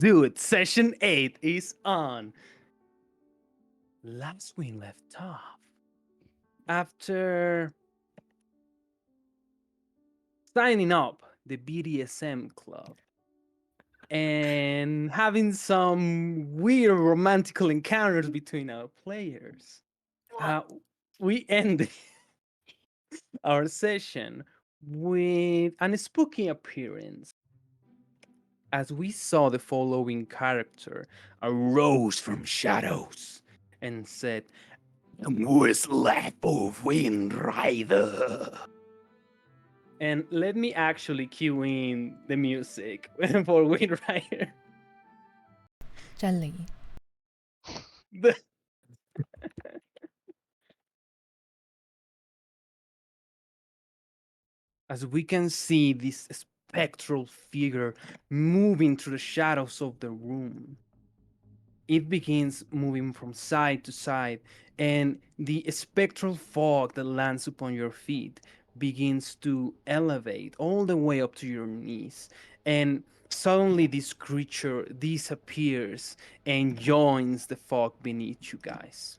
Dude, session 8 is on. Last we left off. After signing up the BDSM club and having some weird romantical encounters between our players, uh, we ended our session with an spooky appearance as we saw the following character arose from shadows and said, "Worst lap of Wind Rider." And let me actually cue in the music for Wind Rider. 真理 The- As we can see this spectral figure moving through the shadows of the room. It begins moving from side to side, and the spectral fog that lands upon your feet begins to elevate all the way up to your knees. And suddenly, this creature disappears and joins the fog beneath you guys.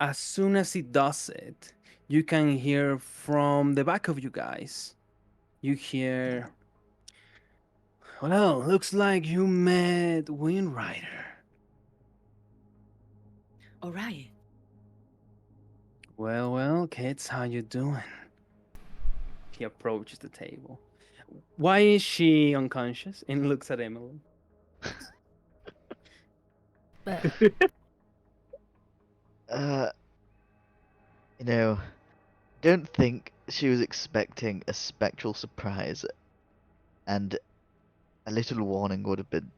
As soon as it does it, you can hear from the back of you guys, you hear, "Well, looks like you met Wind Rider." Orion. Well, kids, how you doing? He approaches the table. Why is she unconscious? And looks at Emily. but Uh, you know, don't think she was expecting a spectral surprise, and a little warning would have been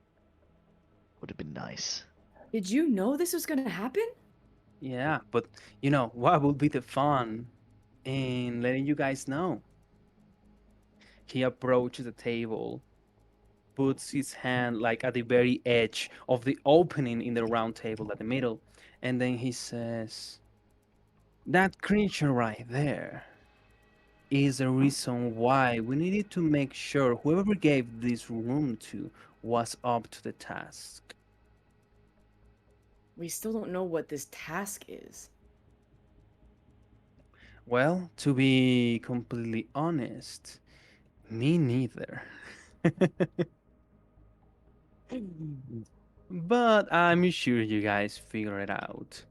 nice. Did you know this was gonna happen? Yeah, but what would be the fun in letting you guys know? He approaches the table, puts his hand like at the very edge of the opening in the round table at the middle, and then he says, "That creature right there is the reason why we needed to make sure whoever gave this room to was up to the task." We still don't know what this task is. Well, to be completely honest, me neither. But I'm sure you guys figure it out.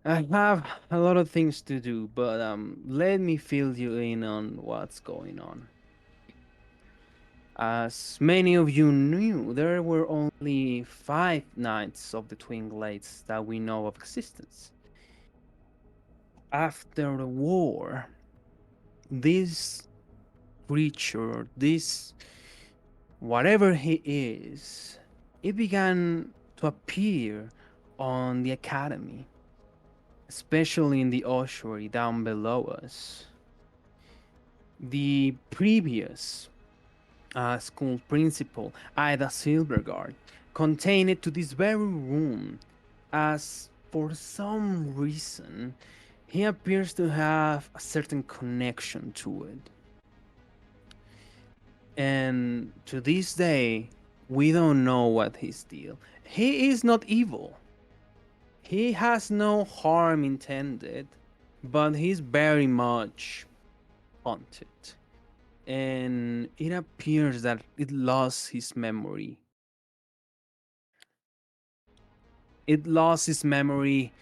I have a lot of things to do, but let me fill you in on what's going on. As many of you knew, there were only 5 knights of the Twin Blades that we know of existence. After the war, this creature, this whatever he is, it began to appear on the academy, especially in the ossuary down below us. The previous school principal, Ida Silverguard, contained it to this very room, as for some reason he appears to have a certain connection to it. And to this day, we don't know what his deal. He is not evil. He has no harm intended, but he's very much haunted. And it appears that it lost his memory. It lost his memory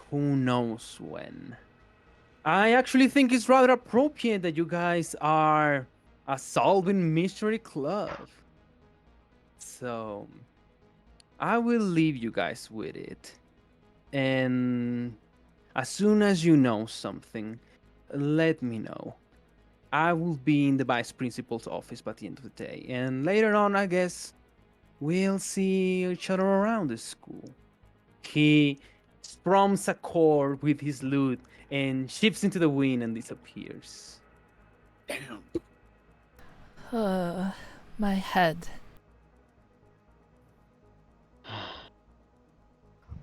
who knows when. I actually think it's rather appropriate that you guys are a solving mystery club. So I will leave you guys with it. And as soon as you know something, let me know. I will be in the vice principal's office by the end of the day. And later on, I guess we'll see each other around the school. He strums a chord with his lute and shifts into the wind and disappears. Damn. my head.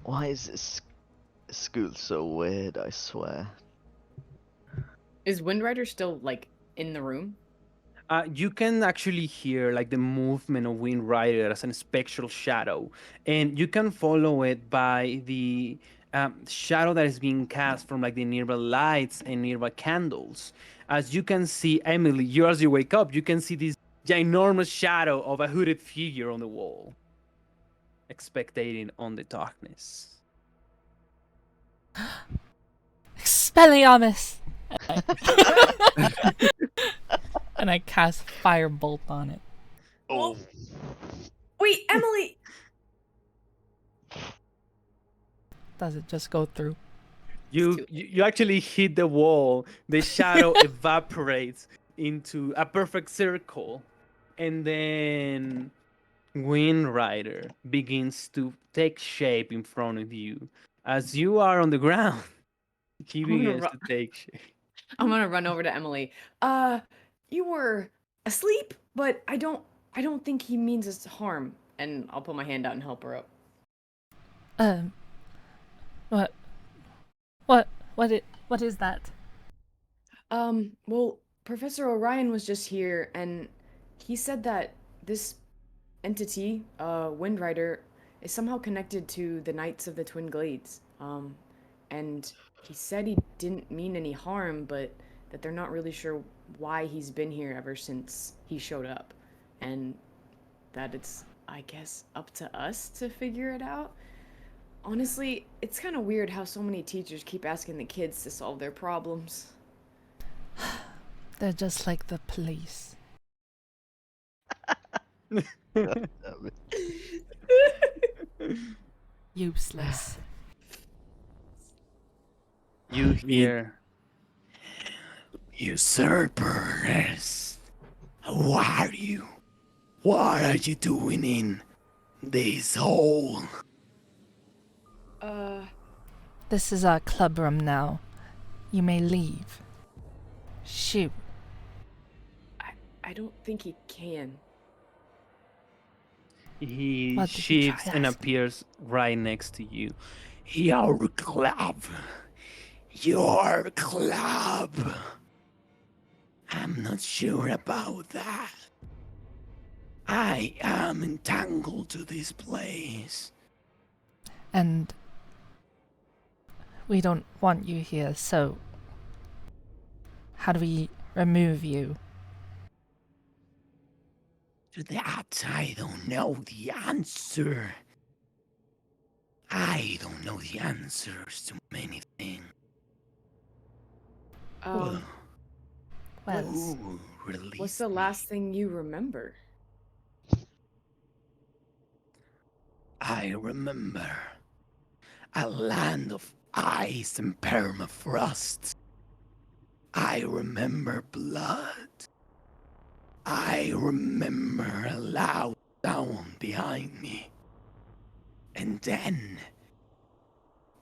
Why is this school so weird, I swear? Is Windrider still like in the room? You can actually hear like the movement of Wind Rider as an spectral shadow, and you can follow it by the shadow that is being cast from like the nearby lights and nearby candles. As you can see, Emily, as you wake up, you can see this ginormous shadow of a hooded figure on the wall, expectating on the darkness. Expelliarmus! And I cast Firebolt on it. Oh. Wait, Emily! Does it just go through? You actually hit the wall. The shadow evaporates into a perfect circle, and then Wind Rider begins to take shape in front of you. As you are on the ground, he I'm gonna begins ru- to take shape. I'm gonna run over to Emily. You were asleep, but I don't think he means us harm. And I'll put my hand out and help her up. Um, what is that? Well, Professor Orion was just here, and he said that this entity, Wind Rider, is somehow connected to the Knights of the Twin Glades. And he said he didn't mean any harm, but that they're not really sure why he's been here ever since he showed up. And that it's, I guess, up to us to figure it out. Honestly, it's kind of weird how so many teachers keep asking the kids to solve their problems. They're just like the police. Useless. You hear usurpers. Who are you? What are you doing in this hole? This is our club room now. You may leave. Shoo. I don't think he can. He What did you try shifts and asking? appears right next to you. Your club. Your club. I'm not sure about that. I am entangled to this place. And we don't want you here, so how do we remove you? To that, I don't know the answer. I don't know the answers to many things. Um, Well, Who what's released the me? last thing you remember? I remember a land of ice and permafrost. I remember blood. I remember a loud sound behind me. And then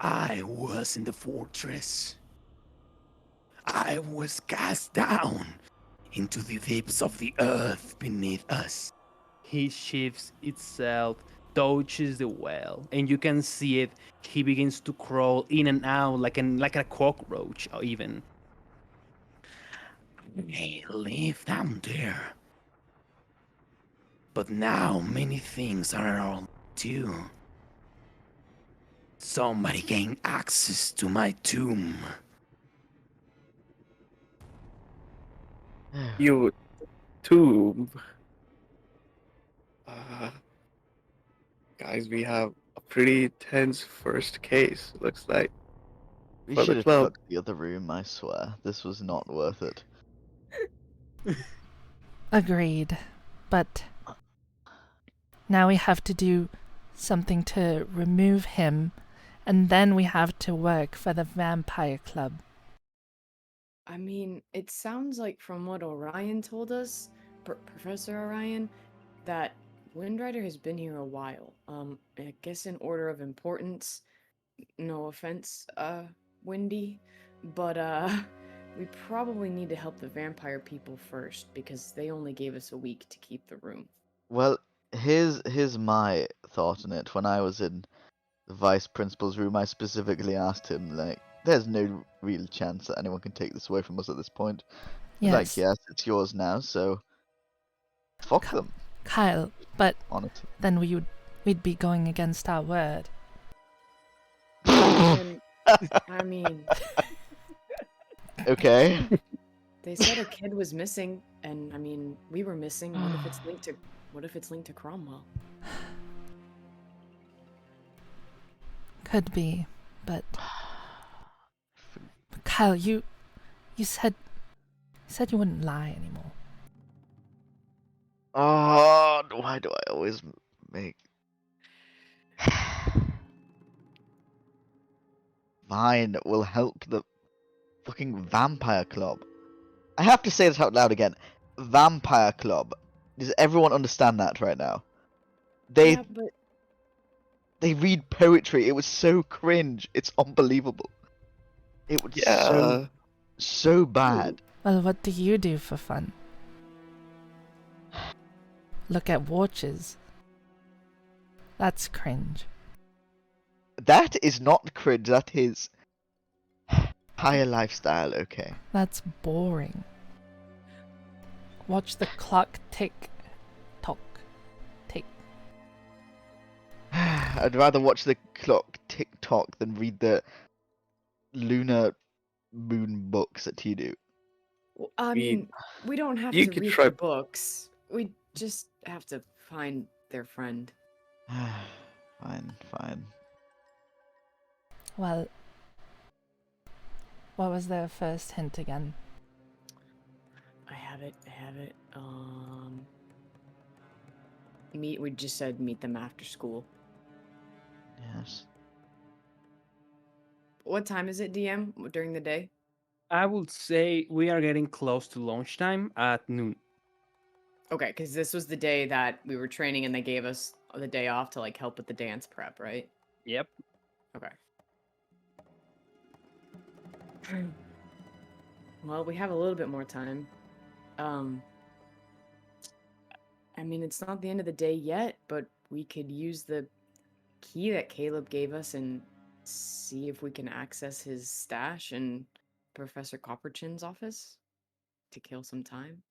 I was in the fortress. I was cast down into the depths of the earth beneath us. He shifts itself, touches the well, and you can see it. He begins to crawl in and out like a cockroach, or even. I live down there. But now many things are all too. Somebody gained access to my tomb. You too. Uh, Guys, we have a pretty tense first case, looks like, We for should the have club. took the other room, I swear. This was not worth it. agreed. But now we have to do something to remove him, and then we have to work for the Vampire Club. I mean, it sounds like from what Orion told us, Professor Orion, that Windrider has been here a while. I guess in order of importance, no offense, Windy, but we probably need to help the vampire people first because they only gave us a week to keep the room. Well, here's my thought on it. When I was in the vice principal's room, I specifically asked him, like, there's no real chance that anyone can take this away from us at this point. He's like, Yes. yes, it's yours now, so Fuck Ki- them, Kyle, but honestly. then we'd be going against our word. And I mean, Okay. they said a kid was missing, and I mean, we were missing. What if it's linked to Cromwell? Could be, but Kyle, you said you wouldn't lie anymore. Oh, why do I always make... Fine, will help the fucking vampire club. I have to say this out loud again. Vampire club. Does everyone understand that right now? Yeah, but They read poetry. It was so cringe. It's unbelievable. It was Yeah. so bad. Well, what do you do for fun? Look at watches. That's cringe. That is not cringe. That is higher lifestyle. Okay. That's boring. Watch the clock tick tock tick. I'd rather watch the clock tick tock than read the lunar moon books that you do. I mean, we don't have You to could read try. the books. We just have to find their friend. Fine, fine. Well, what was their first hint again? I have it. We just said meet them after school. Yes. What time is it, DM? During the day? I would say we are getting close to lunchtime at noon. Okay, because this was the day that we were training and they gave us the day off to like help with the dance prep, right? Yep. Okay. Well, we have a little bit more time. I mean, it's not the end of the day yet, but we could use the key that Caleb gave us and see if we can access his stash in Professor Copperchin's office to kill some time.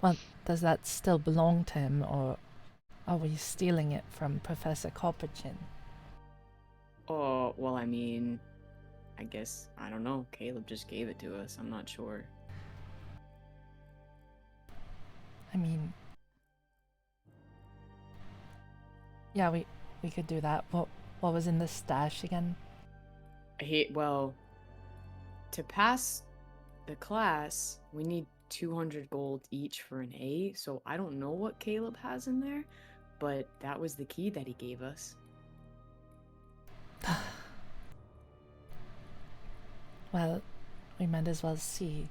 Well, does that still belong to him, or are we stealing it from Professor Copperchin? Oh, well, I mean, I guess, I don't know. Caleb just gave it to us. I'm not sure. I mean, yeah, we could do that. What was in the stash again? Well, to pass the class, we need 200 gold each for an A, so I don't know what Caleb has in there, but that was the key that he gave us. Well, we might as well see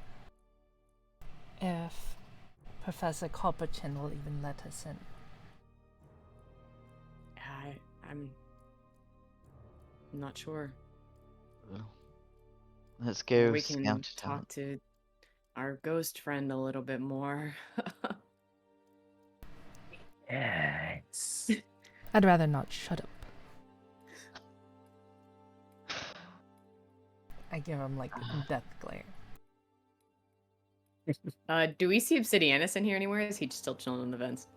if Professor Copperchin will even let us in. I'm not sure. Well, let's go We can scout it talk out. to our ghost friend a little bit more. Yes. I'd rather not. Shut up. I give him like death glare. Do we see Obsidianus in here anywhere? Is he just still chilling in the vents?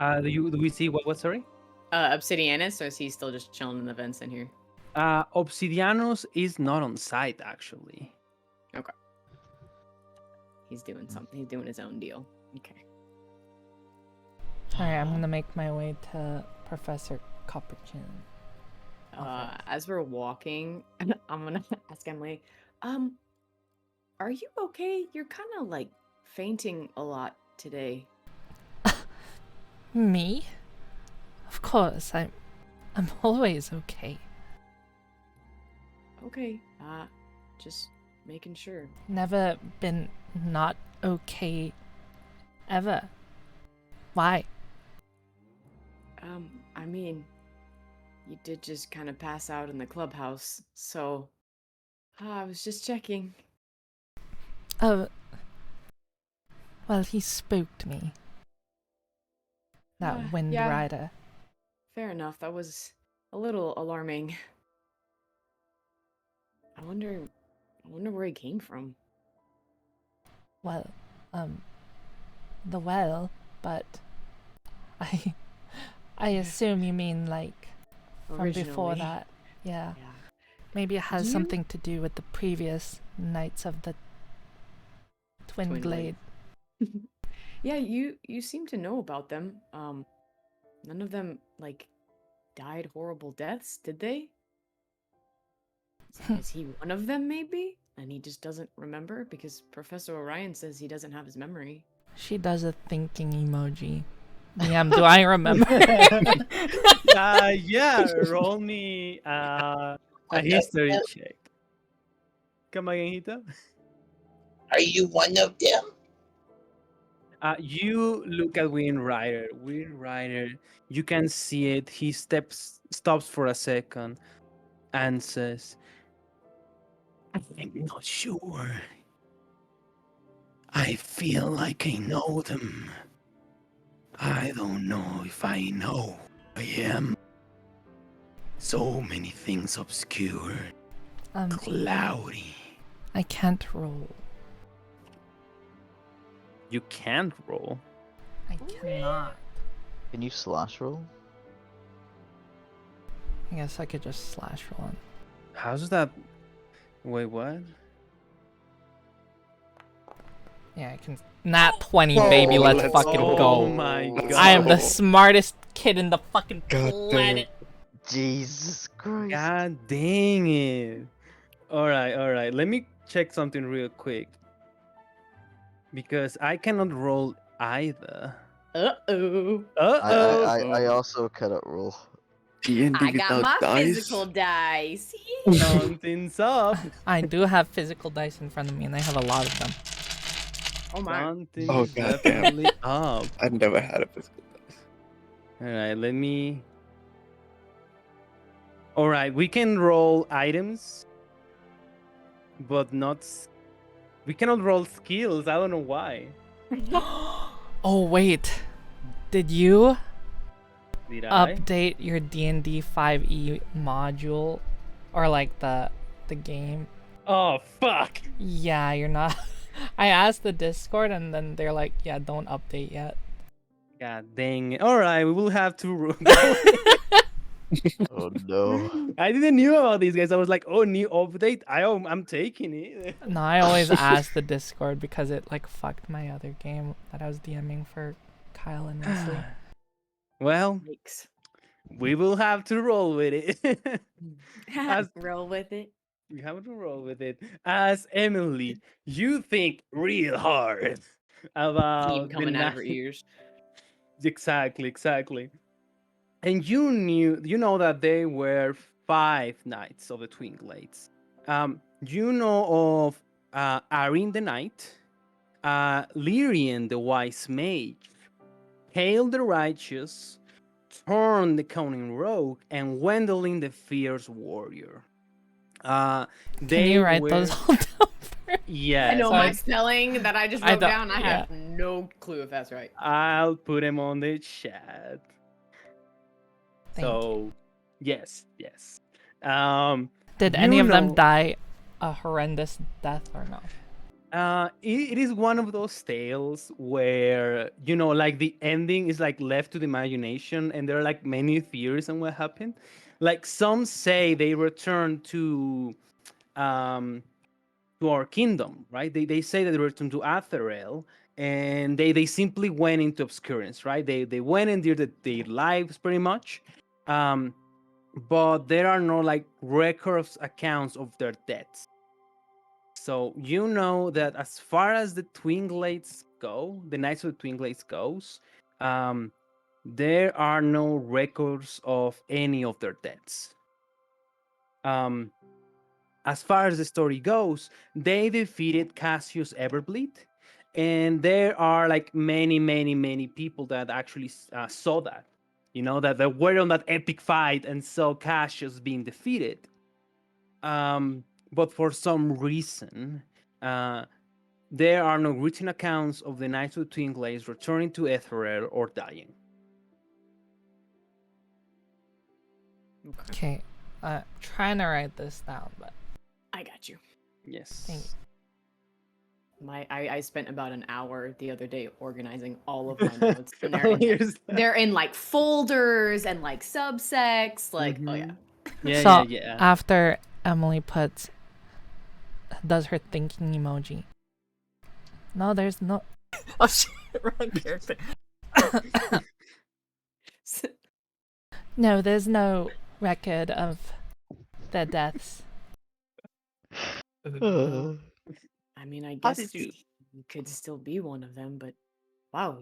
Do we see what? Sorry. Obsidianus, or is he still just chilling in the vents in here? Obsidianus is not on site actually. Okay. He's doing something. He's doing his own deal. Okay. Alright, I'm gonna make my way to Professor Copperchin. As we're walking, I'm gonna ask Emily, are you okay? You're kind of like fainting a lot today. Me? Of course, I'm always okay. Okay. Just making sure. Never been not okay ever. Why? I mean, you did just kind of pass out in the clubhouse, so I was just checking. Oh, well, he spooked me. That Wind yeah. Rider. Fair enough. That was a little alarming. I wonder where he came from. Well, the well, but I assume you mean like from before Originally. that. Yeah. Yeah. Maybe it has Do you- something to do with the previous Knights of the Twin Twin Glade. Yeah, you seem to know about them. None of them like died horrible deaths, did they? Is he one of them maybe? And he just doesn't remember because Professor Orion says he doesn't have his memory. She does a thinking emoji. DM, do I remember? Yeah, roll me a history check. Come again, Hito? Are you one of them? You look at Wind Rider. Wind Rider, you can see it. He stops for a second, and says, "I'm not sure. I feel like I know them. I don't know if I know who I am. So many things obscure, cloudy. I can't roll. You can't roll. I cannot. Can you slash roll? I guess I could just slash roll him. How's that? Wait, what? Yeah, I can. Nat 20, baby. Let's let's fucking Oh go. my god! I am the smartest kid in the fucking God damn planet. it. Jesus Christ. God dang it! All right. Let me check something real quick because I cannot roll either. Uh-oh. I also cannot roll. D&D I got without my dice? physical dice. Something's up. I do have physical dice in front of me, and I have a lot of them. Oh my. Something's Oh, goddamn. definitely up. I've never had a physical dice. All right, let me. All right, we can roll items, but not. We cannot roll skills. I don't know why. Oh wait, did you Did I? update your D&D 5e module, or like the game? Oh fuck! Yeah, you're not. I asked the Discord, and then they're like, "Yeah, don't update yet." God dang it! All right, we will have to. Oh no. I didn't knew about these guys. I was like, oh, new update. I'm taking it. No, I always ask the Discord because it like fucked my other game that I was DMing for Kyle and Wesley. Well, Yikes. we will have to roll with it. As- Roll with it. We have to roll with it. As Emily, you think real hard Steam about coming out of her ears. Exactly. And you know that they were 5 knights of the Twin Glades. You know of Arin the Knight, Lyrian the Wise Mage, Hale the Righteous, Torn the Cunning Rogue, and Gwendolyn the Fierce Warrior. Can They you write were, those all down? Yes, I know so my I- spelling that I just I wrote don't- down. I yeah. have no clue if that's right. I'll put them on the chat. Thank you. So, yes. Did you any of them know- die a horrendous death or no? It is one of those tales where like the ending is like left to the imagination, and there are like many theories on what happened. Like some say they returned to our kingdom, right? They say that they returned to Atzael, and they simply went into obscurance, right? They went and did their lives pretty much, but there are no like records accounts of their deaths. So that as far as the Twin Glades go, the Knights of the Twin Glades goes, there are no records of any of their deaths. As far as the story goes, they defeated Cassius Everbleed, and there are like many people that actually saw that, that they were on that epic fight and saw Cassius being defeated. But for some reason, there are no written accounts of the Knights of the Twin Glades returning to Etherel or dying. Okay, trying to write this down, but I got you. Yes. Thank you. I spent about an hour the other day organizing all of my notes, and Oh, here's they're in like folders and like subsects. Like, oh yeah. Yeah, So yeah. after Emily does her thinking emoji. No, there's no. Oh shit! Wrong character. No, there's no record of their deaths. Well, I mean, I How guess did you? you could still be one of them, but wow,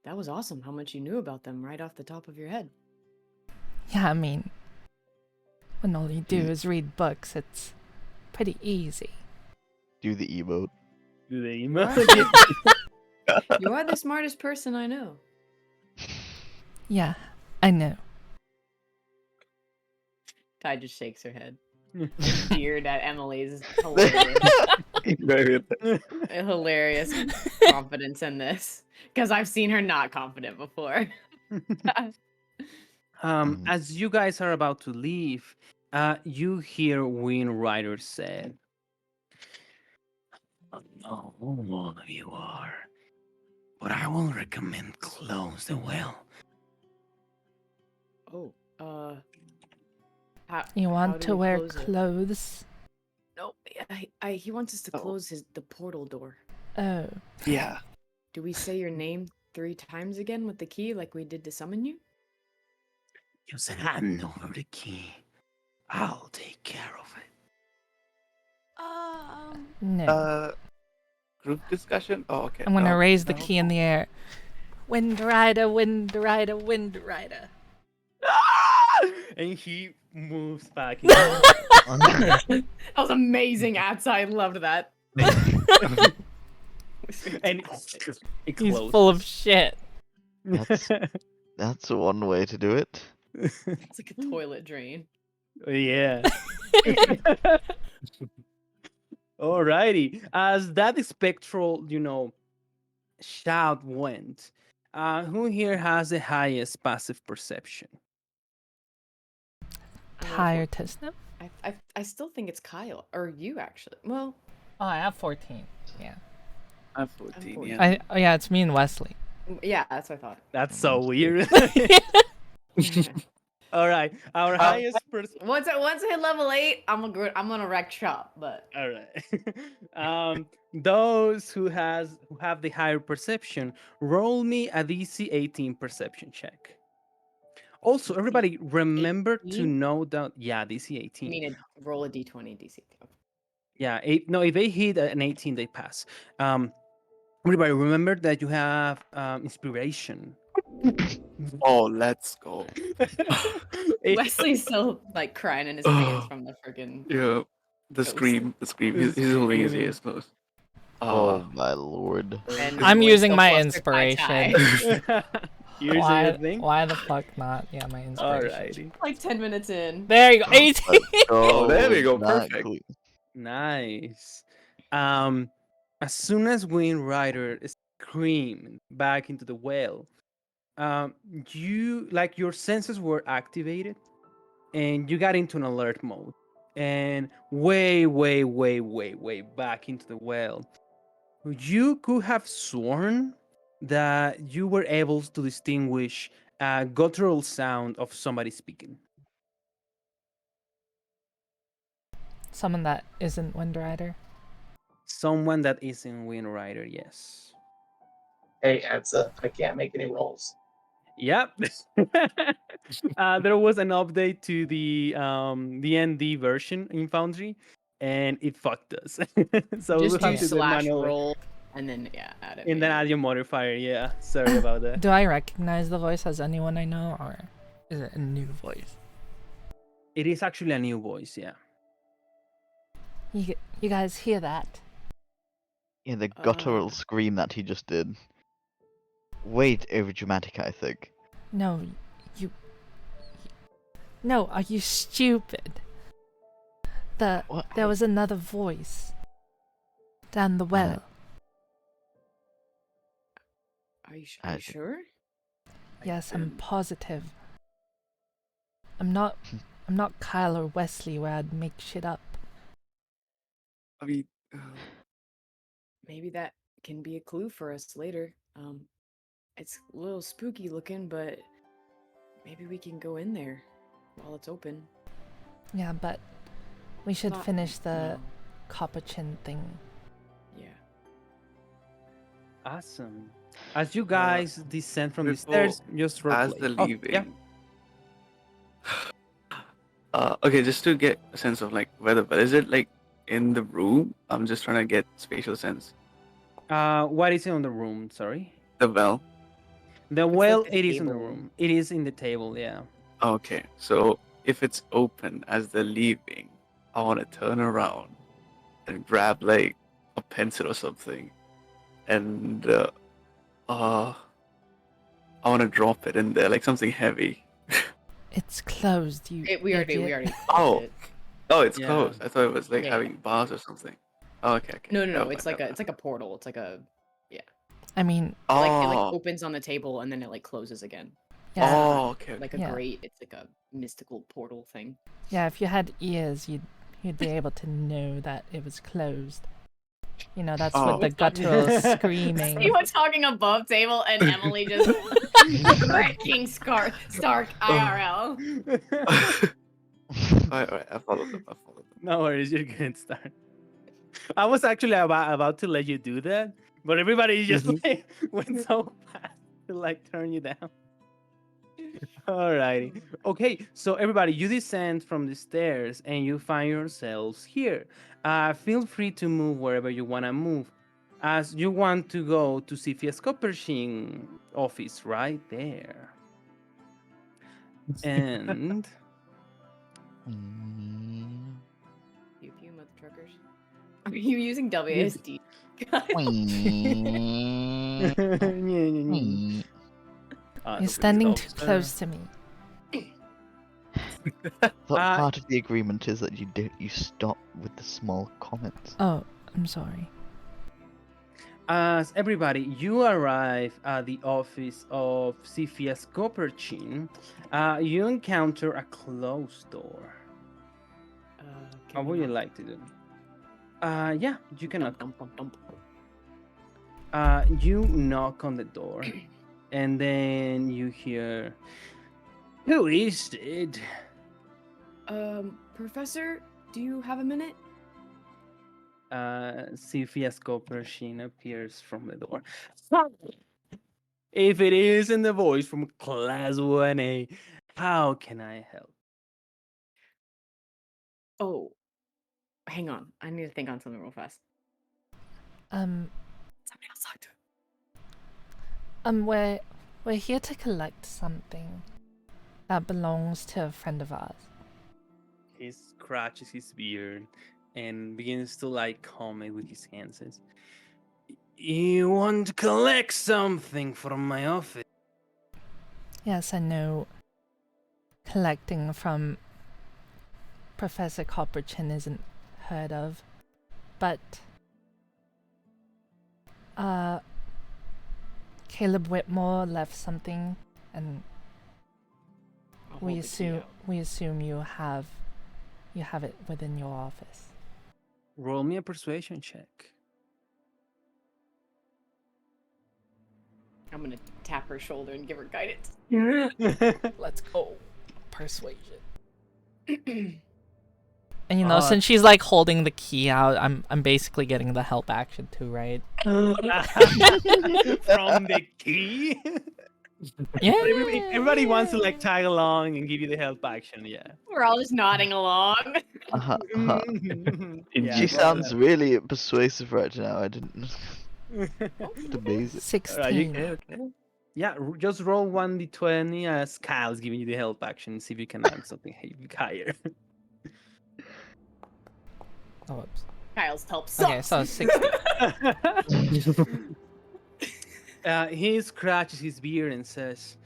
that was awesome how much you knew about them right off the top of your head. Yeah, I mean, when all you do Mm. is read books, it's pretty easy. Do the emote. Do the You email? are, you are the smartest person I know. Yeah, I know. Ty just shakes her head. Jeered at Emily's hilarious, hilarious confidence in this. Because I've seen her not confident before. As you guys are about to leave, you hear Wind Rider said, "I know who one of you are, but I will recommend close the well." Oh, You how want do to we wear close it? clothes? No, he wants us to close the portal door. Oh, Yeah. Do we say your name 3 times again with the key like we did to summon you? Just hand over the key. I'll take care of it. no. Group discussion. Oh, okay. I'm gonna raise the no. key in the air. Wind Rider, Wind Rider, Wind Rider. And he moves back. That was amazing, Atzael. I loved that. And it He's closed. full of shit. That's one way to do it. It's like a toilet drain. Yeah. Alrighty. As that spectral, shout went, who here has the highest passive perception? Tired to snap. I still think it's Kyle or you actually. Well, Oh, I have 14. Yeah. I'm 14. 14. Yeah. Yeah, it's me and Wesley. yeah, that's what I thought. That's so weird. All right. Our highest Once I hit level 8, I'm gonna wreck shop. But all right. Those who have the higher perception, roll me a DC 18 perception check. Also, everybody, remember to 18? know that DC I 18. mean, roll a d20 DC. Yeah, if they hit an 18, they pass. Everybody, remember that you have inspiration. Oh, let's go. Wesley's still like crying in his pants from the freaking. Yeah. The Ghost. scream. He's holding his ears closed. Oh my lord. And I'm Roy's using still my flustered by Ty. inspiration. Here's your thing. Why the fuck not? Yeah, my inspiration. Alrighty. Like 10 minutes in. There you go. 18. Oh, there we go, exactly. Nice. As soon as Wind Rider screamed back into the well, your senses were activated, and you got into an alert mode, and way back into the well. You could have sworn that you were able to distinguish a guttural sound of somebody speaking. Someone that isn't Wind Rider. Someone that isn't Wind Rider, yes. Hey, Atza, I can't make any rolls. Yep. There was an update to the DnD version in Foundry, and it fucked us. So Just we'll do have to do it slash manually. roll and then add it. And then add your modifier. Yeah, sorry about that. Do I recognize the voice as anyone I know, or is it a new voice? It is actually a new voice. Yeah. You guys hear that? Yeah, the guttural scream that he just did. Way over dramatic, I think. No, No, are you stupid? What? There was another voice down the well. Are you sure? Yes, I'm positive. I'm not Kyle or Wesley where I'd make shit up. I mean, maybe that can be a clue for us later. It's a little spooky looking, but maybe we can go in there while it's open. Yeah, but we should Not finish the now. copper chin thing. Yeah. Awesome. As you guys descend from the Before, stairs, just as roleplay. they're Oh, leaving, yeah. okay, just to get a sense of like whether, but is it like in the room? I'm just trying to get spatial sense. What is in the room? Sorry. The well. The It's well, like the it is in the table. room. It is in the table, yeah. Okay, so if it's open as they're leaving, I want to turn around and grab like a pencil or something, and I want to drop it in there like something heavy. It's closed, you We already idiot. Oh. closed it. Oh, it's Yeah. closed. I thought it was like Yeah. having bars or something. Oh, okay, okay. No, Never it's mind, like a portal. It's like a I mean, it like Oh, opens on the table and then it like closes again. yeah, oh, okay. Like a Yeah. grate. It's like a mystical portal thing. yeah. If you had ears, you'd be able to know that it was closed. You know, that's Oh. with the guttural screaming. You were talking above table and Emily just wrecking Stark IRL. Alright, I followed them. No worries, you're good. Start. I was actually about to let you do that, but everybody just like went so fast to like turn you down. Alrighty. Okay, so everybody, you descend from the stairs and you find yourselves here. Feel free to move wherever you want to move. As you want to go to Sifia's Coppersheen office right there. And Mm. Pew pew, mother truckers. Are you using WSD? You're standing too close to me. Thought part of the agreement is that you stop with the small comments. Oh, I'm sorry. As everybody, you arrive at the office of Sifia's Copperchin, you encounter a closed door. How would you like to do? Yeah, you can knock. You knock on the door, and then you hear, "Who is it?" Professor, do you have a minute? Sifia's Copperchin appears from the door. If it isn't the voice from Class 1A, how can I help? Oh, hang on. I need to think on something real fast. Um, Somebody else talk to we're here to collect something that belongs to a friend of ours. He scratches his beard and begins to like comb it with his hands. Says, "You want to collect something from my office?" Yes, I know. Collecting from Professor Copperchin isn't heard of, but Caleb Whitmore left something, and I'll we hold the key assume out. you have it within your office. Roll me a persuasion check. I'm gonna tap her shoulder and give her guidance. Let's go. Persuasion. And you know, Uh, since she's like holding the key out, I'm basically getting the help action too, right? From the key. Yeah. Everybody wants to like tag along and give you the help action. Yeah. We're all just nodding along. Yeah, She go sounds ahead. really persuasive right now. I didn't. It's amazing. 16. Okay. Yeah, just roll 1d20 as Kyle's giving you the help action. See if you can add something higher. Oh, whoops. Kyle's help Okay, sucks. so 60. He scratches his beard and says,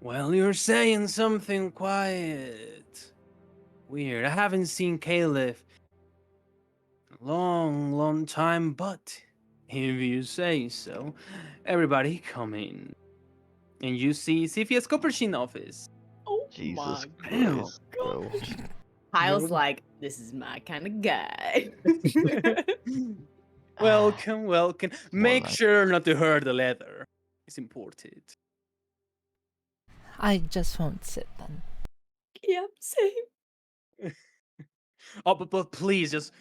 "Well, you're saying something quite weird. I haven't seen Caleb in a long time, but if you say so, everybody come in." And you see Sifia's Coppersheen office. Oh Jesus my Christ, bro. Kyle's like, this is my kind of guy. Welcome, welcome. more Make like- sure not to hurt the leather. It's important. I just won't sit then. Yep, same. Oh, but please, just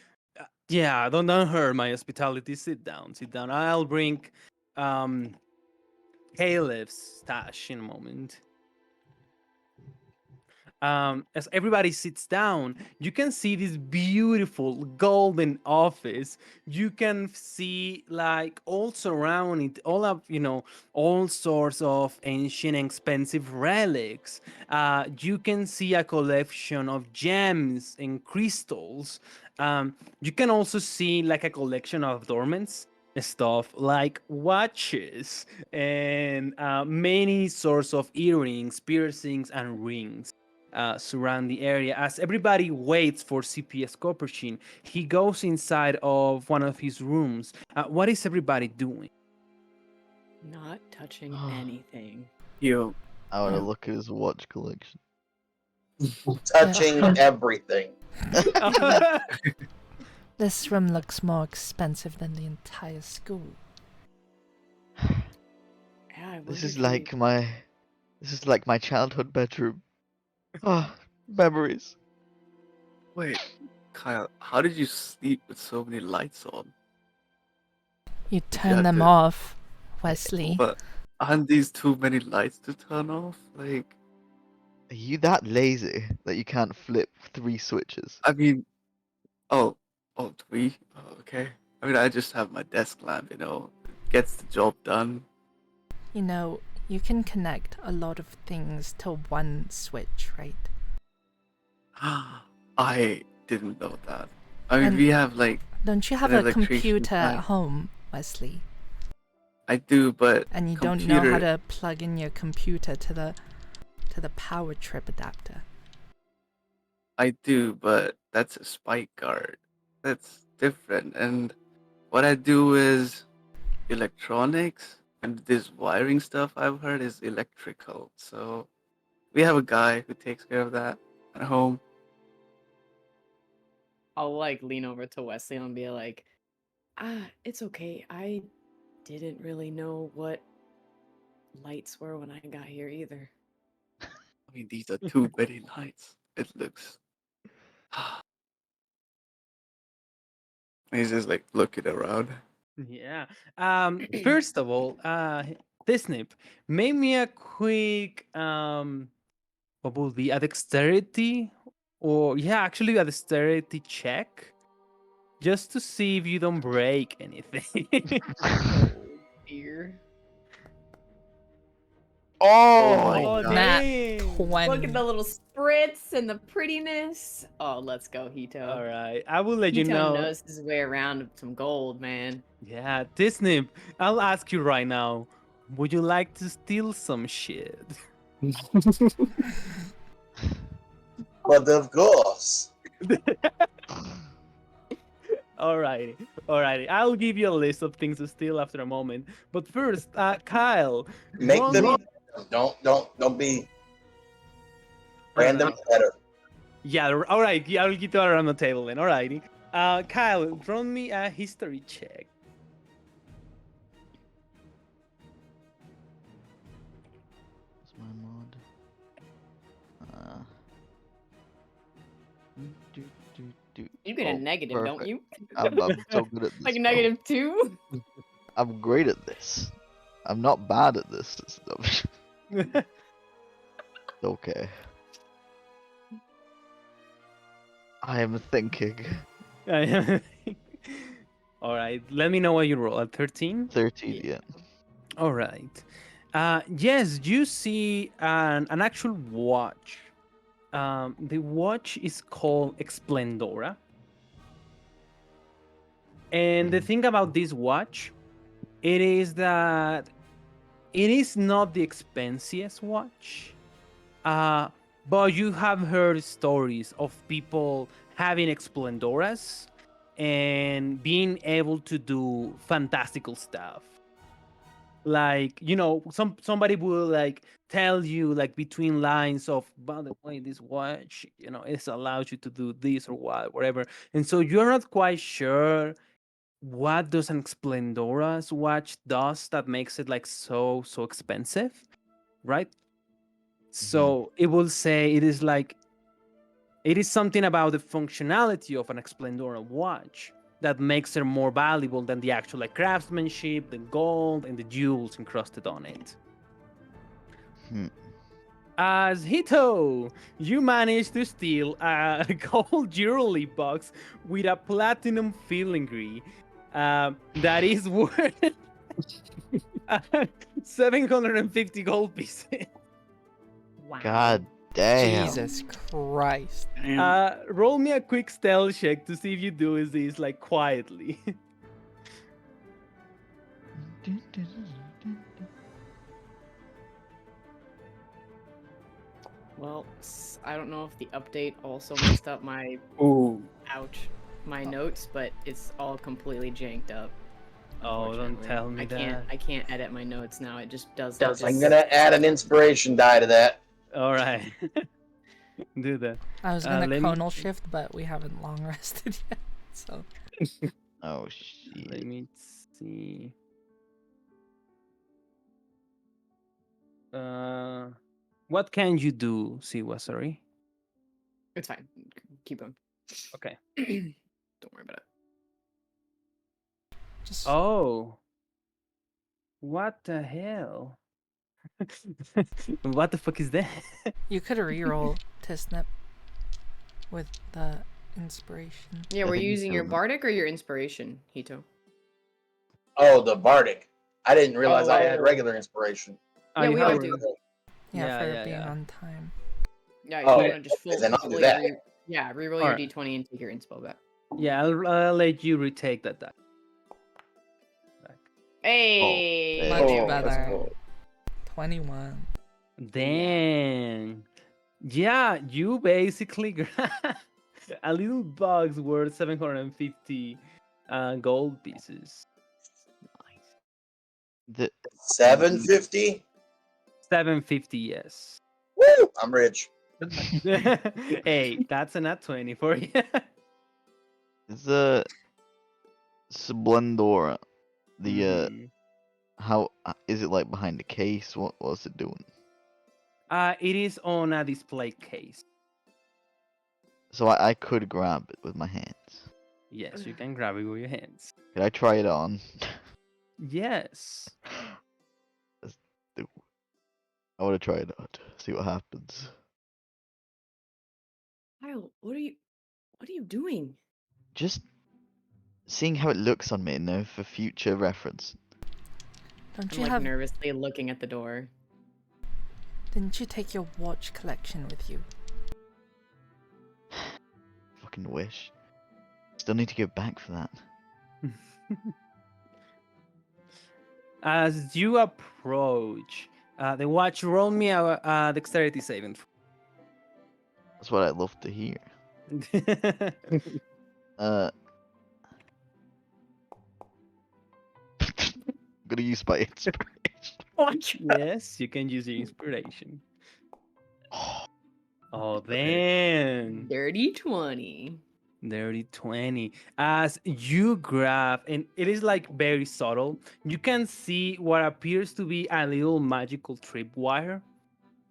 yeah, don't hurt my hospitality. Sit down, sit down. I'll bring Caleb's stash in a moment. As everybody sits down, you can see this beautiful golden office. You can see like all surrounding, all of all sorts of ancient, expensive relics. You can see a collection of gems and crystals. You can also see like a collection of adornments. Stuff like watches and many sorts of earrings, piercings, and rings surround the area. As everybody waits for CPS Copperchin, he goes inside of one of his rooms. What is everybody doing? Not touching anything. Yo, I want to Yeah. look at his watch collection. Touching everything. This room looks more expensive than the entire school. Yeah, I This wonder is if like he- my, this is like my childhood bedroom. Ah, memories. wait, Kyle, how did you sleep with so many lights on? You you turn have them to- off, Wesley. But aren't these too many lights to turn off? Like, Are you that lazy that you can't flip 3 switches? I mean, oh, three? Oh, okay. I mean, I just have my desk lamp, it gets the job done. You know, you can connect a lot of things to one switch, right? I didn't know that. I mean, And- we have like, Don't you have An a electrician computer at type. home, Wesley? I do, but And you don't know how computer- to plug in your computer to the power trip adapter. I do, but that's a spike guard. That's different. And what I do is electronics, and this wiring stuff I've heard is electrical. So we have a guy who takes care of that at home. I'll like lean over to Wesley and be like, it's okay. I didn't really know what lights were when I got here either. I mean, these are too many lights. It looks. He's just like looking around. Yeah. First of all, Disney, make me a quick what would be a dexterity, or yeah, actually a dexterity check, just to see if you don't break anything. Oh dear. Oh my Oh, God. Nat dang. 20. Look at the little spritz and the prettiness. Oh, let's go, Hito. All right, I will let you Hito know. knows his way around some gold, man. Yeah, Disney, I'll ask you right now. Would you like to steal some shit? But of course. Alrighty, alrighty. I'll give you a list of things to steal after a moment. But first, Kyle, Make roll them me- don't be random Alright. better. Yeah, all right. Yeah, I'll get you around the table then. Alrighty. Kyle, draw me a history check. What's my mod? You get a Oh, negative, don't perfect. you? I'm so good at this. Like a bro. -2? I'm great at this. I'm not bad at this stuff. Okay. I am thinking. All right. Let me know what you roll. At 13. 13, yeah. All right. Yes, you see an actual watch. The watch is called Explendora. And the thing about this watch, it is that it is not the expensiest watch. But you have heard stories of people having Explendoras and being able to do fantastical stuff. like somebody will like tell you like between lines of, by the way, this watch it allows you to do this or whatever, and so you're not quite sure what does an Splendora's watch does that makes it like so expensive, right? So it will say it is something about the functionality of an Splendora watch that makes it more valuable than the actual like craftsmanship, the gold, and the jewels encrusted on it. Hmm. As Hito, you managed to steal a gold jewelry box with a platinum filigree that is worth 750 gold pieces. Wow. God damn. Jesus Christ. And Roll me a quick stealth check to see if you do this like quietly. Well, I don't know if the update also messed up my ooh, my notes, but it's all completely janked up. Oh, don't unfortunately. tell me that. I can't edit my notes now. It just does. I'm gonna add an inspiration die to that. All right. Do that. I was gonna let me- chronal shift, but we haven't long rested yet. So Oh Let shit. me see. What can you do, Siwa? Sorry. It's fine. Keep going. Okay. Don't worry about it. just Oh. What the hell? What the fuck is that? you could reroll Tisnip with the inspiration. Yeah, I were you think using your so. bardic or your inspiration, Hito? Oh, the bardic. I didn't realize I had Oh. regular inspiration. Yeah, we you all have- do. Yeah, for yeah, being yeah. on time. Yeah, you Oh, want to just okay, then I'll do fully that. reroll your Alright. d20 and take your inspo back. Yeah, I'll let you retake that die. Back. Hey, Much Oh, better. that's cool. 21. Dang. Yeah, you basically grab a little box worth 750 gold pieces. The 750. 750, yes. Woo! I'm rich. Hey, that's a nat 20 for you. the Splendora. The Mhm. how is it like behind the case? What's it doing? It is on a display case. So I could grab it with my hands. Yes, you can grab it with your hands. Could I try it on? Yes. Let's do. I want to try it out. See what happens. Kyle, what are you doing? Just seeing how it looks on me, for future reference. Don't I'm you like have nervously looking at the door. didn't you take your watch collection with you? Fucking wish. Still need to go back for that. As you approach, the watch, roll me a dexterity saving. That's what I love to hear. I'm gonna use my inspiration. Yes, you can use your inspiration. Oh, then Dirty 20. dirty 20. As you grab, and it is like very subtle, you can see what appears to be a little magical tripwire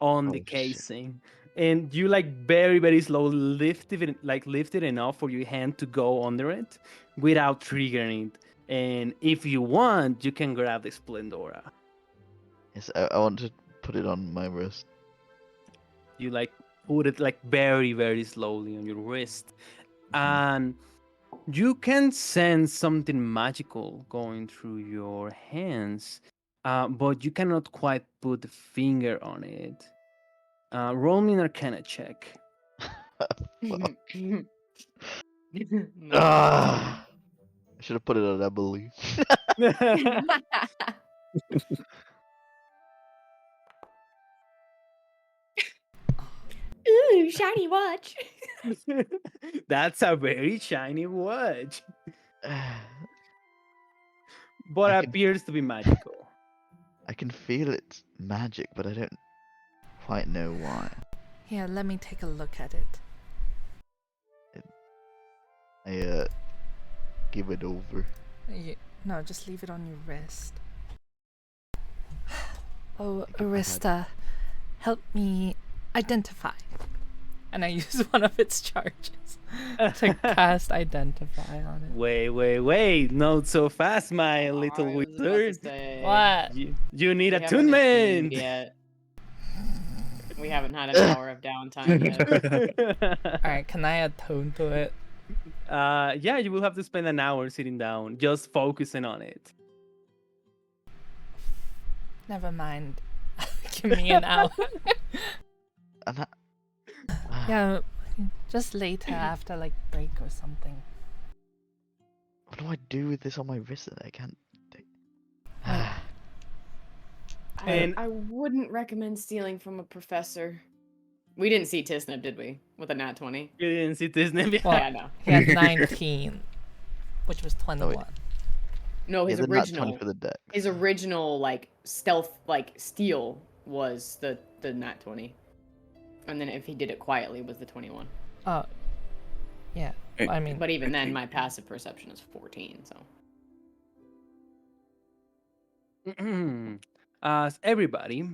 on the Oh, shit. casing. And you like very slowly lift it enough for your hand to go under it without triggering it. And if you want, you can grab the Splendora. Yes, I want to put it on my wrist. You like put it like very slowly on your wrist, and you can sense something magical going through your hands, but you cannot quite put the finger on it. Roll me an Arcana check. No. Ah! I should have put it on Emily. Ooh, shiny watch. That's a very shiny watch, but I can- appears to be magical. I can feel it's magic, but I don't quite know why. Here, let me take a look at it. I give it over. No, just leave it on your wrist. Oh, Think I've had- Arista, help me identify. And I use one of its charges to cast identify on it. Wait. Not so fast, my I little was about to wizard. say, What? You need we haven't achieved attunement. yet. We haven't had an hour of downtime yet. Alright, can I atone to it? Yeah, you will have to spend an hour sitting down, just focusing on it. Never mind. Give me an hour. And that... Yeah, just later after like break or something. What do I do with this on my wrist that I can't do? And- I wouldn't recommend stealing from a professor. We didn't see Tisnip, did we? With a nat 20? You didn't see this name. Well, Yeah, no. he had 19, which was 21. No, his Yeah, they're not 20 original. for the deck. His original like stealth steal was the nat 20. And then if he did it quietly was the 21. Oh, yeah. I mean, But even then my passive perception is 14, so. As everybody,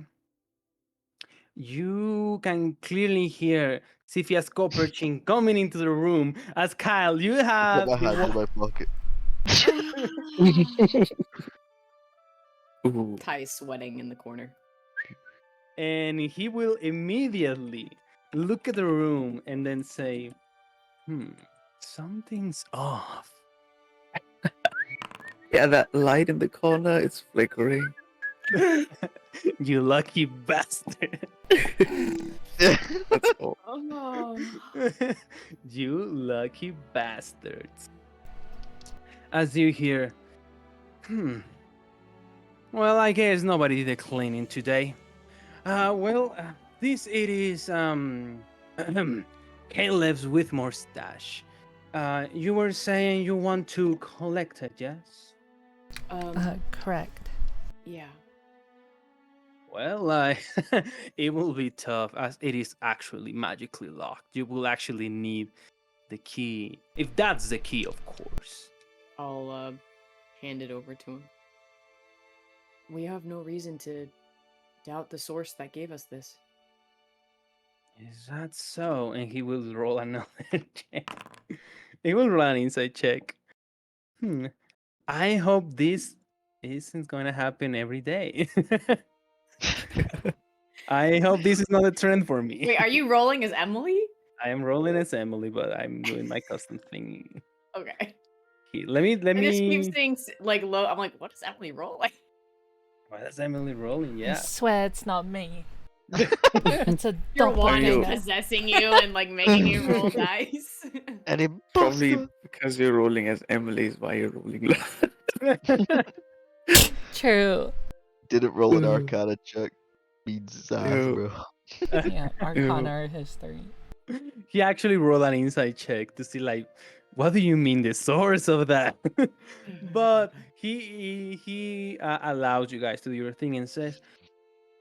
you can clearly hear Sifia's Copperchin coming into the room. As Kyle, you Put have my the hands in my pocket. Ooh. Kai sweating in the corner. and he will immediately look at the room and then say, something's off. Yeah, that light in the corner, it's flickering. You lucky bastard. That's all. Oh. You lucky bastards. As you hear, well, I guess nobody did cleaning today. This it is, Caleb's Whitmore stash. You were saying you want to collect it, yes? correct. Yeah. Well, it will be tough as it is actually magically locked. You will actually need the key, if that's the key, of course. I'll hand it over to him. We have no reason to doubt the source that gave us this. Is that so? And he will roll another check. He will roll an insight check. I hope this isn't going to happen every day. I hope this is not a trend for me. Wait, are you rolling as Emily? I am rolling as Emily, but I'm doing my custom thing. Okay. Let me. I just keep seeing low. I'm like, what is Emily rolling? Why is Emily rolling? I Yeah. swear it's not me. It's a Your wand is doppelganger. possessing you and making you roll dice. Any Probably because you're rolling as Emily is why you're rolling low. True. didn't roll an Arcana check. Means his ass, Ew. bro. Yeah, Arcana history. He actually rolled an insight check to see what do you mean the source of that? But he allows you guys to do your thing and says,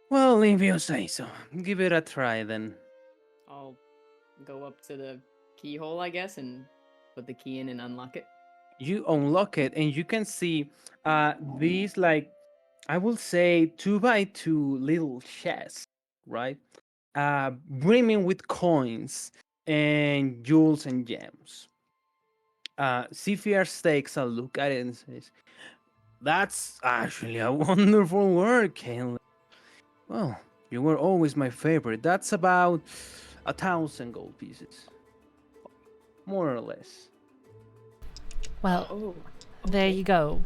well, if you say so, give it a try then. I'll go up to the keyhole, I guess, and put the key in and unlock it. You unlock it and you can see these I will say 2x2 little chests, right? Brimming with coins and jewels and gems. CFR takes a look at it and says, that's actually a wonderful work, Caleb. Well, you were always my favorite. That's about 1,000 gold pieces. More or less. Well, Oh. there okay. you go.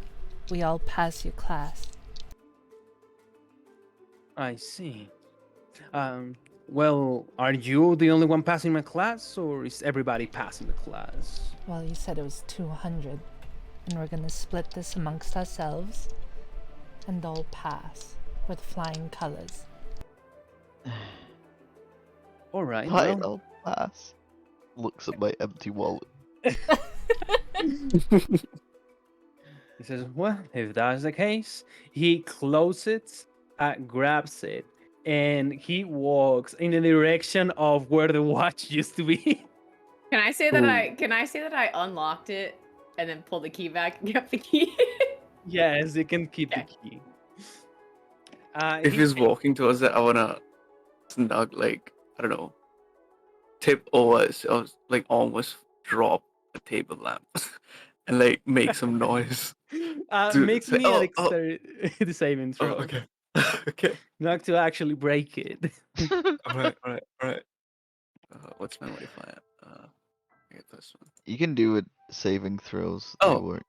We all pass your class. I see. Well, are you the only one passing my class, or is everybody passing the class? Well, you said it was 200, and we're gonna split this amongst ourselves, and all pass with flying colors. All right. Fine, well, I'll pass. Looks at my empty wallet. He says, well, if that's the case, he closes grabs it, and he walks in the direction of where the watch used to be. Can I say that Ooh. I unlocked it and then pulled the key back and kept the key? Yes, you can keep the Okay. key. If He he's walking towards it, I wanna snug, like, I don't know, tip over, so like almost drop a table lamp and like make some noise to Make say, me a oh, oh, dexterity saving oh, throw, okay. Okay. not to actually break it. All right. What's my modifier? I get this one. You can do it saving throws. They Oh, work.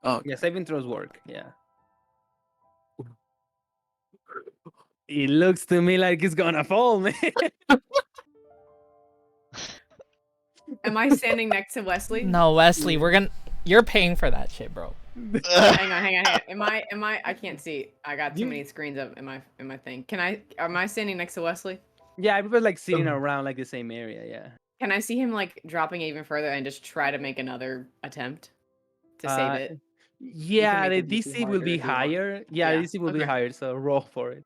oh, Yeah, saving throws work. Yeah. It looks to me like it's gonna fall, man. Am I standing next to Wesley? No, Wesley, you're paying for that shit, bro. Hang on. Am I? I can't see. I got too many screens up in my thing. Am I standing next to Wesley? Yeah, everybody's like sitting around like the same area. Yeah. Can I see him like dropping it even further and just try to make another attempt to save it? Yeah, make the the DC DC will harder be if you want. higher. Yeah, Yeah, the DC will be okay. higher. So roll for it.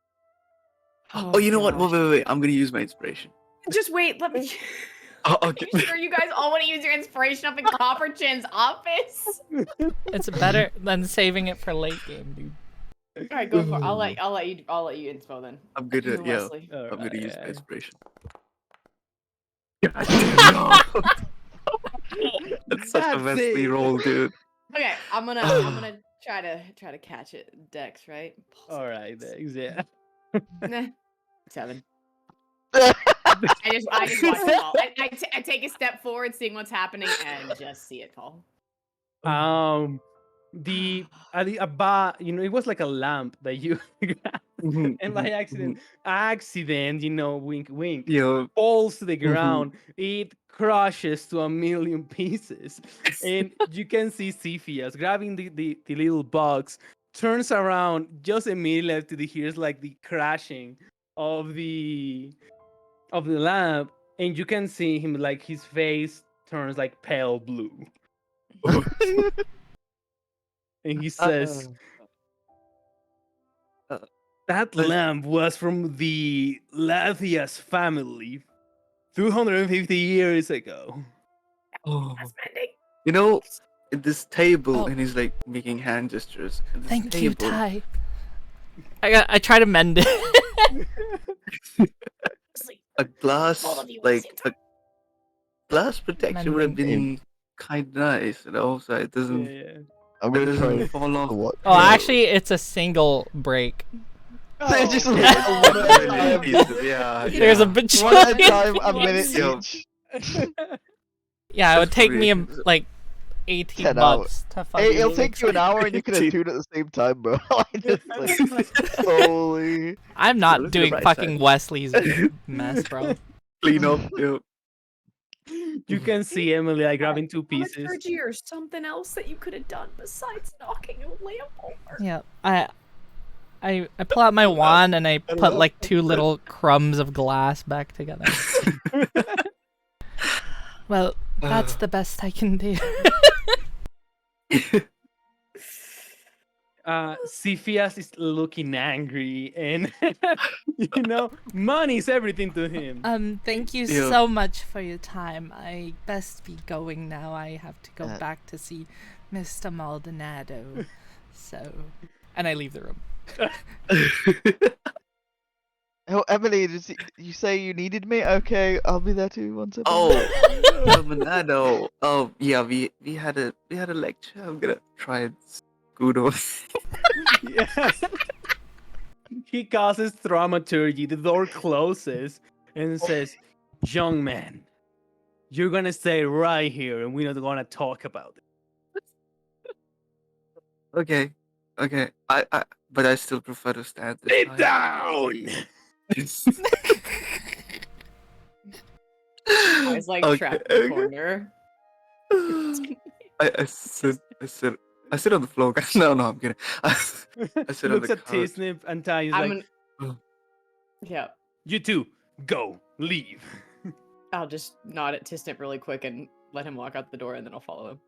oh, you know what? gosh. Wait. I'm gonna use my inspiration. Just wait. Let me. Oh, Are okay. you sure you guys all want to use your inspiration up in Copper Chin's office? It's better than saving it for late game, dude. All right, go for it. I'll let you inspo then. I'm gonna, You, yeah. Wesley. I'm gonna use my Alright. inspiration. God damn. That's such a That's Wesley it. roll, dude. Okay, I'm gonna try to catch it. Dex, right? All right, thanks. Yeah. Nah, 7. I just watch it fall. I take a step forward, seeing what's happening, and just see it fall. The it was like a lamp that you grabbed, and by accident, wink, wink, Yo. falls to the ground. It crushes to a million pieces, and you can see Cepheus grabbing the little box, turns around just immediately after he hears like the crashing of the lamp, and you can see him like his face turns like pale blue, and he says, "That lamp was from the Lathias family 250 years ago." Oh. That's mending. You know, at this table, Oh. and he's like making hand gestures. At this Thank you, table, Ty. I try to mend it. a glass, All of you at the like same a glass protection would have Mending. been kind of nice, so it doesn't, Yeah. I'm it gonna try doesn't fall off. what? Oh, actually, it's a single break. They're just Oh, like Yeah, one at a million time. pieces, yeah, There's a yeah. bit. One at a time, a Yes. minute Yo. each. Yeah, it would That's take me great. like 18 10 months to fucking. Hey, it'll take you an fix it. hour and you can have 2 at the same time, bro. Like, just like, slowly. I'm Look not at the doing bright fucking side. Wesley's mess, bro. Clean up, yo. You can see Emily like grabbing 2 pieces. Dramaturgy or something else that you could have done besides knocking a lamp over. Yeah, I pull out my wand and I put like 2 little crumbs of glass back together. Well, that's the best I can do. Cepheus is looking angry, and money's everything to him. Thank you Yeah. so much for your time. I best be going now. I have to go Uh, back to see Mr. Maldonado. So, and I leave the room. Oh, Emily, you say you needed me? Okay, I'll be there too once. Oh, Manado. Oh, yeah. We had a lecture. I'm gonna try and scoot over. Yeah. He causes dramaturgy. The door closes and says, "Young man, you're gonna stay right here, and we're not gonna talk about it." Okay. But I still prefer to stand this Sit time. down. I was like trapped in the corner. I sit on the floor. No, I'm kidding. I sit on Looks the at couch. Tisnip and Ty is I'm like, gonna. Yeah, "You two, go, leave." I'll just nod at Tisnip really quick and let him walk out the door, and then I'll follow him.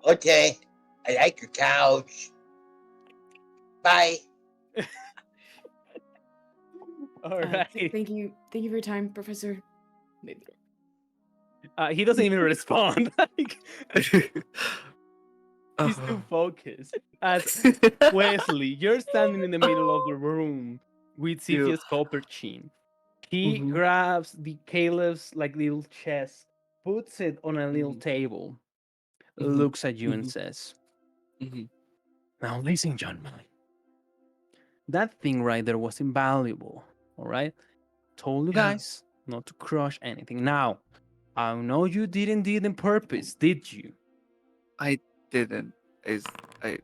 Okay, I like your couch. Bye. All right. Thank you for your time, Professor. He doesn't even respond. Like, he's Uh, too focused. As Wesley, you're standing in the middle of the room with You- Cepheus Copperchin. He Mhm. grabs the Caleb's like little chest, puts it on a little Mhm. table, Mhm. looks at you and Mhm. says, Mhm. "Now listen, John man. That thing right there was invaluable. All right? Told you Yeah. guys not to crush anything. Now, I know you didn't do it on purpose, did you?" I didn't. Is I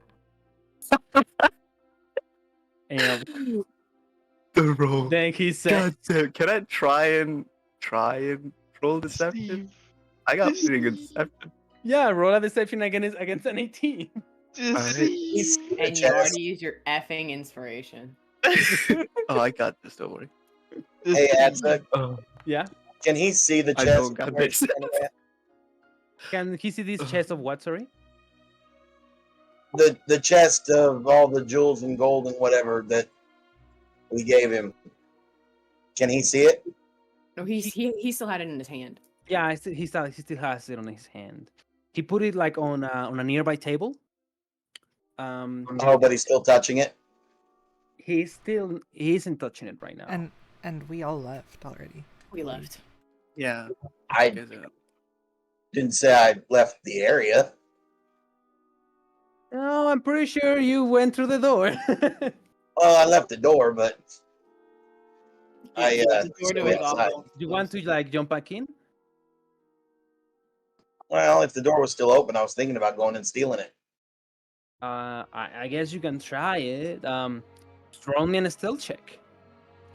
And the roll. then he said, God damn! Can I try and roll deception? Steve. I got pretty good Steve. deception. "Yeah, roll a deception against an 18." Alright. He's Steve. the And you chest. already used your effing inspiration. Oh, I got this. Don't worry. Hey, Steve. Adza, Oh, Yeah. can he see the I chest? don't got where he's this. standing at? Can he see this chest of what, sorry? The chest of all the jewels and gold and whatever that we gave him. Can he see it? No, he still had it in his hand. Yeah, he still has it on his hand. He put it like on a nearby table. Oh, but he's still touching it. He isn't touching it right now. And we all left already. We left. Yeah. I guess, didn't say I left the area. No, I'm pretty sure you went through the door. Well, I left the door, but I You left the door to stayed his outside. office. You want to like jump back in? Well, if the door was still open, I was thinking about going and stealing it. I guess you can try it. Roll me a stealth check.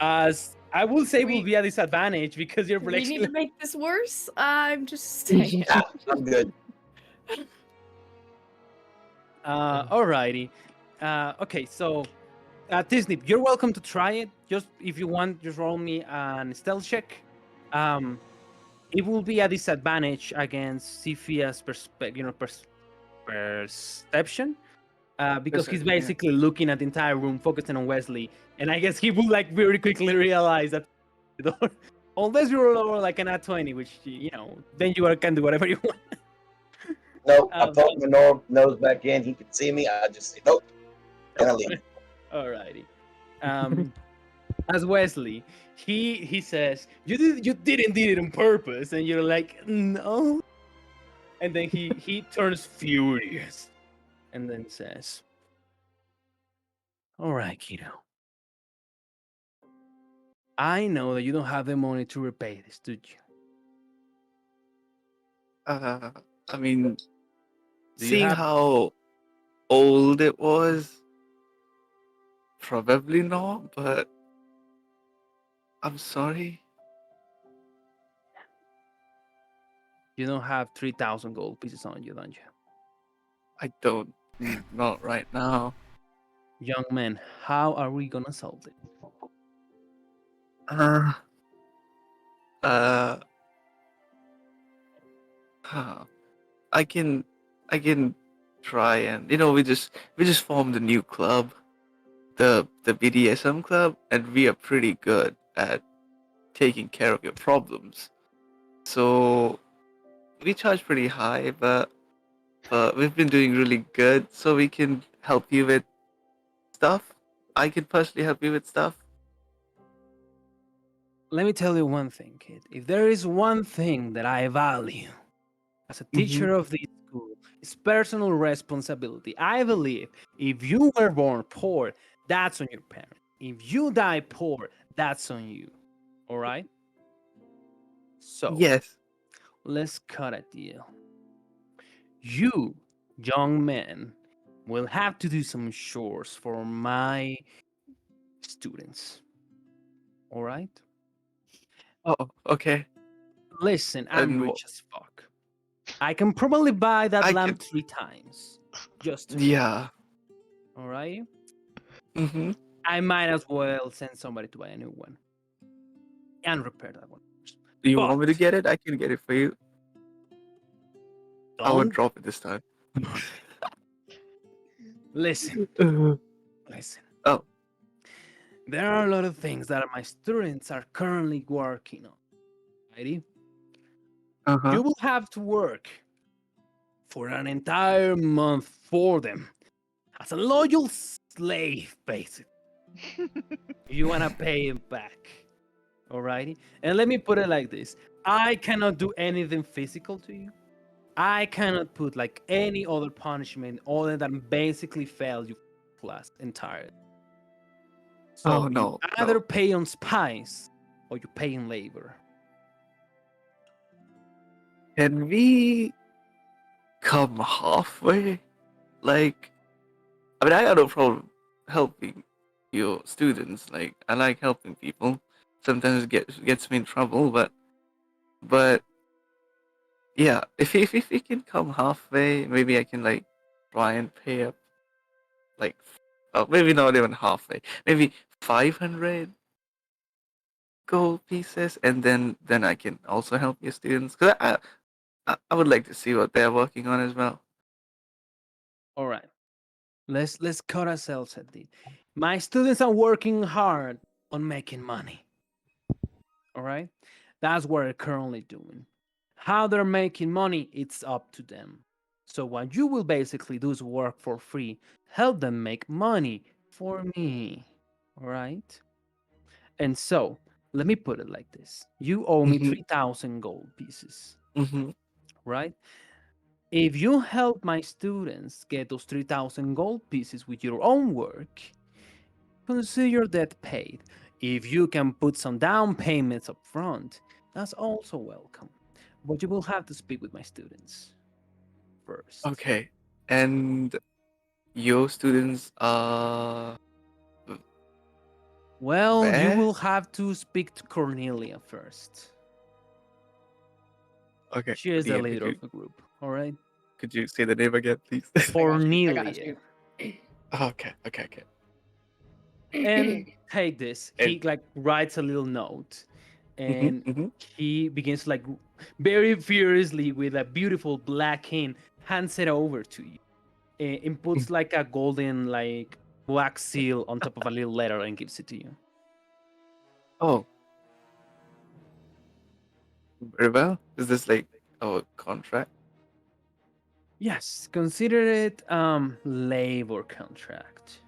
As I will say, will be a disadvantage because you're Do we need actually. to make this worse? I'm just saying. Nah, I'm good. Alrighty. Okay, so Tisnip, you're welcome to try it. Just if you want, just roll me an stealth check. It will be a disadvantage against Cephia's perception. Because he's Perception, yeah. basically looking at the entire room, focusing on Wesley, and I guess he will like very quickly realize that the door, unless you roll like an at 20, which then you can do whatever you want. Nope, I poke my nose back in. He can see me. I just say nope, and I leave. Alrighty. As Wesley, he says, you didn't do it on purpose, and you're like, no. And then he turns furious, and then says, "All right, kiddo. I know that you don't have the money to repay this, do you? I mean, Do you seeing have how old it was, probably not. But I'm sorry. You don't have 3,000 gold pieces on you, don't you? I don't. Not right now. Young man, how are we gonna solve it?" Uh, uh, huh. I can try and we just formed a new club, the BDSM club, and we are pretty good at taking care of your problems. So we charge pretty high, but we've been doing really good. So we can help you with stuff. I can personally help you with stuff. Let me tell you one thing, kid. If there is one thing that I value as a teacher of this school, it's personal responsibility. I believe if you were born poor, that's on your parents. If you die poor, that's on you. All right? So Yes. let's cut a deal. You, young man, will have to do some chores for my students. All right? Oh, okay. Listen, I'm And rich as fuck. I can probably buy that I lamp can. 3 times. Just Yeah. all right. Mm-hmm. I might as well send somebody to buy a new one and repair that one. Do you But want me to get it? I can get it for you. I won't don't drop it this time. listen. Uh, Listen. Oh. there are a lot of things that my students are currently working on. Righty? Uh-huh. You will have to work for an entire month for them as a loyal slave, basically. If you want to pay him back. Alrighty? And let me put it like this. I cannot do anything physical to you. I cannot put like any other punishment other than basically fail you class entirely. Oh So you no, either no. pay on spice or you pay in labor. Can we come halfway? Like, I mean, I got no problem helping your students. Like, I like helping people. Sometimes it gets me in trouble, but yeah, if we can come halfway, maybe I can like try and pay up like, maybe not even halfway, maybe 500 gold pieces, and then I can also help your students because I would like to see what they're working on as well. All right. Let's cut ourselves at it. My students are working hard on making money. All right? That's what they're currently doing. How they're making money, it's up to them. So what you will basically do is work for free, help them make money for me. All right? And so, let me put it like this. You owe me Mm-hmm. 3,000 gold pieces, Mm-hmm. right? If you help my students get those 3,000 gold pieces with your own work, consider your debt paid. If you can put some down payments up front, that's also welcome. But you will have to speak with my students first. Okay, and your students are Well, you where? will have to speak to Cornelia first. Okay, She is the DM, leader of the group, all right? could you say the name again, please? I got you. I got Cornelia. you. Okay, okay, okay. And take this. And He like writes a little note mm-hmm, and mm-hmm. he begins like very furiously with a beautiful black ink hands it over to you and puts like a golden like wax seal on top of a little letter and gives it to you. Oh, very well. Is this like our contract? Yes, consider it labor contract.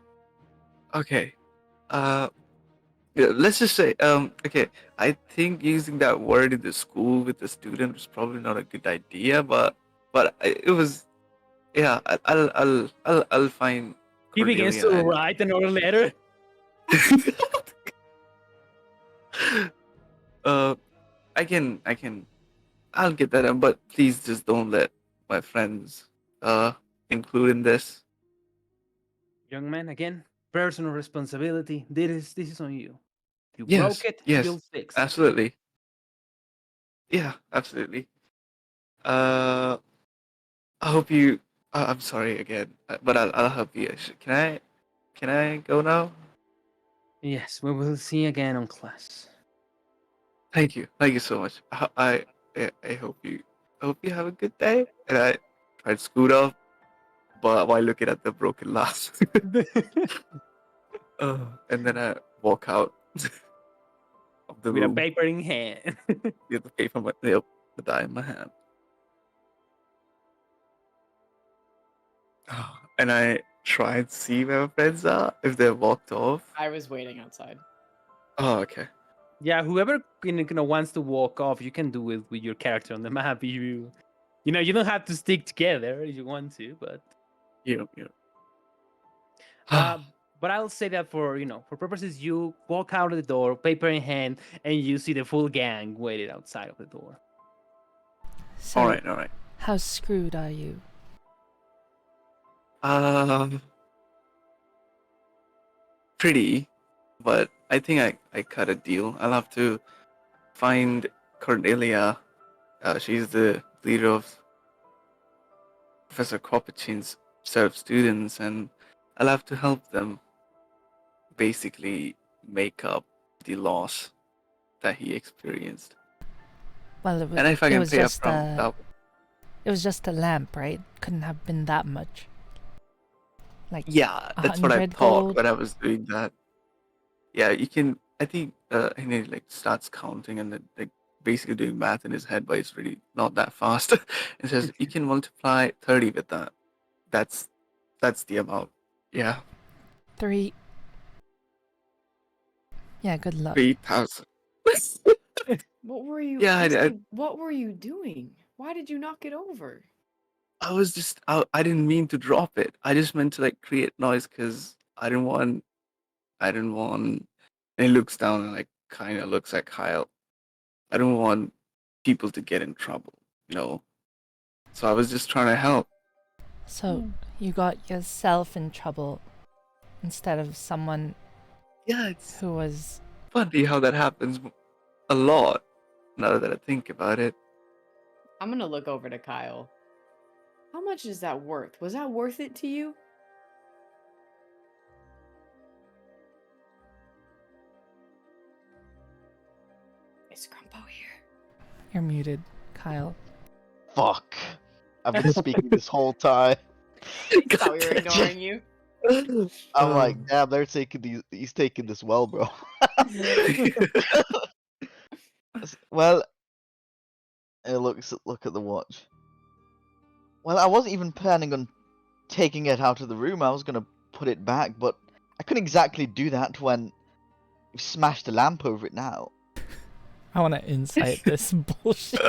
Okay. Uh, yeah, let's just say okay. I think using that word in the school with the student was probably not a good idea, but it was. Yeah, I'll find He begins Cornelia to and write another letter. uh, I'll get that done, but please just don't let my friends include in this. Young man, again, personal responsibility. This is on you. You broke Yes, it, yes, you'll fix it. absolutely. Yeah, absolutely. Uh, I hope you. I'm sorry again, but I'll help you. Can I go now? Yes, we will see again on class. Thank you so much. I hope you have a good day, and I try to scoot off, but while looking at the broken glass. And then I walk out of the With a room paper in hand. with the paper, yep, the die in my hand. And I try and see where my friends are if they're walked off. I was waiting outside. Oh, okay. Yeah, whoever wants to walk off, you can do it with your character on the map. You don't have to stick together if you want to, but You. uh, but I'll say that for purposes, you walk out of the door, paper in hand, and you see the full gang waiting outside of the door. So, All right. how screwed are you? Pretty, but I think I cut a deal. I'll have to find Cornelia. She's the leader of Professor Kopachin's set of students, and I'll have to help them basically make up the loss that he experienced. Well, And if I it can was pay up just from that, it was just a lamp, right? Couldn't have been that much. Like yeah, that's what I 100 thought gold. when I was doing that. Yeah, you can. I think and he like starts counting and then like basically doing math in his head, but it's really not that fast. It says you can multiply 30 with that. That's that's the amount. Yeah, 3. Yeah, good luck. 3,000. What were you? Yeah, Wesley, what were you doing? Why did you knock it over? I was just I didn't mean to drop it. I just meant to like create noise because I didn't want. And he looks down and like kind of looks at Kyle. I don't want people to get in trouble, you know. So I was just trying to help. So you got yourself in trouble instead of someone Yeah, it's who was. funny how that happens a lot. Now that I think about it. I'm gonna look over to Kyle. How much is that worth? Was that worth it to you? Is Grumpo here? You're muted, Kyle. Fuck. I've been speaking this whole time. He thought we were ignoring you. I'm like, damn, they're taking these. He's taking this well, bro. Well, look at the watch. Well, I wasn't even planning on taking it out of the room. I was gonna put it back, but I couldn't exactly do that when you smashed the lamp over it now. I want to insight this bullshit.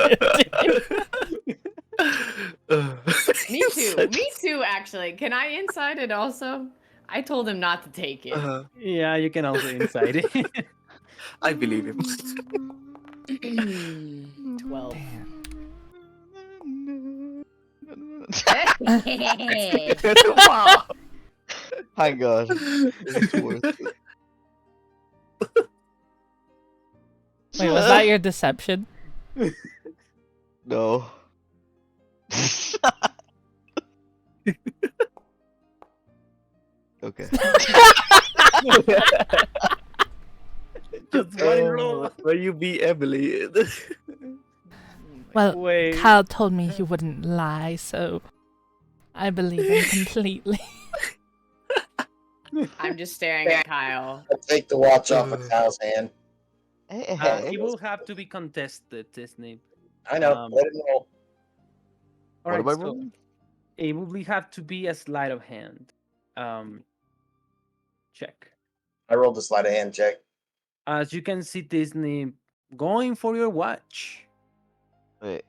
Me too. Me too, actually. Can I inside it also? I told him not to take it. Yeah, you can also inside it. I believe him. 12. Wow. Thank God. It's worth it. Wait, was that your deception? No. Okay. Just one roll. Where you be Emily? Well, Wait. Kyle told me he wouldn't lie, so I believe him completely. I'm just staring at Kyle. I take the watch off of Kyle's hand. It will have to be contested, Disney. I know. Um, Let him know. All What right, am I so rolling? it will have to be a sleight of hand. Check. I rolled the sleight of hand check. As you can see, Disney going for your watch. Wait.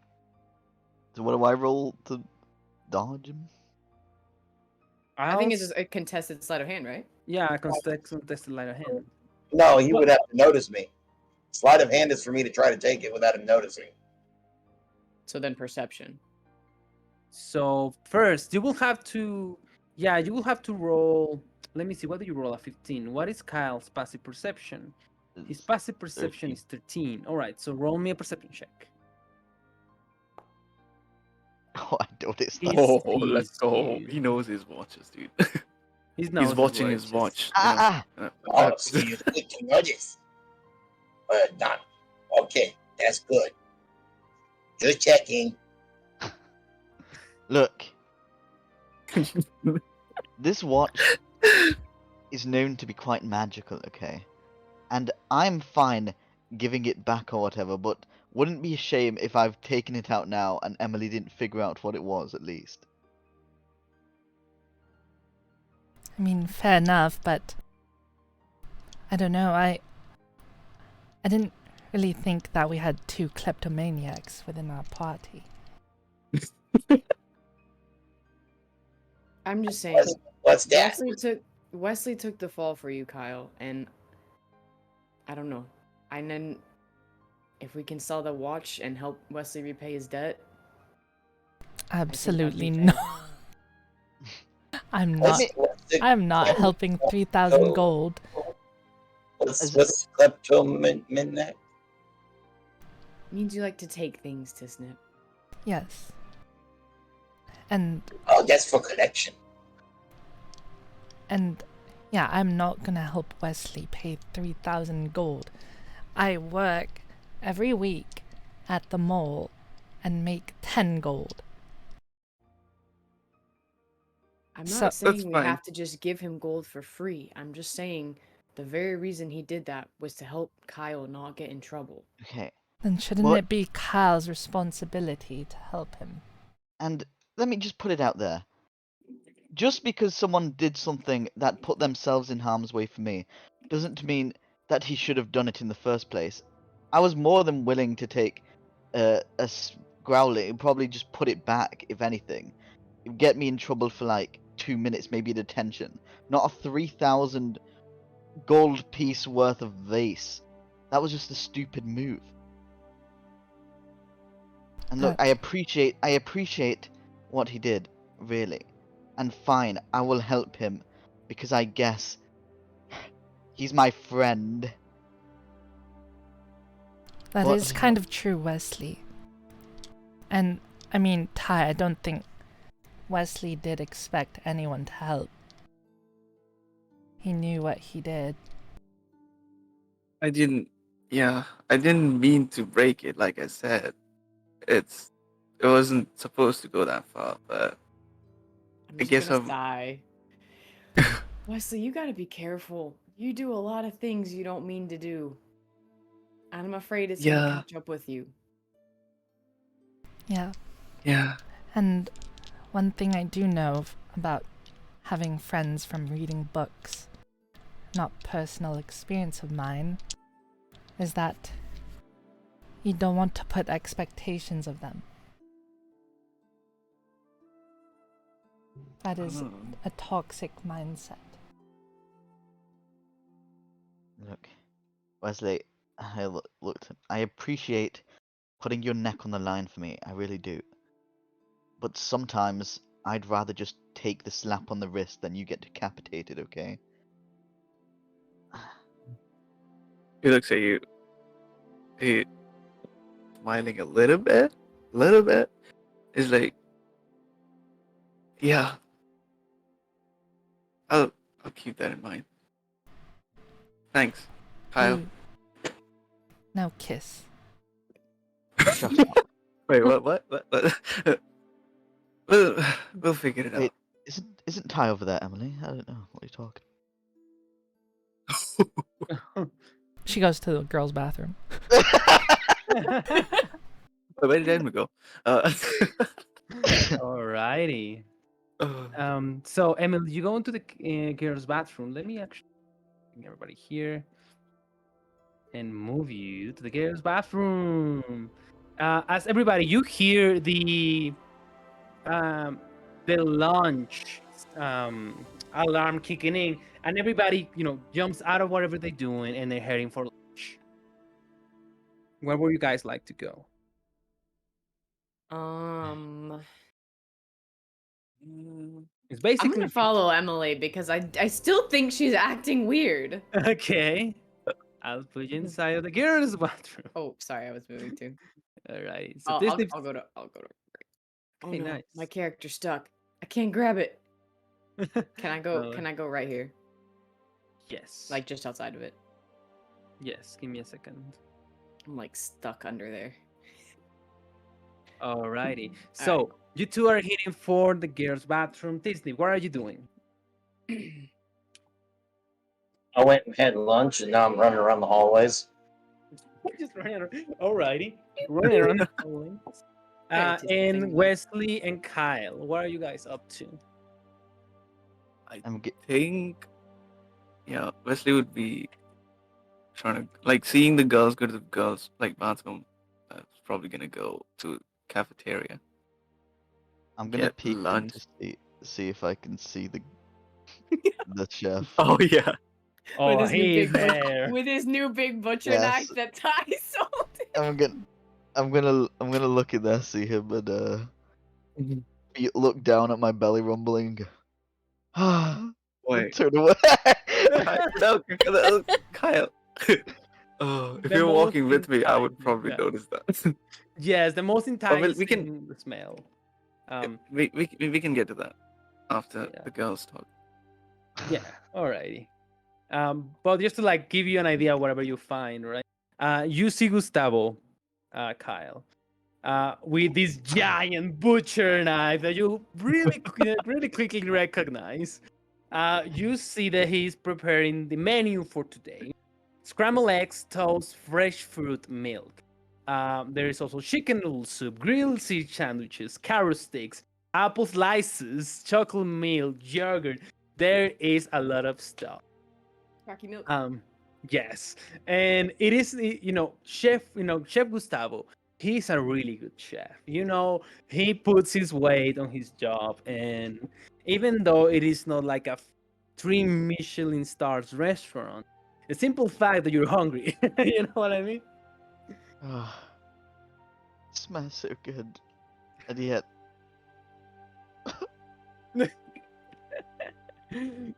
So what do I roll to dodge him? I think it's just a contested sleight of hand, right? Yeah, contested sleight of hand. No, he What? would have to notice me. Sleight of hand is for me to try to take it without him noticing. So then perception. So first, you will have to, you will have to roll. Let me see. What do you roll? A 15. What is Kyle's passive perception? His It's passive perception 13. is 13. All right. So roll me a perception check. Oh, I noticed He's- that. Oh, let's he's- go. He knows his watches, dude. He's He's watching his watch. Ah, Oh, so you think you notice? Done. Okay, that's good. Just checking. Look. This watch is known to be quite magical, okay? And I'm fine giving it back or whatever, but wouldn't it be a shame if I've taken it out now and Emily didn't figure out what it was, at least? I mean, fair enough, but I don't know. I didn't really think that we had 2 kleptomaniacs within our party. I'm just saying. What's that? Wesley took the fall for you, Kyle, and I don't know. And then if we can sell the watch and help Wesley repay his debt, Absolutely fair. not. I'm not. What's I'm not helping 3,000 gold. what's kleptomaniac? means you like to take things, Tisnip. Yes. And Oh, that's for collection. yeah, I'm not gonna help Wesley pay 3,000 gold. I work every week at the mall and make 10 gold. I'm So- not saying That's we fine. have to just give him gold for free. I'm just saying the very reason he did that was to help Kyle not get in trouble. Okay. Then shouldn't What- it be Kyle's responsibility to help him? And let me just put it out there. Just because someone did something that put themselves in harm's way for me, doesn't mean that he should have done it in the first place. I was more than willing to take growling, probably just put it back, if anything. It'd get me in trouble for like 2 minutes, maybe detention. Not a 3,000 gold piece worth of vase. That was just a stupid move. And look, I appreciate what he did, really. And fine, I will help him, because I guess he's my friend. That What- is kind of true, Wesley. And, I mean, Ty, I don't think Wesley did expect anyone to help. He knew what he did. I didn't mean to break it, like I said. It wasn't supposed to go that far, but I'm I just guess gonna I'm- sigh. Wesley, you gotta be careful. You do a lot of things you don't mean to do. And I'm afraid it's Yeah. gonna catch up with you. Yeah. yeah. And one thing I do know about having friends from reading books, not personal experience of mine, is that you don't want to put expectations of them. That is Oh. a toxic mindset. Look, Wesley, looked. I appreciate putting your neck on the line for me. I really do. But sometimes I'd rather just take the slap on the wrist than you get decapitated. Okay? He looks at you. He smiling a little bit. It's like, yeah. I'll keep that in mind. Thanks, Kyle. You... Now kiss. Shut up. Wait, what? We'll figure it Wait, out. isn't Ty over there, Emily? I don't know. What are you talking? She goes to the girls' bathroom. Where did Edmund go? Alrighty. uh, So Emily, you go into the girls' bathroom. Let me actually bring everybody here and move you to the girls' bathroom. As everybody, you hear the lunch alarm kicking in, and everybody, jumps out of whatever they're doing and they're heading for lunch. Where would you guys like to go? It's I'm basically gonna follow Emily because I still think she's acting weird. okay. I'll put you inside of the girls' bathroom. Oh, sorry, I was moving too. Alright. So I'll Disney. go to. Oh Okay, no, nice. my character's stuck. I can't grab it. Can I go? Uh, Can I go right here? Yes. Like just outside of it. Yes. Give me a second. I'm like stuck under there. Alrighty. Alright, So you two are heading for the girls' bathroom. Disney, what are you doing? I went and had lunch, and now I'm running around the hallways. Just running around. Alrighty. Running around the hallway. Very just And thing. Wesley and Kyle, what are you guys up to? I'm think, yeah, Wesley would be trying to like seeing the girls go to the girls like bathroom. That's probably gonna go to cafeteria. gonna Get peek in lunch. to see if I can see the chef. Oh yeah. Oh, his new he's big butcher- there. with his new big butcher Yes. knife that Ty sold. I'm gonna look in there, see him, and look down at my belly rumbling. Wait. Turn away. No, Kyle. Oh, if The you're walking most with me, I would enticing- probably yeah. notice that. Yes, the most enticing we can- smell. We can get to that after Yeah. the girls talk. Yeah, alrighty. But just to like give you an idea of whatever you find, right? You see Gustavo, Kyle, with this giant butcher knife that you really quickly recognize. You see that he's preparing the menu for today. Scrambled eggs, toast, fresh fruit, milk. There is also chicken noodle soup, grilled sea sandwiches, carrot sticks, apple slices, chocolate milk, yogurt. There is a lot of stuff. Rocky milk. Yes, and it is Chef Gustavo. He's a really good chef. He puts his weight on his job, and even though it is not like a three Michelin stars restaurant, the simple fact that you're hungry, you know what I mean? Oh, it smells so good. And yet,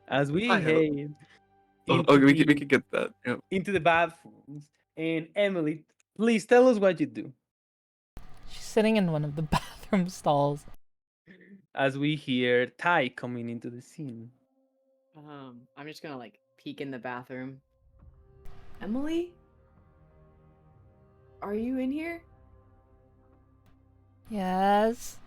As we I have. head Oh, into okay, we the can get that. Yeah. into the bathrooms, and Emily, please tell us what you do. She's sitting in one of the bathroom stalls. As we hear Ty coming into the scene. I'm just gonna like peek in the bathroom. Emily? Are you in here? Yes.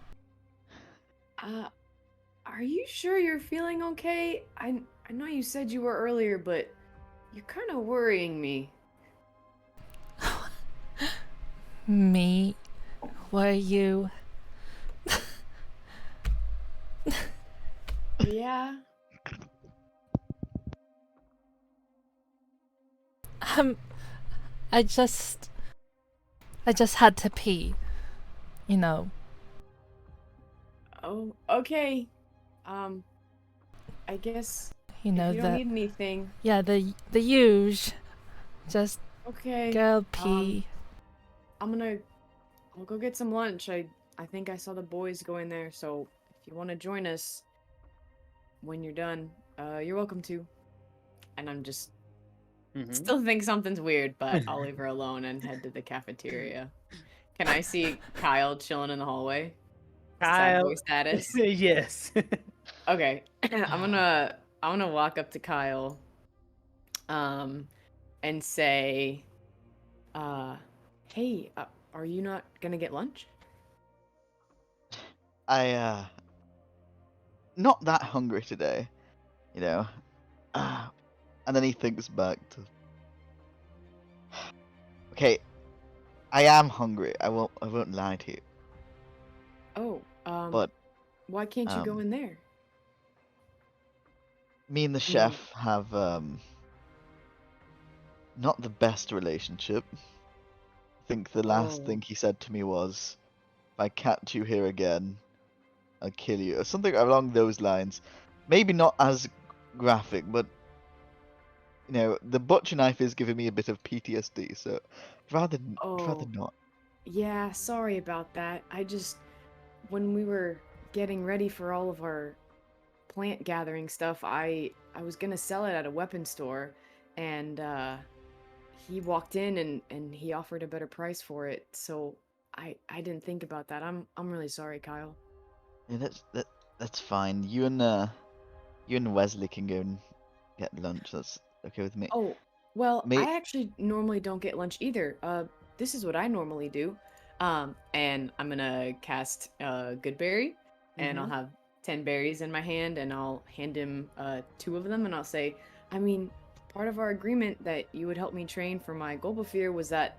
Are you sure you're feeling okay? I know you said you were earlier, but you're kind of worrying me. Me? Were you? Yeah. I just had to pee. You know. Oh, okay. I guess You know if you don't the need anything. yeah, the huge. Just Okay. go pee. I'll go get some lunch. I think I saw the boys go in there, so if you want to join us when you're done, you're welcome to. And I'm just still think something's weird, but I'll leave her alone and head to the cafeteria. Can I see Kyle chilling in the hallway? Sad boy Kyle, status. yes. Okay. I'm gonna walk up to Kyle and say hey, are you not gonna get lunch? not that hungry today, you know. And then he thinks back to. Okay, I am hungry. I won't lie to you. Oh, But why can't you go in there? me and the mean- chef have not the best relationship. I think the last Oh. thing he said to me was, "If I catch you here again, I'll kill you," or something along those lines. Maybe not as graphic, but the butcher knife is giving me a bit of PTSD. So I'd rather Oh. not. Yeah, sorry about that. When we were getting ready for all of our plant gathering stuff, I was gonna sell it at a weapon store, and he walked in and he offered a better price for it. So I didn't think about that. I'm really sorry, Kyle. Yeah, that's fine. You and Wesley can go and get lunch. That's okay with me. Oh, well, Mate, I actually normally don't get lunch either. This is what I normally do. And I'm gonna cast Goodberry, and I'll have 10 berries in my hand, and I'll hand him 2 of them, and I'll say, I mean, part of our agreement that you would help me train for my Golbafir was that,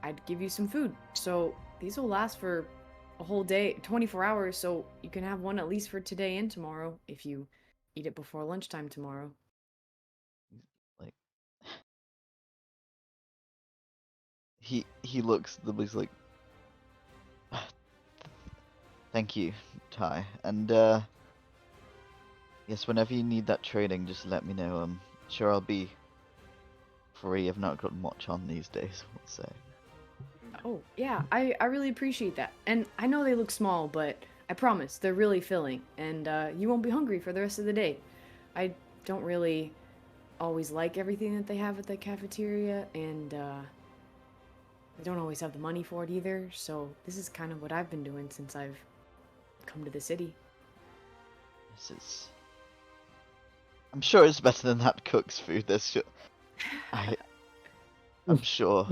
I'd give you some food. So these will last for a whole day, 24 hours, so you can have one at least for today and tomorrow if you eat it before lunchtime tomorrow. like he looks. He's like, "Thank you, Ty." And yes, whenever you need that training, just let me know. Sure, I'll be free. I've not got much on these days. We'll say. Oh, yeah, I really appreciate that. And I know they look small, but I promise they're really filling, and you won't be hungry for the rest of the day. I don't really always like everything that they have at the cafeteria, and they don't always have the money for it either, so this is kind of what I've been doing since I've come to the city. I'm sure it's better than that cook's food. I'm sure.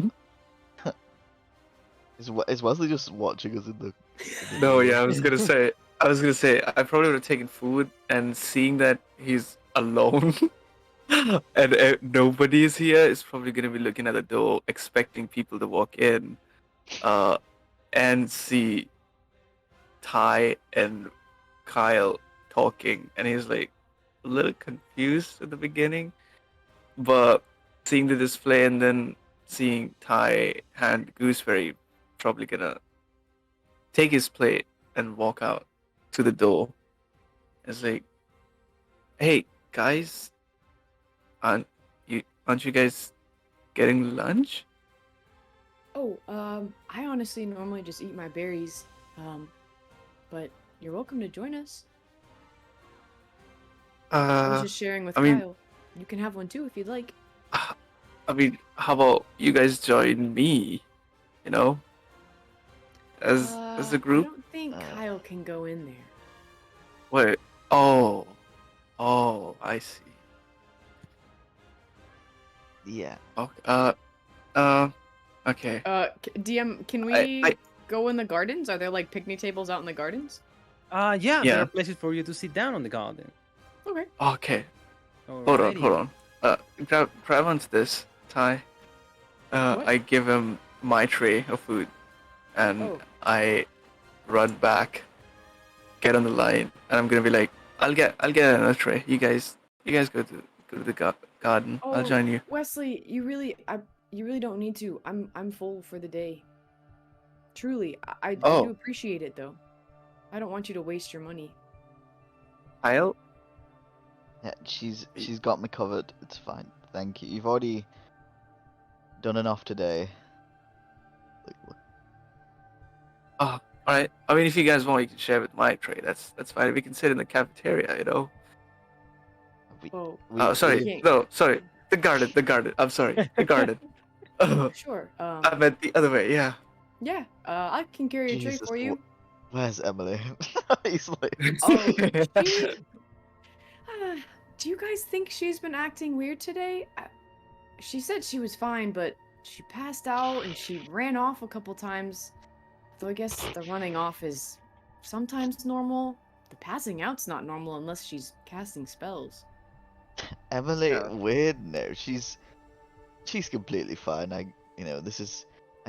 Is Wesley just watching us in the? No, yeah, I was gonna say I was gonna say I probably would have taken food, and seeing that he's alone and nobody is here is probably gonna be looking at the door, expecting people to walk in, uh, and see Ty and Kyle talking, and he's like a little confused at the beginning, but seeing the display and then seeing Ty hand Gooseberry, probably gonna take his plate and walk out to the door. It's like, hey guys, aren't you guys getting lunch? Oh, I honestly normally just eat my berries. But you're welcome to join us. I was just sharing with I mean, Kyle. You can have one too if you'd like. I mean, how about you guys join me? You know, as a I group. don't think Kyle can go in there. Wait. Oh. Oh, I see. Yeah. Okay. Okay. DM, can we go in the gardens? Are there like picnic tables out in the gardens? Yeah, there Yeah. are places for you to sit down on the garden. Okay. Okay. Alrighty. Hold on. Grab onto this, Ty. What? I give him my tray of food, and Oh. I run back, get on the line, and I'm gonna be like, I'll get another tray. You guys go to the garden. I'll Oh, join you. Wesley, you really don't need to. I'm full for the day. Truly, I do Oh, appreciate it though. I don't want you to waste your money. Kyle. Yeah, she's got me covered. It's fine. Thank you. You've already done enough today. Like, Oh, alright. I mean, if you guys want, you can share with my tray. That's fine. We can sit in the cafeteria, you know. we, Oh, Oh, sorry. can't- No, sorry. The garden. The garden. I'm sorry. The garden. sure. I meant the other way. Yeah. Yeah. I can carry a tray Jesus, for you. where's Emily? He's like, Oh, she. Do you guys think she's been acting weird today? She said she was fine, but she passed out and she ran off a couple times. Though I guess the running off is sometimes normal. The passing out's not normal unless she's casting spells. Emily, Yeah. weird? No, she's completely fine. I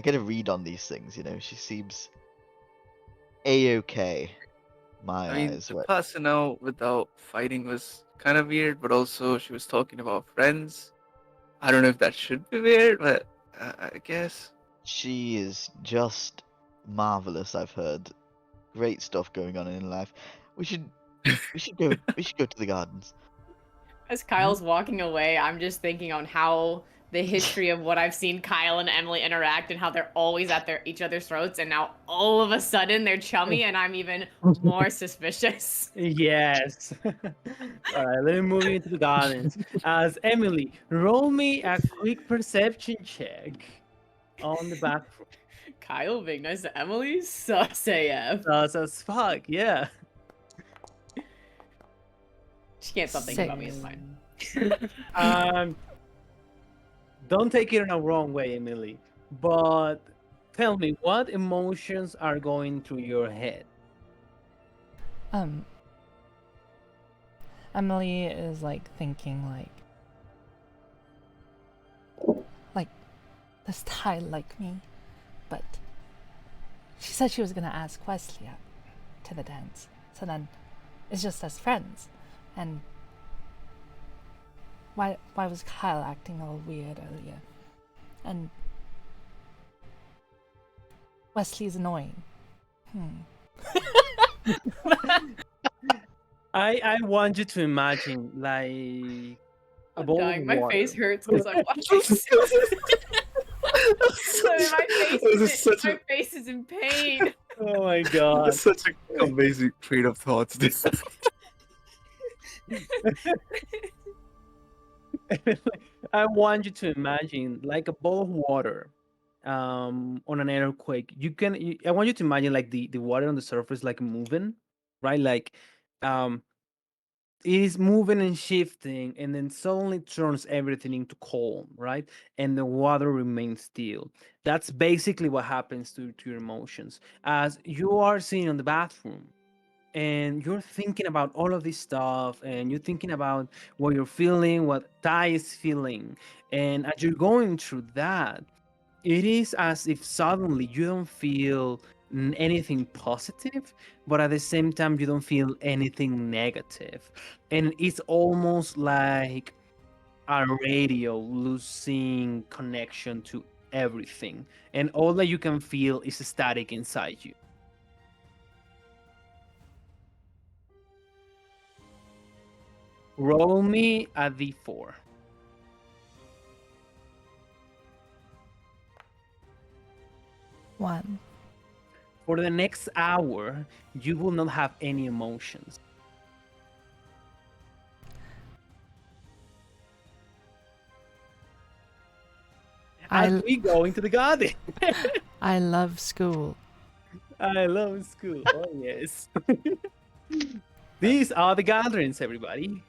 get a read on these things. She seems a-okay. My I mean, eyes. the Right? passing out without fighting was kind of weird, but also she was talking about friends. I don't know if that should be weird, but I guess. She is just marvelous. I've heard great stuff going on in her life. We should go. We should go to the gardens. As Kyle's walking away, I'm just thinking on how the history of what I've seen Kyle and Emily interact and how they're always at each other's throats, and now all of a sudden they're chummy, and I'm even more suspicious. Yes. Alright, let me move you into the gardens. As Emily, roll me a quick perception check on the bathroom. Kyle being nice to Emily, sus AF. As fuck, yeah. She can't stop thinking about me. It's fine. Don't take it in a wrong way, Emily. But tell me, what emotions are going through your head? Emily is like thinking like does Ty like me? But she said she was gonna ask Wesley out to the dance. So then it's just as friends. And why was Kyle acting all weird earlier? And Wesley's annoying. I want you to imagine like a I'm bowl dying. of My water. face hurts because I'm watching. My face is in pain. Oh my god. That's such an amazing train of thoughts. This. I want you to imagine like a bowl of water on an earthquake. I want you to imagine like the water on the surface like moving, right? Like um it is moving and shifting and then suddenly turns everything into calm, right? And the water remains still. That's basically what happens to your emotions. As you are sitting in the bathroom and you're thinking about all of this stuff, and you're thinking about what you're feeling, what Ty is feeling, and as you're going through that, it is as if suddenly you don't feel anything positive, but at the same time you don't feel anything negative, and it's almost like a radio losing connection to everything, and all that you can feel is static inside you. Roll me a d4. 1. For the next hour, you will not have any emotions. As I, we go into the garden. I love school. I love school. Oh, yes. These are the gatherings, everybody.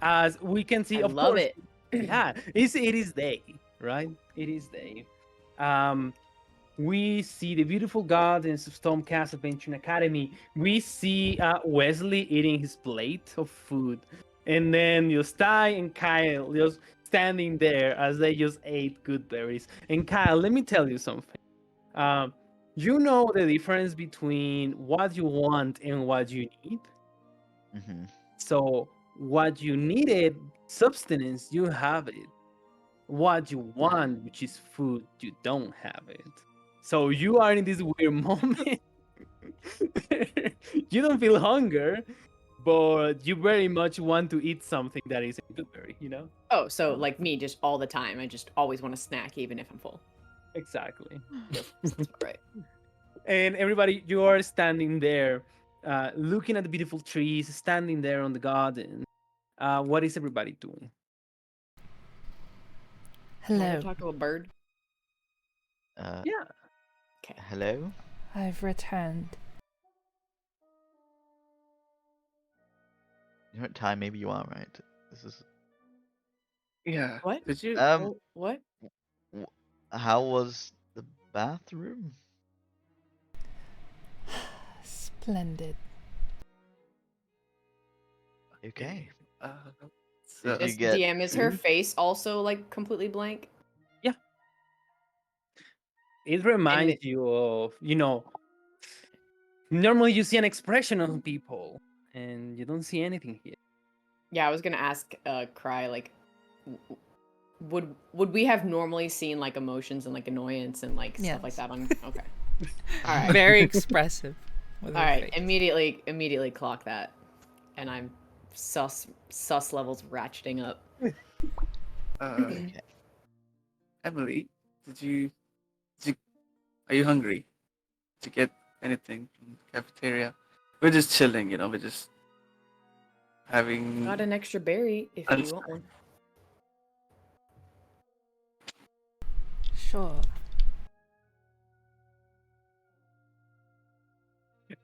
As we can see, I of love course, it. yeah, it is day, right? It is day. We see the beautiful gardens of Stormcast Adventure Academy. We see Wesley eating his plate of food, and then Ty and Kyle just standing there as they just ate good berries. And Kyle, let me tell you something. Um, you know the difference between what you want and what you need. Mm-hmm. So what you needed, substance, you have it. What you want, which is food, you don't have it. So you are in this weird moment. You don't feel hunger, but you very much want to eat something that is a good berry, you know? Oh, so like me, just all the time. I just always want a snack, even if I'm full. Exactly. That's about right. And everybody, you are standing there, looking at the beautiful trees, standing there on the garden. What is everybody doing? Can I Hello. go talk to a bird? Yeah. Okay. Hello? I've returned. You know what time maybe you are, right? This is Yeah. What? Did you? What? how was the bathroom? Splendid. Okay. Uh, Did you This get DM, is her food? face also like completely blank? It reminds it- you of, normally you see an expression on people, and you don't see anything here. Yeah, I was gonna ask Cry like would we have normally seen like emotions and like annoyance and like stuff like Yes. that on okay. Alright. Very expressive. With her Alright, face. immediately clock that. And I'm sus levels ratcheting up. Okay. Emily, did you, are you hungry? Did you get anything from the cafeteria? We're just chilling, we're just having. Got an extra berry if you want one. Sure.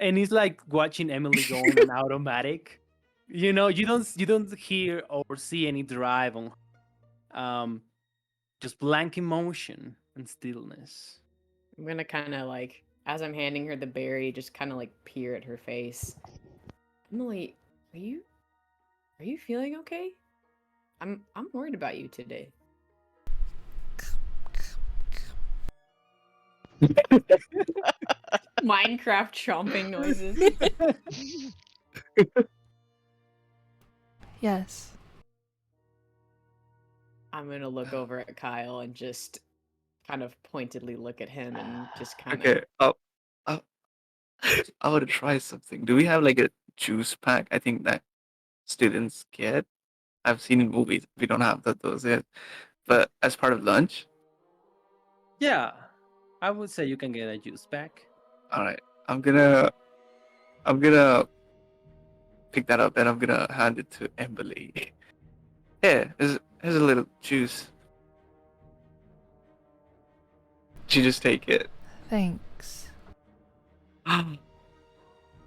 And it's like watching Emily go on an automatic. You don't hear or see any drive on, just blank emotion and stillness. I'm gonna kinda like as I'm handing her the berry, just kinda like peer at her face. Emily, are you feeling okay? I'm worried about you today. Minecraft chomping noises. Yes. I'm gonna look over at Kyle and just kind of pointedly look at him and just kind of Okay. Oh, I want to try something. Do we have like a juice pack? I think that students get. I've seen in movies. We don't have those yet. But as part of lunch, Yeah, I would say you can get a juice pack. all right. I'm gonna pick that up and I'm gonna hand it to Emily. Here, here's a little juice. She just take it. Thanks.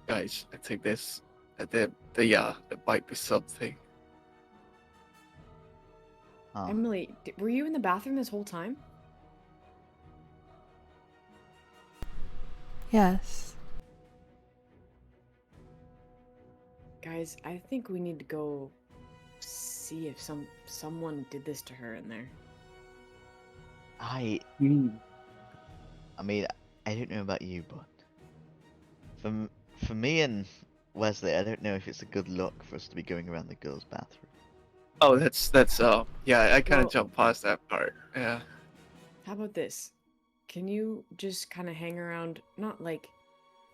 Guys, I take this. There might be something. Huh. Emily, were you in the bathroom this whole time? Yes. Guys, I think we need to go see if someone did this to her in there. I Hmm. I mean, I don't know about you, but for me and Wesley, I don't know if it's a good look for us to be going around the girls' bathroom. Oh, that's yeah, I kind of Well- jumped past that part. Yeah. How about this? Can you just kind of hang around? Not like,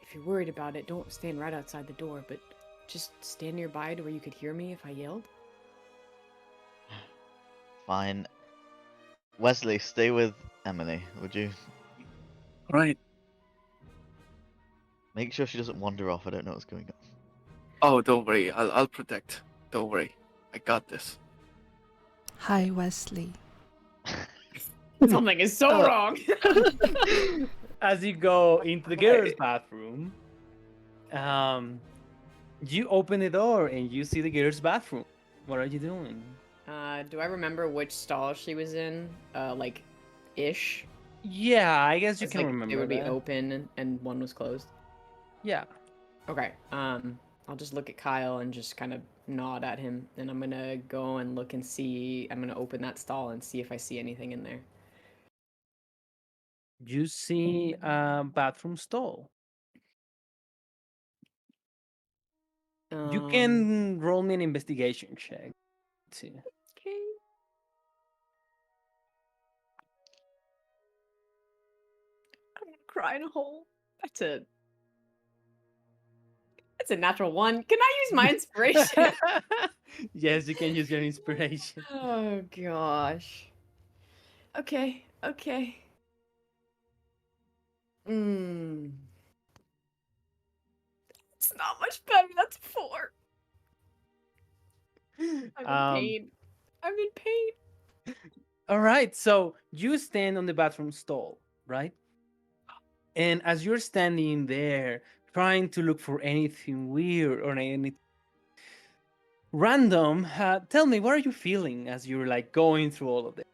if you're worried about it, don't stand right outside the door, but just stand nearby to where you could hear me if I yelled. Fine. Wesley, stay with Emily, would you? Right. Make sure she doesn't wander off. I don't know what's going on. Oh, don't worry. I'll protect. Don't worry. I got this. Hi, Wesley. Something is so Oh. wrong. As you go into the girls' Right. bathroom, you open the door and you see the girls' bathroom. What are you doing? Do I remember which stall she was in? Like, ish. Yeah, I guess you It's can like remember they would be that. open and one was closed. Yeah. Okay. I'll just look at Kyle and just kind of nod at him, and I'm gonna go and look and see. I'm gonna open that stall and see if I see anything in there. You see a bathroom stall. You Um, can roll me an investigation check too. Okay. I'm gonna cry in a hole. That's a natural one. Can I use my inspiration? Yes, you can use your inspiration. Oh gosh. Okay, okay. It's not much better. That's a 4. I'm in pain. I'm in pain. All right, so you stand on the bathroom stall, right? And as you're standing there trying to look for anything weird or anything random, tell me, what are you feeling as you're like going through all of this?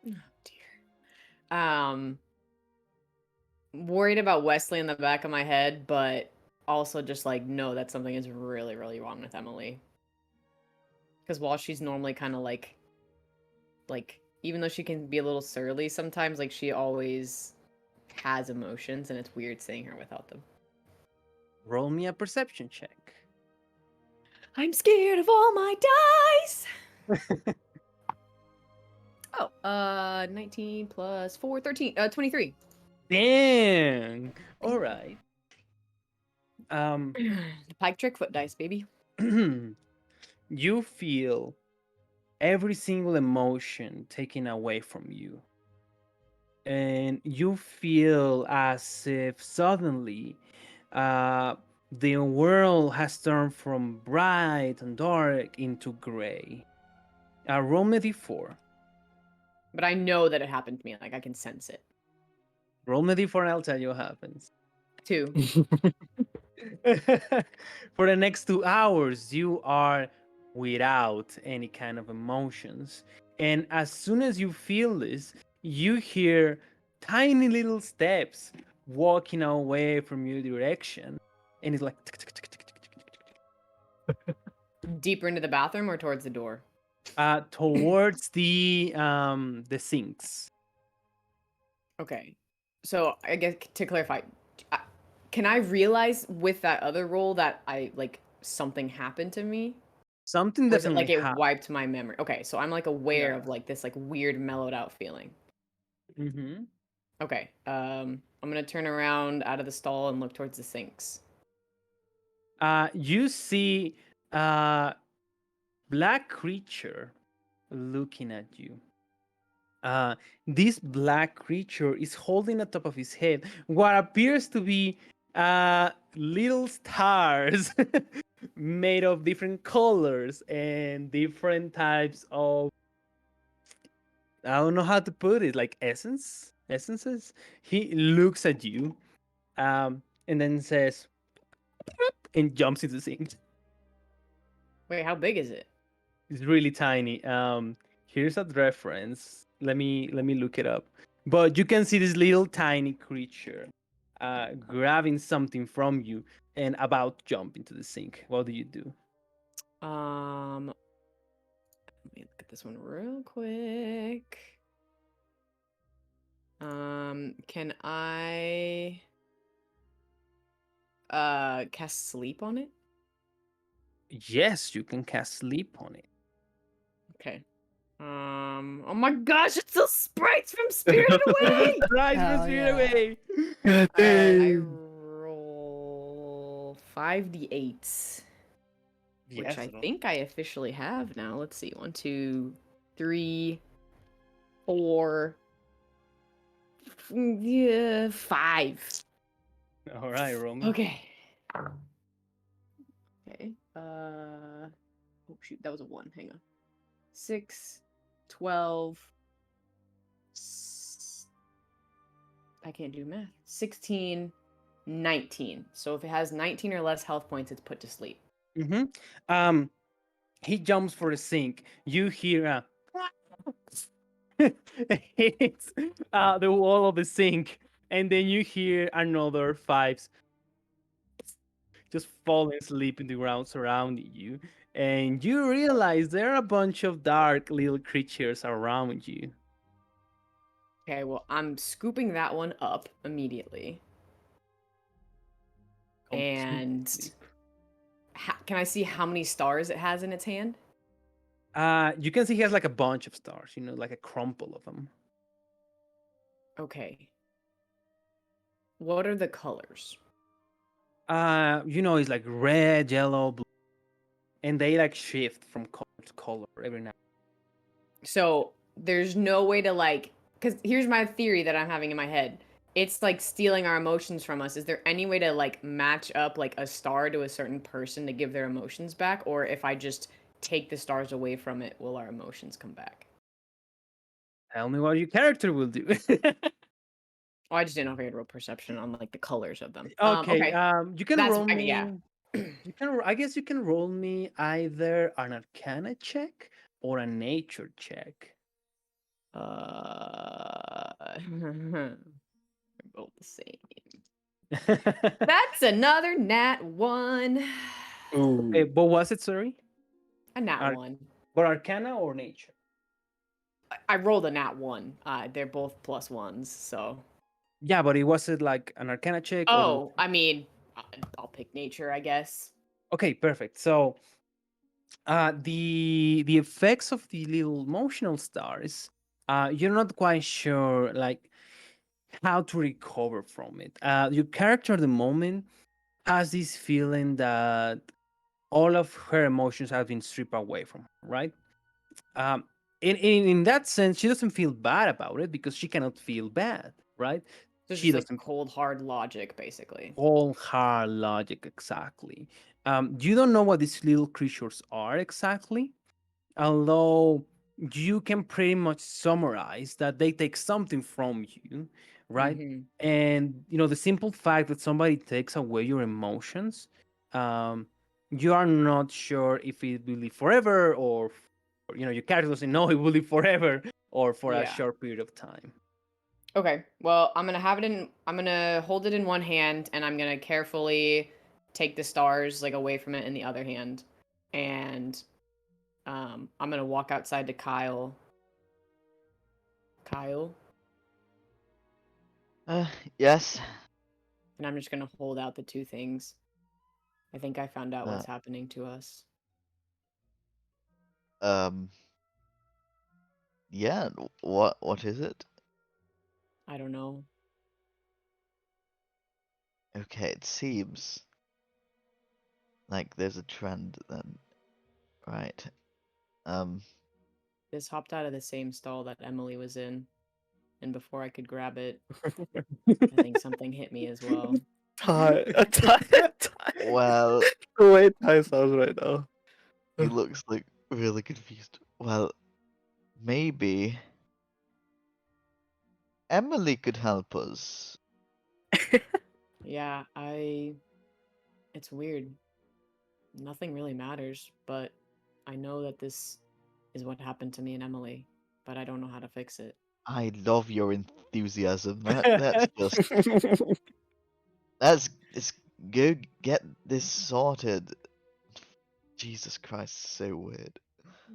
Oh dear. Worried about Wesley in the back of my head, but also just like know that something is really, really wrong with Emily. Because while she's normally kind of like even though she can be a little surly sometimes, like she always has emotions, and it's weird seeing her without them. Roll me a perception check. I'm scared of all my dice. Oh, 19 plus 4, 13, 23. Dang. All right. Um, Pike trick foot dice, baby. you feel every single emotion taken away from you. And you feel as if suddenly the world has turned from bright and dark into gray. Roll me d4. But I know that it happened to me. Like I can sense it. Roll me d4 and I'll tell you what happens. 2. For the next 2 hours, you are without any kind of emotions. And as soon as you feel this, you hear tiny little steps walking away from your direction. And it's like Deeper into the bathroom or towards the door? towards the sinks. Okay. So I guess to clarify, I- can I realize with that other roll that I like something happened to me? Something Or is it definitely like it happened. wiped my memory? Okay, so I'm like aware Yeah. of like this like weird mellowed out feeling. Mm-hmm. Okay. I'm gonna turn around out of the stall and look towards the sinks. You see a black creature looking at you. This black creature is holding on top of his head what appears to be little stars made of different colors and different types of, I don't know how to put it, like essences. He looks at you and then says and jumps into the sink. Wait, how big is it? It's really tiny. Here's a reference. Let me look it up. But you can see this little tiny creature grabbing something from you and about to jump into the sink. What do you do? Let me look at this one real quick. Can I cast sleep on it? Yes, you can cast sleep on it. Okay. Oh my gosh, it's the sprites from Spirited Away! Right, Hell Spirit yeah. Away. God Alright, I damn. roll 5d8s. Which Yes, I bro. think I officially have now. Let's see. 1, 2, 3, 4, yeah, 5. All right, Romy. Okay. Okay. Oh shoot, that was a 1. Hang on. 6, 12. I can't do math. 16, 19. So if it has 19 or less health points, it's put to sleep. Mm-hmm. He jumps for the sink. You hear a hits the wall of the sink, and then you hear another 5 just falling asleep in the ground surrounding you, and you realize there are a bunch of dark little creatures around you. Okay, well, I'm scooping that one up immediately. And Sleep. can I see how many stars it has in its hand? You can see he has like a bunch of stars, like a crumple of them. Okay. What are the colors? It's like red, yellow, blue, and they like shift from color to color every now. So there's no way to because here's my theory that I'm having in my head. It's like stealing our emotions from us. Is there any way to like match up like a star to a certain person to give their emotions back? Or if I just take the stars away from it, will our emotions come back? Tell me what your character will do. Oh, I just didn't know if I had real perception on like the colors of them. Okay, Okay. you can That's roll I me. mean, yeah. I guess you can roll me either an Arcana check or a Nature check. Both the same. That's another nat 1. Okay, but was it, sorry? A nat Ar- 1. But Arcana or Nature? I rolled a nat 1. They're both +1s, so. Yeah, but it was it like an Arcana check or? Oh, I mean, I'll pick nature, I guess. Okay, perfect. So, the effects of the little emotional stars, you're not quite sure like how to recover from it. Your character at the moment has this feeling that all of her emotions have been stripped away from her, right? Um, in that sense, she doesn't feel bad about it because she cannot feel bad, right? So it's She just like doesn't cold, hard logic, basically. hold hard logic exactly. You don't know what these little creatures are exactly, although you can pretty much summarize that they take something from you, right? Mm-hmm. And the simple fact that somebody takes away your emotions, um, you are not sure if it will live forever or your character doesn't know it will live forever or for a Yeah. short period of time. Okay. Well, I'm gonna hold it in one hand, and I'm gonna carefully take the stars like away from it in the other hand, and I'm gonna walk outside to Kyle. Kyle, Yes. and I'm just gonna hold out the two things. I think I found out Uh, what's happening to us. um. Yeah. What is it? I don't know. Okay, it seems like there's a trend then, right? This hopped out of the same stall that Emily was in, and before I could grab it, I think something hit me as well. Ty. Well, The way Ty sounds right now. he looks like really confused. Well, maybe Emily could help us. Yeah, it's weird. Nothing really matters, but I know that this is what happened to me and Emily, but I don't know how to fix it. I love your enthusiasm. Let's go get this sorted. Jesus Christ, so weird.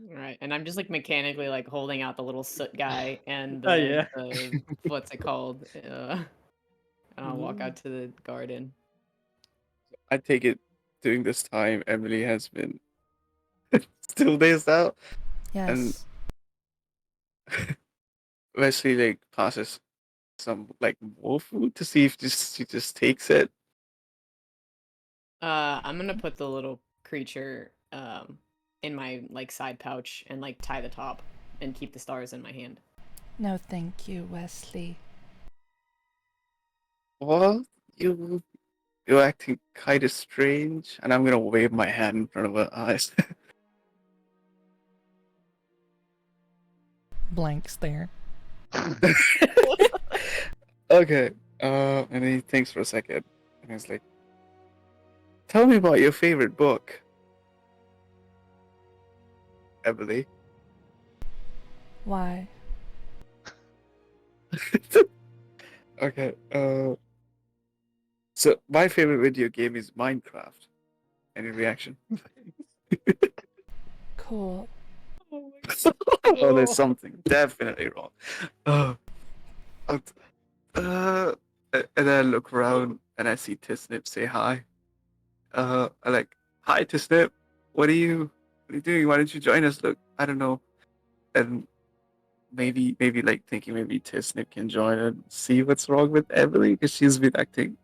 Right, and I'm just like mechanically like holding out the little soot guy and Oh yeah. the what's it called? And I'll walk out to the garden. I take it during this time Emily has been still dazed out, and Yes. Wesley like passes some like more food to see if she just takes it. I'm gonna put the little creature in my like side pouch and like tie the top and keep the stars in my hand. No, thank you, Wesley. What? You're acting kind of strange, and I'm gonna wave my hand in front of her eyes. Blank stare. Okay. And he thinks for a second, and he's like, "Tell me about your favorite book, Emily." Why? Okay. So my favorite video game is Minecraft. Any reaction? Cool. Oh, there's something definitely wrong. Uh, uh, and then I look around and I see Tisnip say hi. I like, hi Tisnip, what are you doing? Why don't you join us? Look, I don't know. And maybe like thinking maybe Tisnip can join and see what's wrong with Emily because she's been acting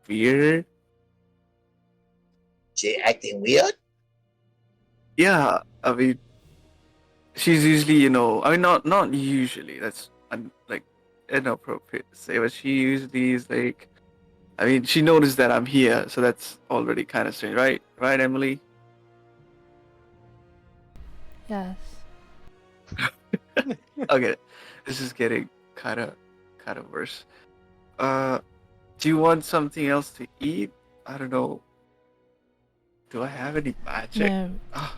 weird. She acting weird? Yeah, I mean, she's usually, I mean, not usually. That's like inappropriate to say, but she usually is like. I mean, she noticed that I'm here, so that's already kind of strange, right? Right, Emily? Yes. Okay, this is getting kind of worse. Uh, do you want something else to eat? I don't know. Do I have any magic? No. Ah,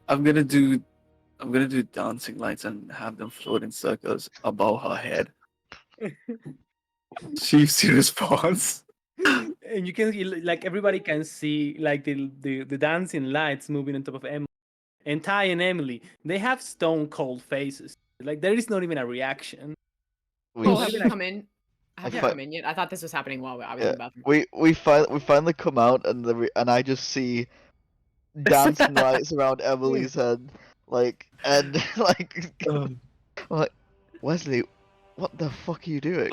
I'm gonna do dancing lights and have them float in circles above her head. See if she responds. And you can like everybody can see like the dancing lights moving on top of Emily. And Ty and Emily, they have stone cold faces. Like there is not even a reaction. We Oh, Not have s- even we a come in? Have I we yeah. fi- come in yet? I thought this was happening while I was in yeah, the bathroom. we finally come out and I just see dancing lights around Emily's head, like and like Um, I'm like Wesley, what the fuck are you doing?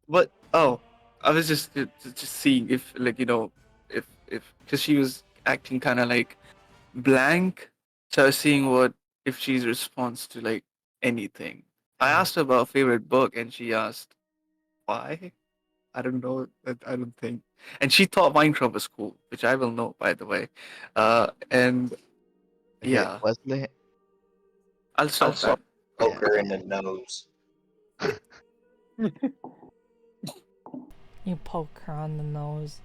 what? Oh, I was just seeing if like if because she was acting kind of like blank, so I was seeing what if she's responds to like anything. I asked her about favorite book, and she asked why. I don't know. I don't think. And she thought Minecraft was cool, which I will know, by the way. And Okay, yeah, Wesley, I'll I'll stop that. stop. Poke her in the nose. You poke her on the nose.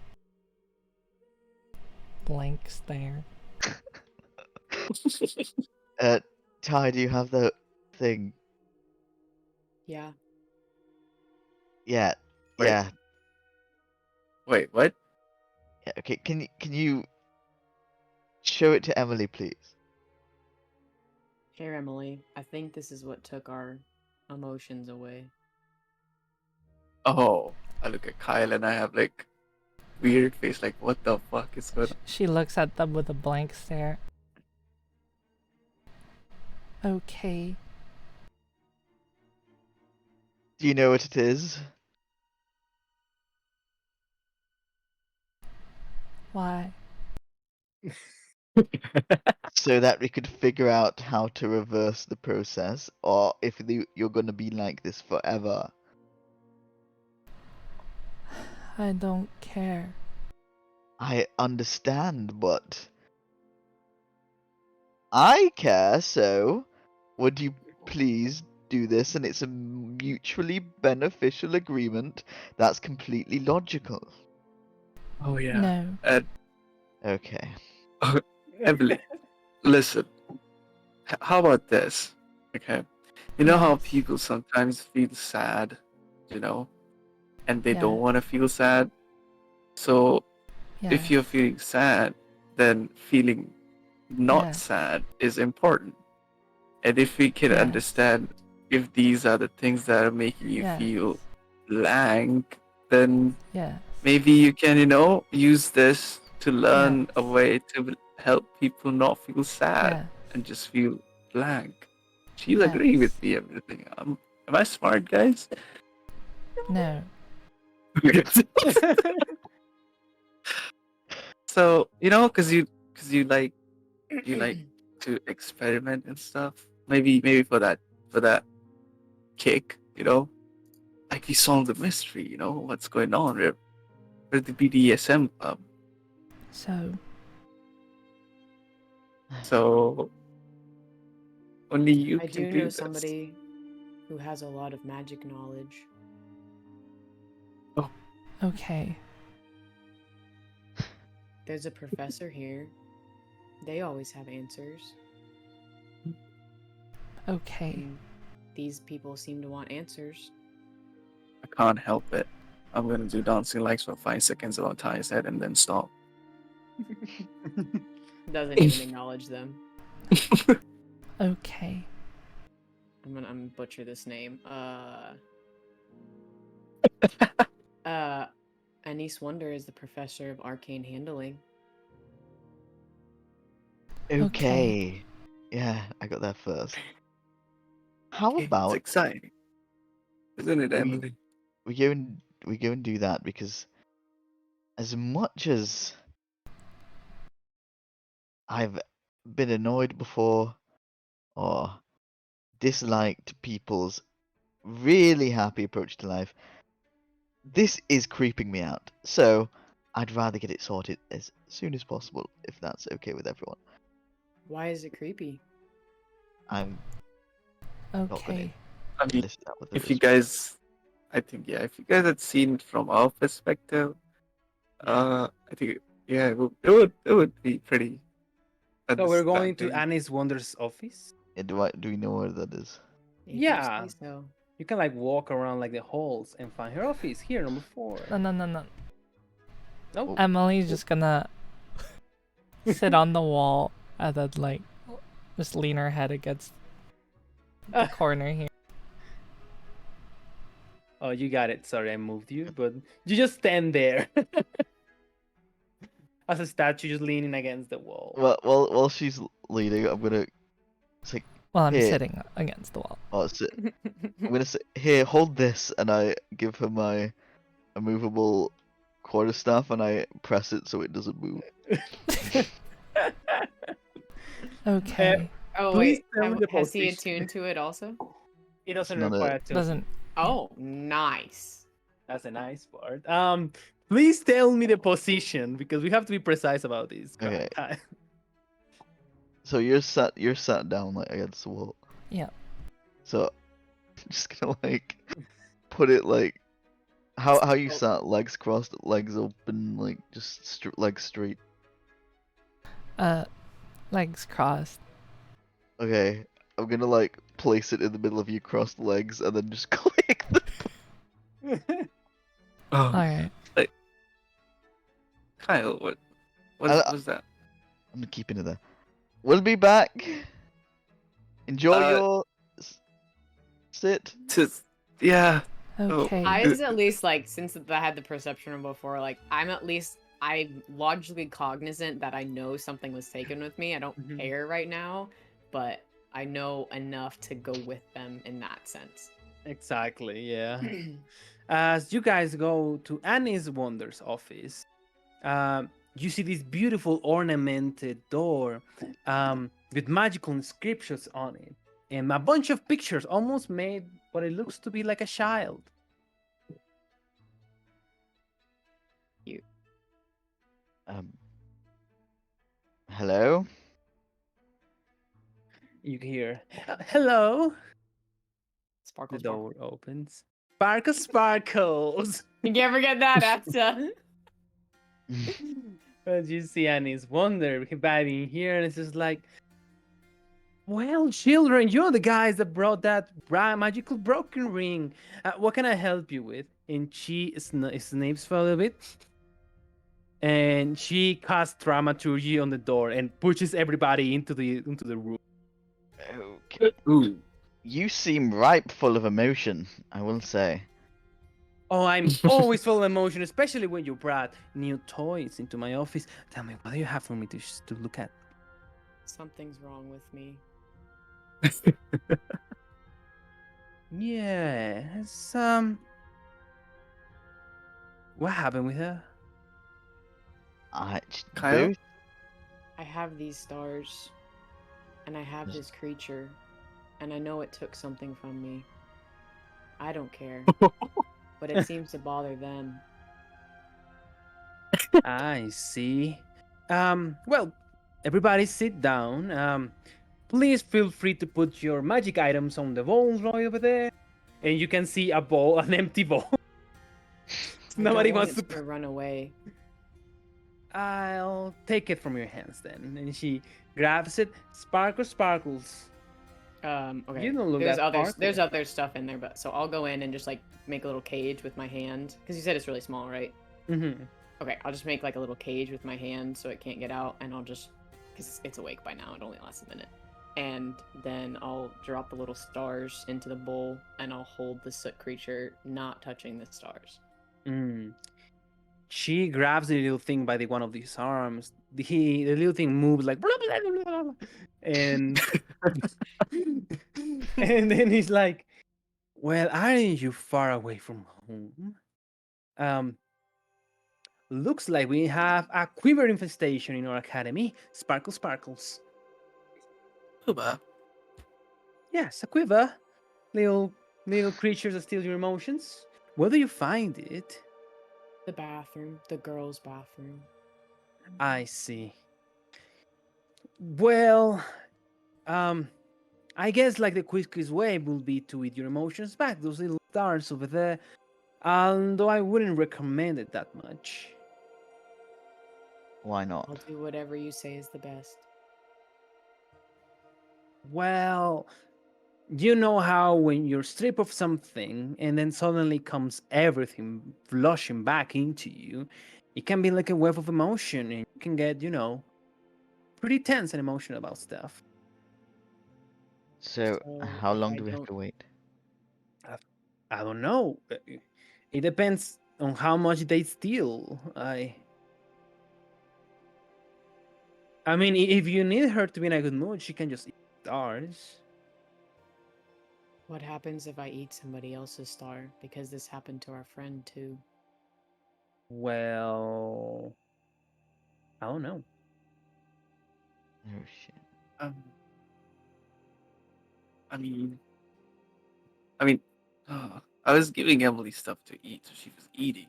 Blank stare. Ty, do you have the thing? Yeah. Yeah, Wait. yeah, Wait, what? yeah. Okay, can you show it to Emily, please? Here, Emily. I think this is what took our emotions away. Oh, I look at Kyle and I have like weird face, like what the fuck is going on? She looks at them with a blank stare. Okay. Do you know what it is? Why? So that we could figure out how to reverse the process, or if you're gonna be like this forever. I don't care. I understand, but I care, so would you please do this? And it's a mutually beneficial agreement that's completely logical. Oh yeah. No. And Okay. Emily, listen. How about this? Okay. You know how Yes. people sometimes feel sad, and they don't Yeah. want to feel sad. So Yes. if you're feeling sad, then feeling not Yeah. sad is important. And if we can Yes. understand if these are the things that are making you Yes. feel blank, then Yes. maybe you can, use this to learn a Yes. way to help people not feel sad Yes. and just feel blank. She's agreeing with Yes. me everything. Am I smart, guys? No. So because you like to experiment and stuff. Maybe for that kick, like we solve the mystery. What's going on? We're the BDSM club. So only you I can do do know this. somebody who has a lot of magic knowledge. Okay. There's a professor here. They always have answers. Okay. And these people seem to want answers. I can't help it. I'm gonna do dancing legs for 5 seconds while tie his head and then stop. Doesn't even acknowledge them. Okay. I'm gonna butcher this name. Anise Wonder is the professor of arcane handling. Okay. Yeah, I got there first. How It's about exciting, isn't it, we- Emily? we go and do that, because as much as I've been annoyed before or disliked people's really happy approach to life, this is creeping me out. So I'd rather get it sorted as soon as possible, if that's okay with everyone. Why is it creepy? I'm not gonna Okay. I mean, list that with if the you guys, I think if you guys had seen it from our perspective, I think it would be pretty. So we're going to understanding. Annie's Wonders office. Do we know where that is? If you Yeah. say so. You can like walk around like the halls and find her office here, number 4. No, no, no, no. Nope. Emily's just gonna sit on the wall and then like just lean her head against the corner here. Oh, you got it. Sorry, I moved you, but you just stand there as a statue, just leaning against the wall. Well, while she's leading, I'm gonna say, Well, I'm Here. sitting against the wall. oh, I'm gonna say, here, hold this, and I give her my immovable quarterstaff, and I press it so it doesn't move. Okay. Oh Please wait, tell me the has he position. attuned to it also? It doesn't It's not require to. Doesn't. Oh, nice. That's a nice part. Please tell me the position because we have to be precise about this. Okay. Kai. So you're sat down like against the wall. Yeah. So I'm just gonna like put it like how you Oh. sat, legs crossed, legs open, like just legs straight. Legs crossed. Okay, I'm gonna like place it in the middle of your crossed legs and then just click the Oh, Alright. Kyle, what I- was that? I'm keeping it there. We'll be back. Enjoy your sit. Yeah. Okay. I was at least like, since I had the perception of before, like I'm logically cognizant that I know something was taken with me. I don't Mhm. care right now, but I know enough to go with them in that sense. Exactly, yeah. As you guys go to Annie's Wonders office, you see this beautiful ornamented door with magical inscriptions on it and a bunch of pictures almost made what it looks to be like a child. Hello. You hear, hello. Sparkle, The sparkle. door opens. Sparkle sparkles. You can't forget that, Atza. But you see Annie's wonder vibing here, and it's just like, well, children, you're the guys that brought that magical broken ring. What can I help you with? And she snipes for a little bit. and she casts dramaturgy on the door and pushes everybody into the room. Okay. Ooh. You seem ripe full of emotion, I will say. Oh, I'm always full of emotion, especially when you brought new toys into my office. Tell me, what do you have for me to look at? Something's wrong with me. Yes. What happened with her? Kyle? Both? I have these stars, and I have this creature, and I know it took something from me. I don't care, but it seems to bother them. I see. Well, everybody sit down. Please feel free to put your magic items on the bowls right over there. And you can see a bowl, an empty bowl. I Nobody don't want wants it to run away. I'll take it from your hands then. And she grabs it. Sparkles. Okay. You don't look there's that other sparkly. there's other stuff in there, but so I'll go in and just like make a little cage with my hand because you said it's really small, right? Mm-hmm. Okay, I'll just make like a little cage with my hand so it can't get out, and I'll just because it's awake by now. It only lasts a minute, and then I'll drop the little stars into the bowl, and I'll hold the soot creature, not touching the stars. Mm. She grabs the little thing by one of these arms. The little thing moves like blah, blah, blah, blah, blah, and and then he's like, "Well, aren't you far away from home? Um, looks like we have a quiver infestation in our academy. Sparkles. Cobra. Yes, a quiver. Little creatures that steal your emotions. Where do you find it? The bathroom, the girls' bathroom. I see. Well, um, I guess like the quickest way will be to eat your emotions back. Those little stars over there. Although I wouldn't recommend it that much. Why I'll not? do whatever you say is the best. Well, you know how when you're stripped of something and then suddenly comes everything flushing back into you, it can be like a wave of emotion and you can get, pretty tense and emotional about stuff. So, So how if long I do we have don't, to wait? I don't know. It depends on how much they steal. I mean, if you need her to be in a good mood, she can just eat stars. what happens if I eat somebody else's star? Because this happened to our friend too. Well, I don't know. Oh shit. Um, I mean, I mean, I was giving Emily stuff to eat, so she was eating.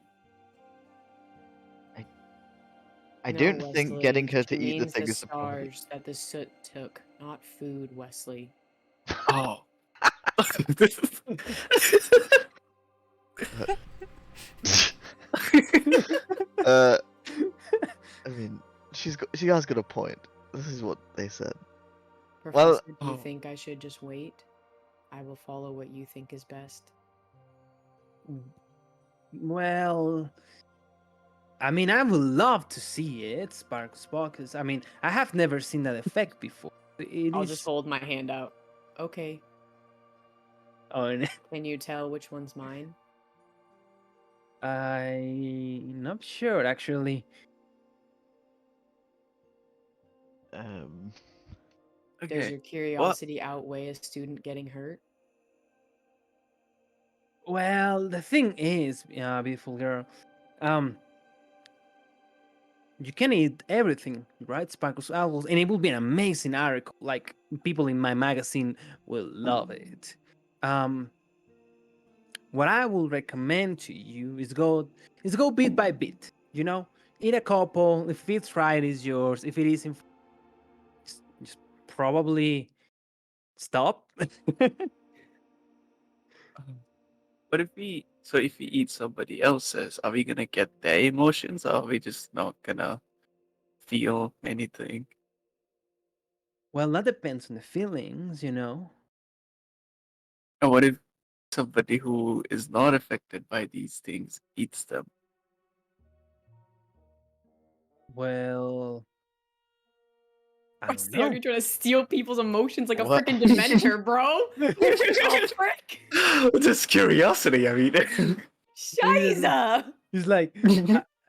I No, don't think getting Wesley, her she to eat the means thing the is the problem. stars that the soot took, not food, Wesley. Oh. uh, I mean, she has got a point. This is what they said. Well- Professor, do you Oh. think I should just wait? I will follow what you think is best. Well, I mean, I would love to see it, Sparkus. I mean, I have never seen that effect before. It I'll is. just hold my hand out. Okay, Oh, and can you tell which one's mine? I'm not sure actually. Um, Does Okay. your curiosity outweigh a student getting hurt? Well, the thing is, beautiful girl, um, you can eat everything, right, Sparkles Owls, and it will be an amazing article. Like people in my magazine will love it. Um, what I will recommend to you is go bit by bit. Eat a couple. If it's right, it's yours. If it isn't, just probably stop. If we eat somebody else's, are we gonna get their emotions, or are we just not gonna feel anything? Well, that depends on the feelings. And what if somebody who is not affected by these things eats them? Well, I don't Wesley, are know. you trying to steal people's emotions like a What? freaking dementor, bro? Oh, frick! Just curiosity. I mean, Shiza! He's like,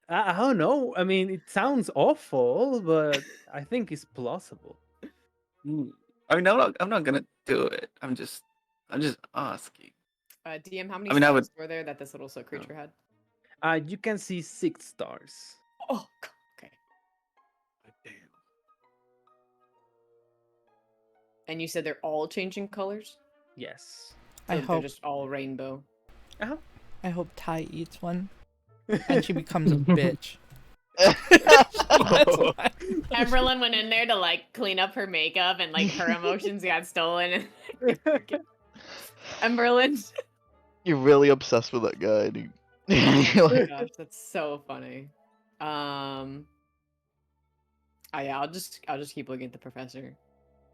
I don't know. I mean, it sounds awful, but I think it's plausible. I mean, I'm not gonna do it. I'm just asking. DM, how many I mean, I stars would. were there that this little silk creature had? You can see 6 stars. Oh, okay. Damn. And you said they're all changing colors? Yes. I So they're hope just all rainbow. Uh-huh. I hope Ty eats one, and she becomes a bitch. Oh. Emberlyn went in there to like clean up her makeup and like her emotions got stolen. Emberlyn. You're really obsessed with that guy. And Oh my gosh, that's so funny. Yeah, I'll just keep looking at the professor.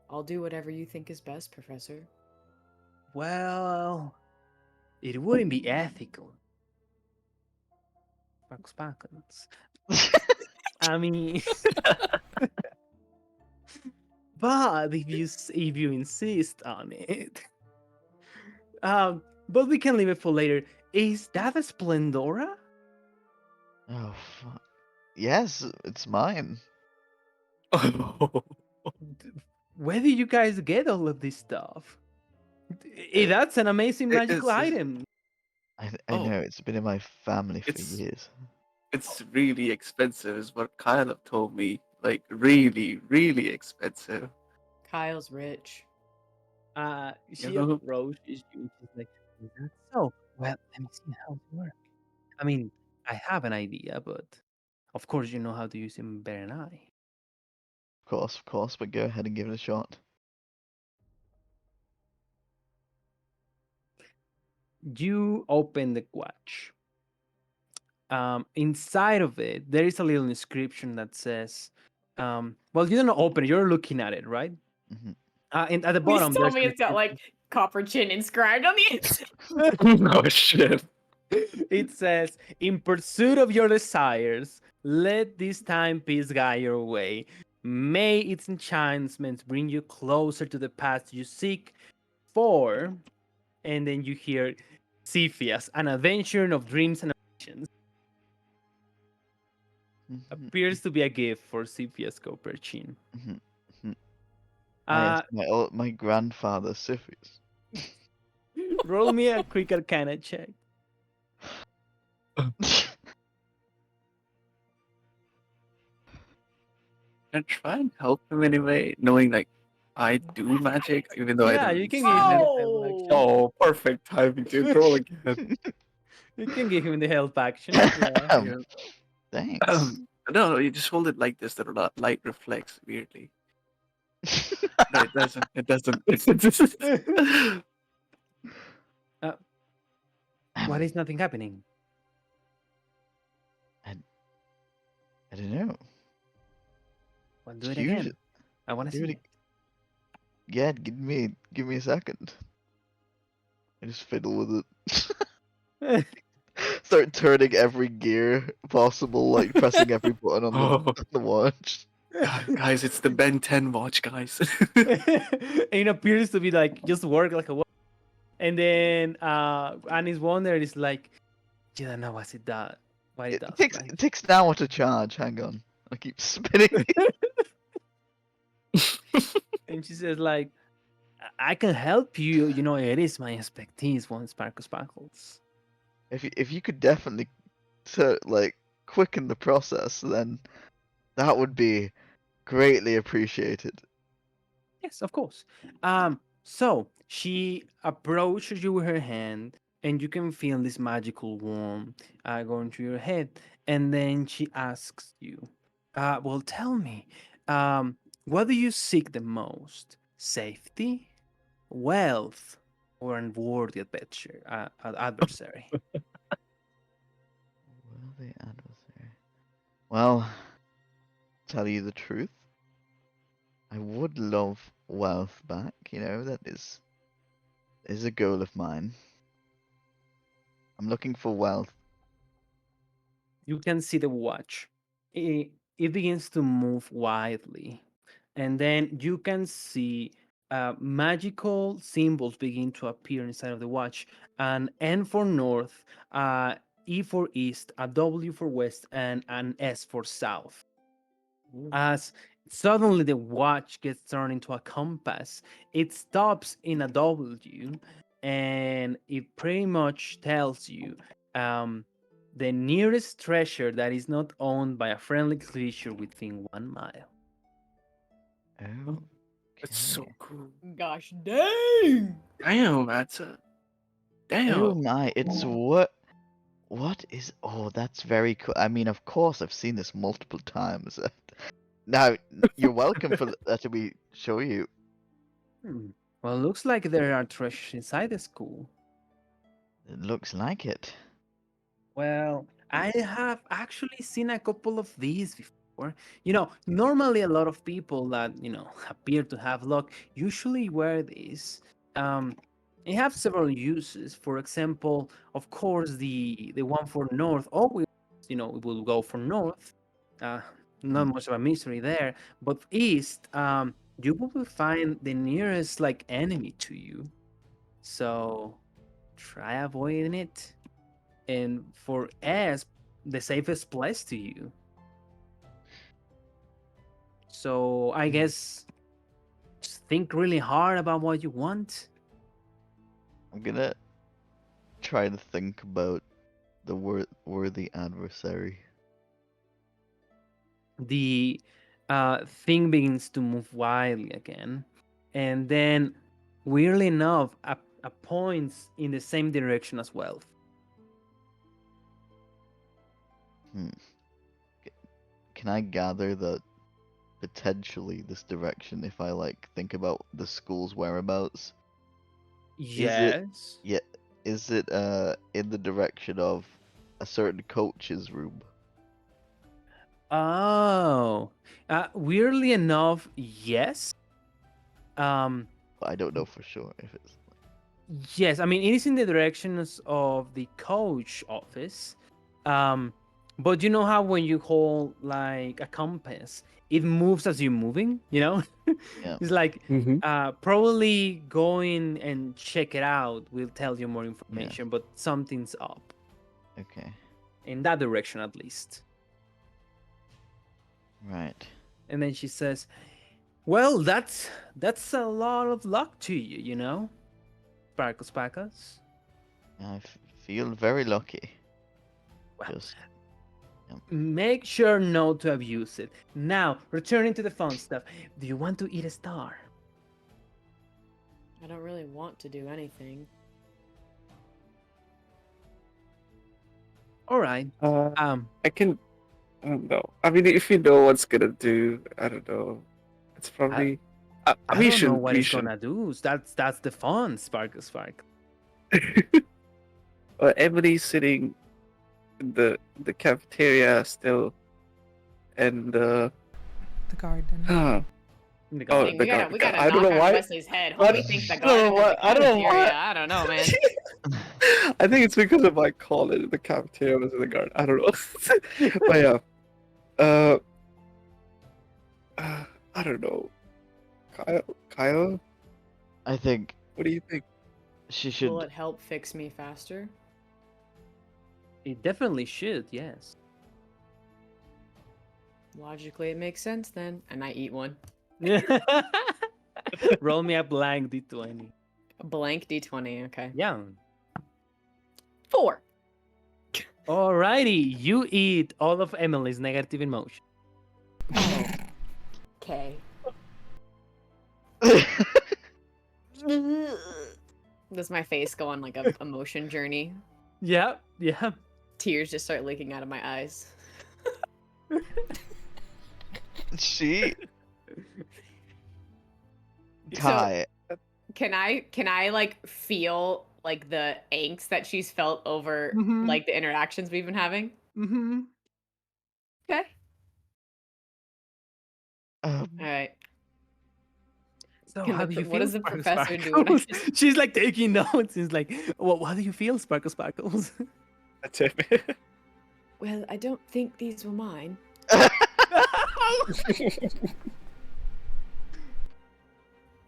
I'll do whatever you think is best, Professor. Well, it wouldn't be ethical. Sparkles. I mean, but if you insist on it, but we can leave it for later. Is that a Splendora? Oh, fuck. Yes, it's mine. Where did you guys get all of this stuff? That's an amazing magical it's- item. I Oh. know, it's been in my family for It's- years. It's really expensive, is what Kyle have told me. Like really, really expensive. Kyle's rich. She Uh-huh. approaches you and she's like, "Is that so? Well, let me see how it works. I mean, I have an idea, but of course you know how to use it better than I." Of course, but go ahead and give it a shot. You open the watch. Inside of it, there is a little inscription that says, well, you don't open it, you're looking at it, right? Mhm. And at the Please bottom, tell there's me an it's got like copper chin inscribed on the inside. Oh shit. it says, "In pursuit of your desires, let this timepiece guide your way. May its enchantments bring you closer to the path you seek for." And then you hear Cepheus, an adventurer of dreams and ambitions. Mhm. Appears to be a gift for Cepheus Copperchin. Mhm. Mhm. Uh, Yes, my grandfather, Siphius. roll me a quick arcana check. And try and help him anyway, knowing like I do magic, even though I Yeah, don't you can see give him it. the help action. Oh, perfect timing, dude. Roll again. You can give him the help action. Yeah. Yeah. Thanks. No, you just hold it like this. The light reflects weirdly. No, it doesn't. It doesn't. Why is nothing happening? I don't know. Well, do it Use again. it. I want to Do see it. Yeah, give me a second. I just fiddle with it. it. Start turning every gear possible, like pressing every button on Oh. the watch. Guys, it's the Ben 10 watch, guys. It appears to be like just work like a watch. And then and his wonder is like, you don't know what it does. What it does. It takes an hour to charge. Hang on, I keep spinning. And she says like, I can help you. You know, it is my expertise. One sparkles. If you could definitely like quicken the process, then that would be greatly appreciated. Yes, of course. So she approaches you with her hand, and you can feel this magical warmth going through your head. And then she asks you, well, tell me, what do you seek the most? Safety, wealth, or an unworthy adversary? Will the adversary? Well, tell you the truth, I would love wealth back. You know, that is a goal of mine. I'm looking for wealth. You can see the watch. it begins to move widely. And then you can see magical symbols begin to appear inside of the watch. An N for north, E for east, a W for west, and an S for south. As suddenly the watch gets turned into a compass, it stops in a W, and it pretty much tells you the nearest treasure that is not owned by a friendly creature within 1 mile. Oh, That's so cool. Gosh dang! Damn, that's a oh damn. my! It's what? What is? Oh, that's very cool. I mean, of course, I've seen this multiple times. Now, you're welcome for that we show you. Hmm. Well, looks like there are treasures inside the school. It looks like it. Well, I have actually seen a couple of these before. Normally a lot of people that, appear to have luck usually wear these. It have several uses. For example, of course, the one for north always, it will go for north. Uh, not much of a mystery there. But east, you will find the nearest like enemy to you. So try avoiding it. And for S, the safest place to you. So I guess just think really hard about what you want. I'm gonna try to think about the worthy adversary. The thing begins to move wildly again, and then weirdly enough, points in the same direction as well. Can I gather that potentially this direction if I think about the school's whereabouts? Yes. Is it in the direction of a certain coach's room? Oh, weirdly enough, yes. But I don't know for sure if it's. Yes, I mean it is in the directions of the coach office. But you know how when you hold like a compass, it moves as you're moving, Yeah. It's like Mm-hmm. probably going and check it out will tell you more information, but something's up Okay. in that direction at least. Right. And then she says, "Well, that's a lot of luck to you, Sparkles Packers." I feel very lucky. Well, Just. make sure not to abuse it. Now, returning to the fun stuff. Do you want to eat a star? I don't really want to do anything. All right. I can. I don't know. I mean, if you know what's gonna do, I don't know. It's probably. I I mean, don't know what we it's should. gonna do. That's the fun, Sparkle Spark. Emily's sitting in the cafeteria still, and The garden. huh. In the Oh, garden. the we gotta, gar- we gotta I don't knock know on why. Wesley's head. I Homie thinks the I don't know garden is why. the I don't know cafeteria. why. I don't know, man. I think it's because of my college. The cafeteria was in the garden. I don't know. But yeah. Uh, I don't know. Kyle, I think what do you think? she should. Will it help fix me faster? It definitely should, yes. Logically, it makes sense then. And I eat one. Roll me a blank d20. A blank d20. Okay. Yeah. 4. Alrighty, you eat all of Emily's negative emotion. Okay. Does my face go on like a emotion journey? Yeah. Tears just start leaking out of my eyes. She. So- Kai. Can I like feel like the angst that she's felt over Mhm. like the interactions we've been having? Mm-hmm. Okay. Uh, All right. So Can how the do you pro- feel? what does the Sparkle professor do when I Sparkles? She's like taking notes. It's like, well, how do you feel, Sparkle Sparkles? That's it. Well, I don't think these were mine.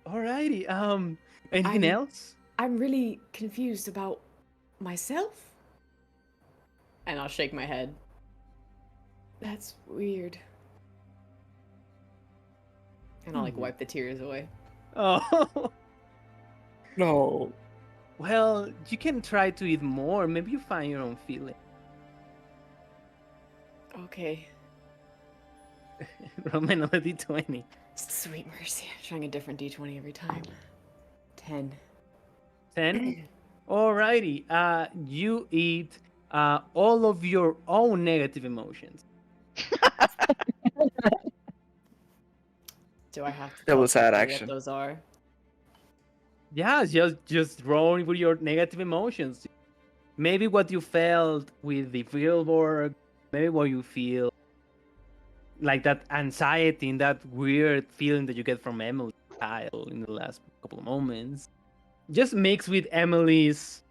Alrighty. Anything I'm- else? I'm really confused about myself. And I'll shake my head. That's weird. And I'll like wipe the tears away. Oh. No. Well, you can try to eat more. Maybe you find your own feeling. Okay. Roll another d20. Sweet mercy. I'm trying a different d20 every time. 10. 10. Alrighty. You eat all of your own negative emotions. Do I have to That tell was sad somebody action. what those are? Yeah, just roll with your negative emotions. Maybe what you felt with the fieldwork. Maybe what you feel, like that anxiety and that weird feeling that you get from Emily Kyle in the last couple of moments. Just mix with Emily's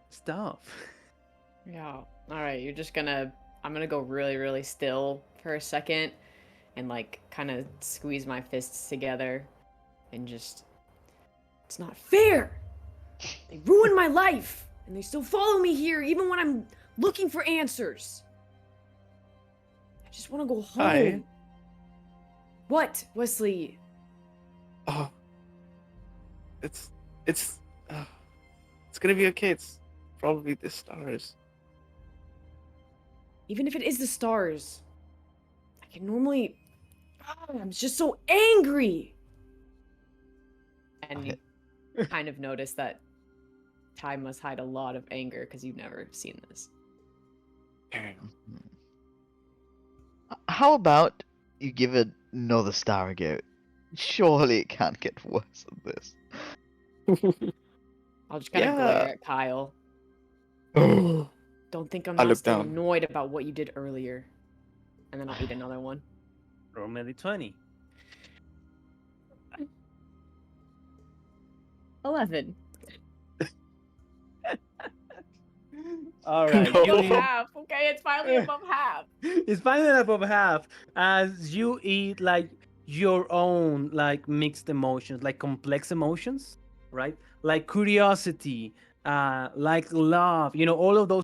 stuff. Yeah. All right, I'm gonna go really, really still for a second and like kind of squeeze my fists together and just. It's not fair! They ruined my life! And they still follow me here even when I'm looking for answers. I just want to go home. Hi. What, Wesley? Oh. It's gonna be okay. It's probably the stars. Even if it is the stars, I can normally. I'm just so angry! And you kind of notice that Ty must hide a lot of anger because you've never seen this. Damn. How about you give it another star a go? Surely it can't get worse than this. I'll just kind of Yeah. glare at Kyle. Oh. Don't think I'm I not look still down. annoyed about what you did earlier. And then I'll eat another one. Roll me a d20. 11. All right. No. You eat, Half. Okay, it's finally above half. it's finally above half as you eat like your own like mixed emotions, like complex emotions, right? Like curiosity, like love. All of those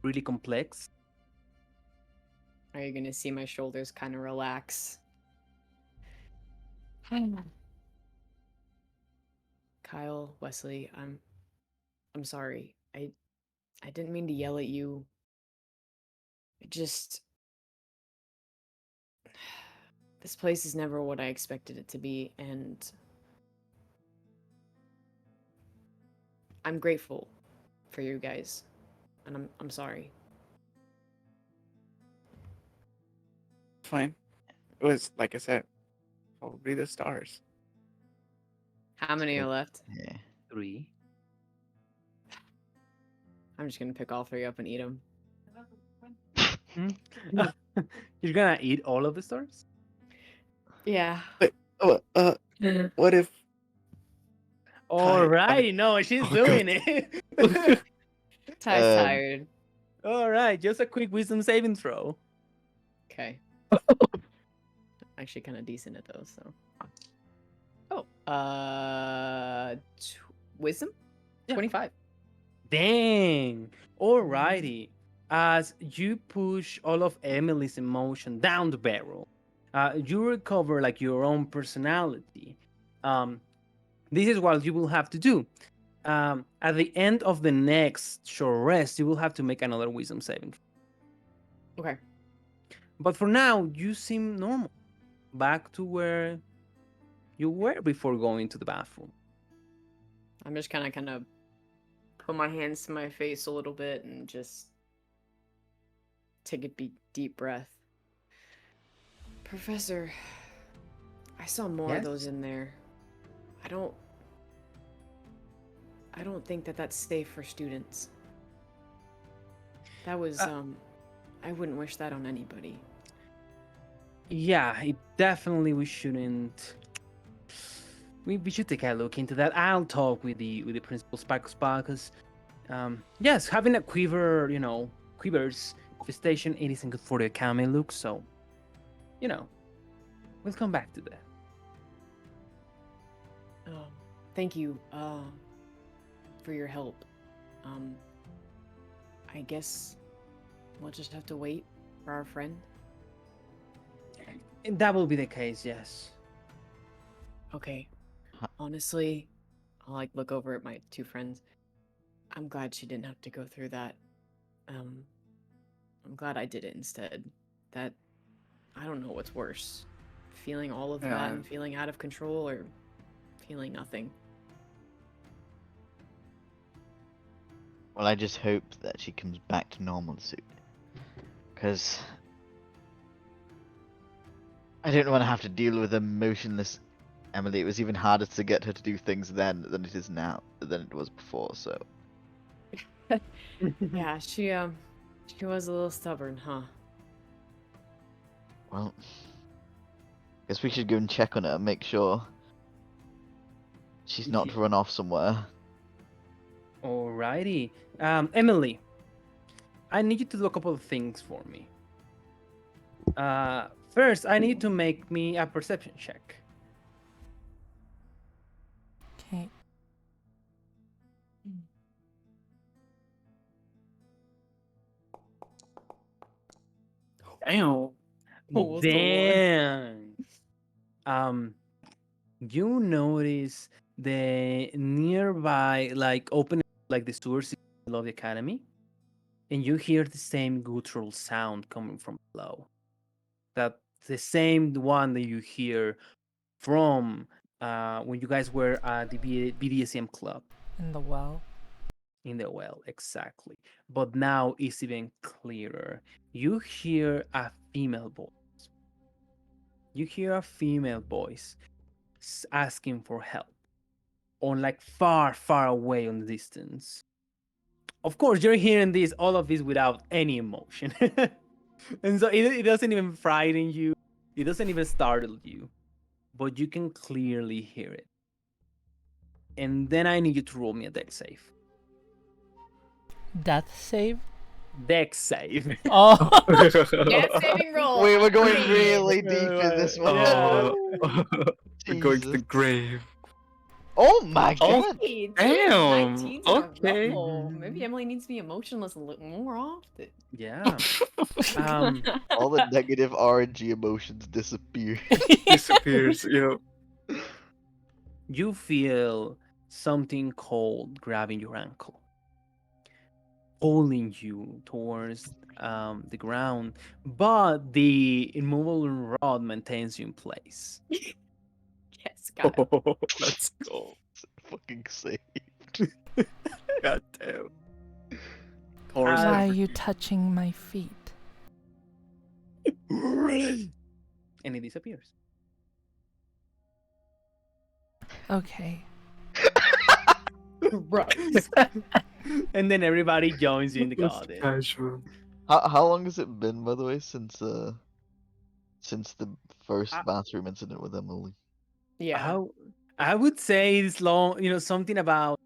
really complex. Are you gonna see my shoulders kind of relax? Kyle, Wesley, I'm sorry. I didn't mean to yell at you. It just this place is never what I expected it to be, and I'm grateful for you guys. And I'm sorry. Fine. It was like I said, probably the stars. How many are left? Yeah. 3. I'm just gonna pick all 3 up and eat them. You're gonna eat all of the stars? Yeah. Oh, what if? All right, no, she's Oh, doing God. it. Ty's Um, tired. All right, just a quick wisdom saving throw. Okay. Actually, kind of decent at those. So. Oh. Wisdom. Yeah. 25. Dang. Alrighty. As you push all of Emily's emotion down the barrel, you recover like your own personality. This is what you will have to do. At the end of the next short rest, you will have to make another wisdom saving. Okay. But for now, you seem normal. Back to where you were before going to the bathroom. I'm just kind of put my hands to my face a little bit and just take a deep breath. Professor, I saw more Yes? of those in there. I don't think that that's safe for students. That was I wouldn't wish that on anybody. Yeah, we shouldn't. We should take a look into that. I'll talk with the principal Sparkus because, yes, having a quivers infestation, it isn't good for the Kame look. So you know, we'll come back to that. Thank you, for your help. I guess we'll just have to wait for our friend. And that will be the case, yes. Okay. Huh. Honestly, I'll like look over at my two friends. I'm glad she didn't have to go through that. I'm glad I did it instead. That I don't know what's worse. Feeling all of that Yeah. and feeling out of control or feeling nothing. Well, I just hope that she comes back to normal soon. Because I don't want to have to deal with emotionless Emily. It was even harder to get her to do things then than it is now, than it was before, so. Yeah, she was a little stubborn, huh? Well, guess we should go and check on her, make sure she's not run off somewhere. Alrighty. Emily, I need you to do a couple of things for me. First, I need to make me a perception check. Okay. Damn. Almost a one. Damn. You notice the nearby, like opening, like the sewers below the academy, and you hear the same guttural sound coming from below. That the same one that you hear from when you guys were at the BDSM club In the well. in the well, exactly. But now it's even clearer. You hear a female voice. You hear a female voice asking for help on like far, far away on the distance. Of course, you're hearing this, all of this without any emotion. And so it doesn't even frighten you. It doesn't even startle you. But you can clearly hear it. And then I need you to roll me a dex save. Death save? Dex save. Oh. Death saving roll. Wait, we're going upgrade. really deep in this one. Yeah. We're going to the Jesus. grave. Oh my Oh, god! Hey, two damn, 19s in okay. a row. Maybe Emily needs to be emotionless a little more often. Yeah. Um, All the negative RNG emotions disappear. Disappears, you know. you feel something cold grabbing your ankle, pulling you towards the ground, but the immovable rod maintains you in place. Yes, got it. Oh, let's go. Fucking safe. God damn. Taurus Uh, Why are ever- you touching my feet? And it disappears. Okay. Gross. And then everybody joins you in the Just garden. casual. How long has it been, by the way, since the first Uh, bathroom incident with Emily? Yeah. I would say it's long, something about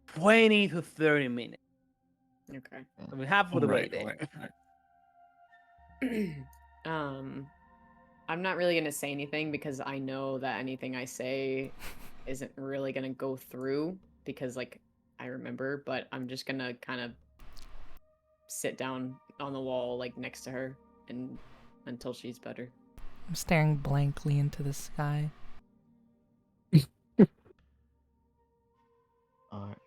20 to 30 minutes. Okay. I mean, half of the way Alright, there. alright. I'm not really gonna say anything because I know that anything I say isn't really gonna go through because like I remember, but I'm just gonna kind of sit down on the wall like next to her and until she's better. I'm staring blankly into the sky. Alright.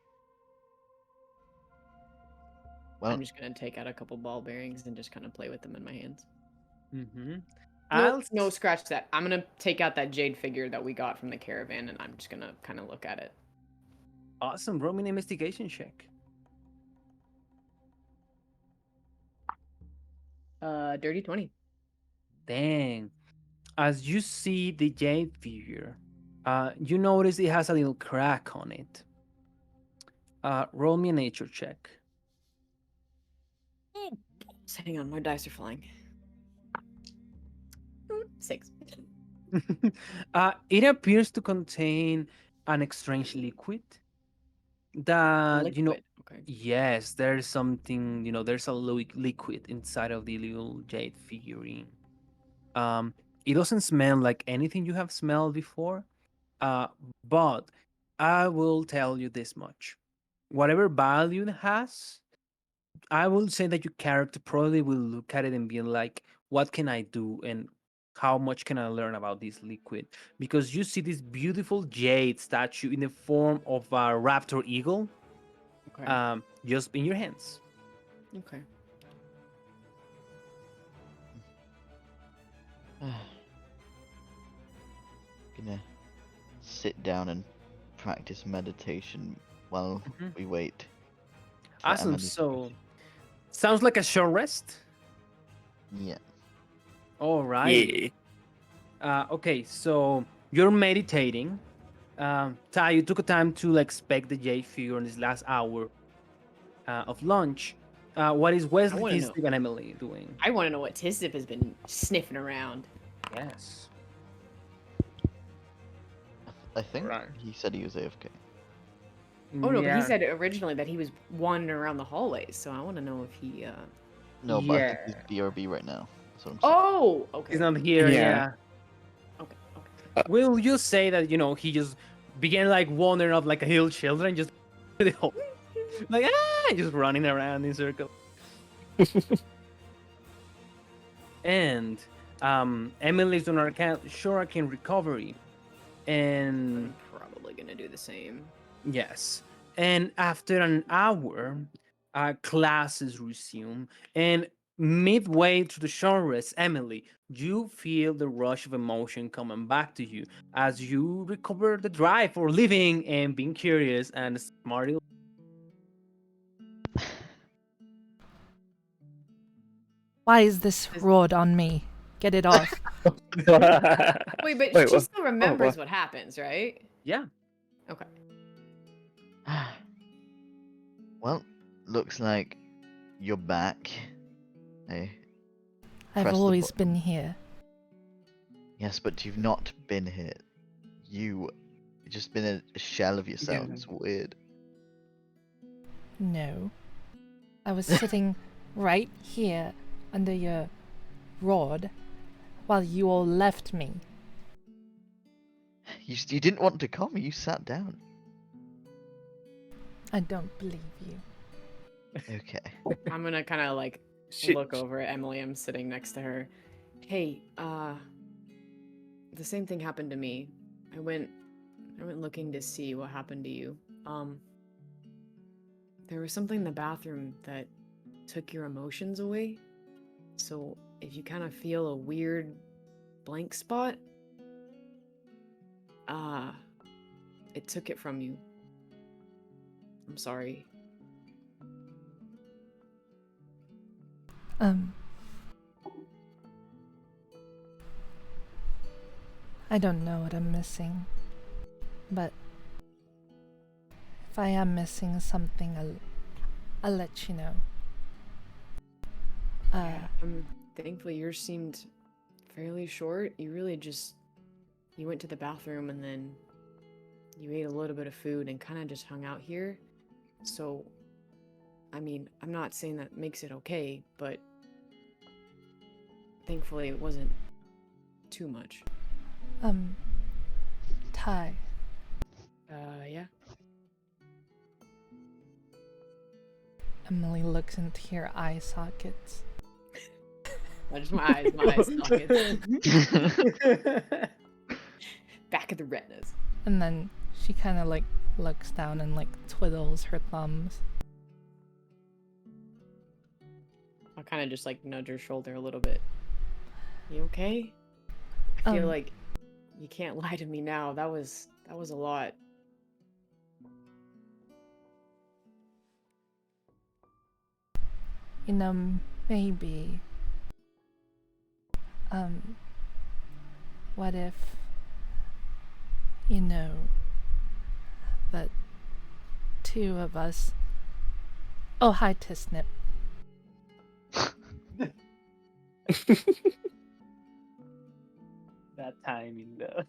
I'm Well, just gonna take out a couple ball bearings and just kind of play with them in my hands. Mm-hmm. No, scratch that. I'm gonna take out that jade figure that we got from the caravan and I'm just gonna kind of look at it. Awesome. Roll me an investigation check. Dirty 20. Dang. As you see the jade figure, you notice it has a little crack on it. Roll me a nature check. So hang on, my dice are flying. 6. It appears to contain an strange liquid that Liquid. Okay. yes, there's something, there's a liquid inside of the little jade figurine. It doesn't smell like anything you have smelled before, but I will tell you this much: whatever value it has, I will say that your character probably will look at it and be like, "What can I do?" and how much can I learn about this liquid? Because you see this beautiful jade statue in the form of a raptor eagle, Okay. just in your hands. Okay. Gonna sit down and practice meditation while Mhm. we wait for Awesome. Emily. So, sounds like a short rest. Yeah. All right. Yeah. Okay, so you're meditating. Ty, you took a time to like spec the J figure in this last hour of lunch. What is Wesley, wanna know. Tisdale, and Emily doing? I want to know what Tisdip has been sniffing around. Yes. I think Right. he said he was AFK. Oh no, but he Yeah. said originally that he was wandering around the hallways, so I want to know if he. No, but I think Yeah. he's BRB right now. That's what I'm saying. Oh, okay. He's not here. Yeah. Yeah. Okay. Okay. Will you say that he just began like wandering off like a hill children, just the whole like just running around in circles. And Emily's on Shuriken recovery, and I'm probably gonna do the same. yes, and after an hour, classes resume, and midway through the short rest, Emily, you feel the rush of emotion coming back to you as you recover the drive for living and being curious and smart. Why is this rod on me? Get it off. Wait, but Wait, she what? still remembers what happens, right? Yeah. Okay. Well, looks like you're back. Hey. I've Press the always button. been here. Yes, but you've not been here. You've just been a shell of yourself. Yeah. It's weird. No. I was sitting right here under your rod while you all left me. You didn't want to come. You sat down. I don't believe you. Okay. I'm gonna kind of like She- look over at Emily. I'm sitting next to her. Hey, the same thing happened to me. I went looking to see what happened to you. There was something in the bathroom that took your emotions away. So if you kind of feel a weird blank spot, it took it from you. I'm sorry. I don't know what I'm missing. But if I am missing something, I'll let you know. Thankfully yours seemed fairly short. You really just you went to the bathroom and then you ate a little bit of food and kind of just hung out here. So, I mean, I'm not saying that makes it okay, but thankfully it wasn't too much. Ty, Yeah. Emily looks into your eye sockets. Not just my eyes sockets. Back of the retinas. And then she kind of like looks down and like twiddles her thumbs. I'll kind of just like nudge her shoulder a little bit. You okay? I feel like you can't lie to me now. That was a lot. You know, maybe. What if, that two of us. Oh, hi, Tisnip. That timing though.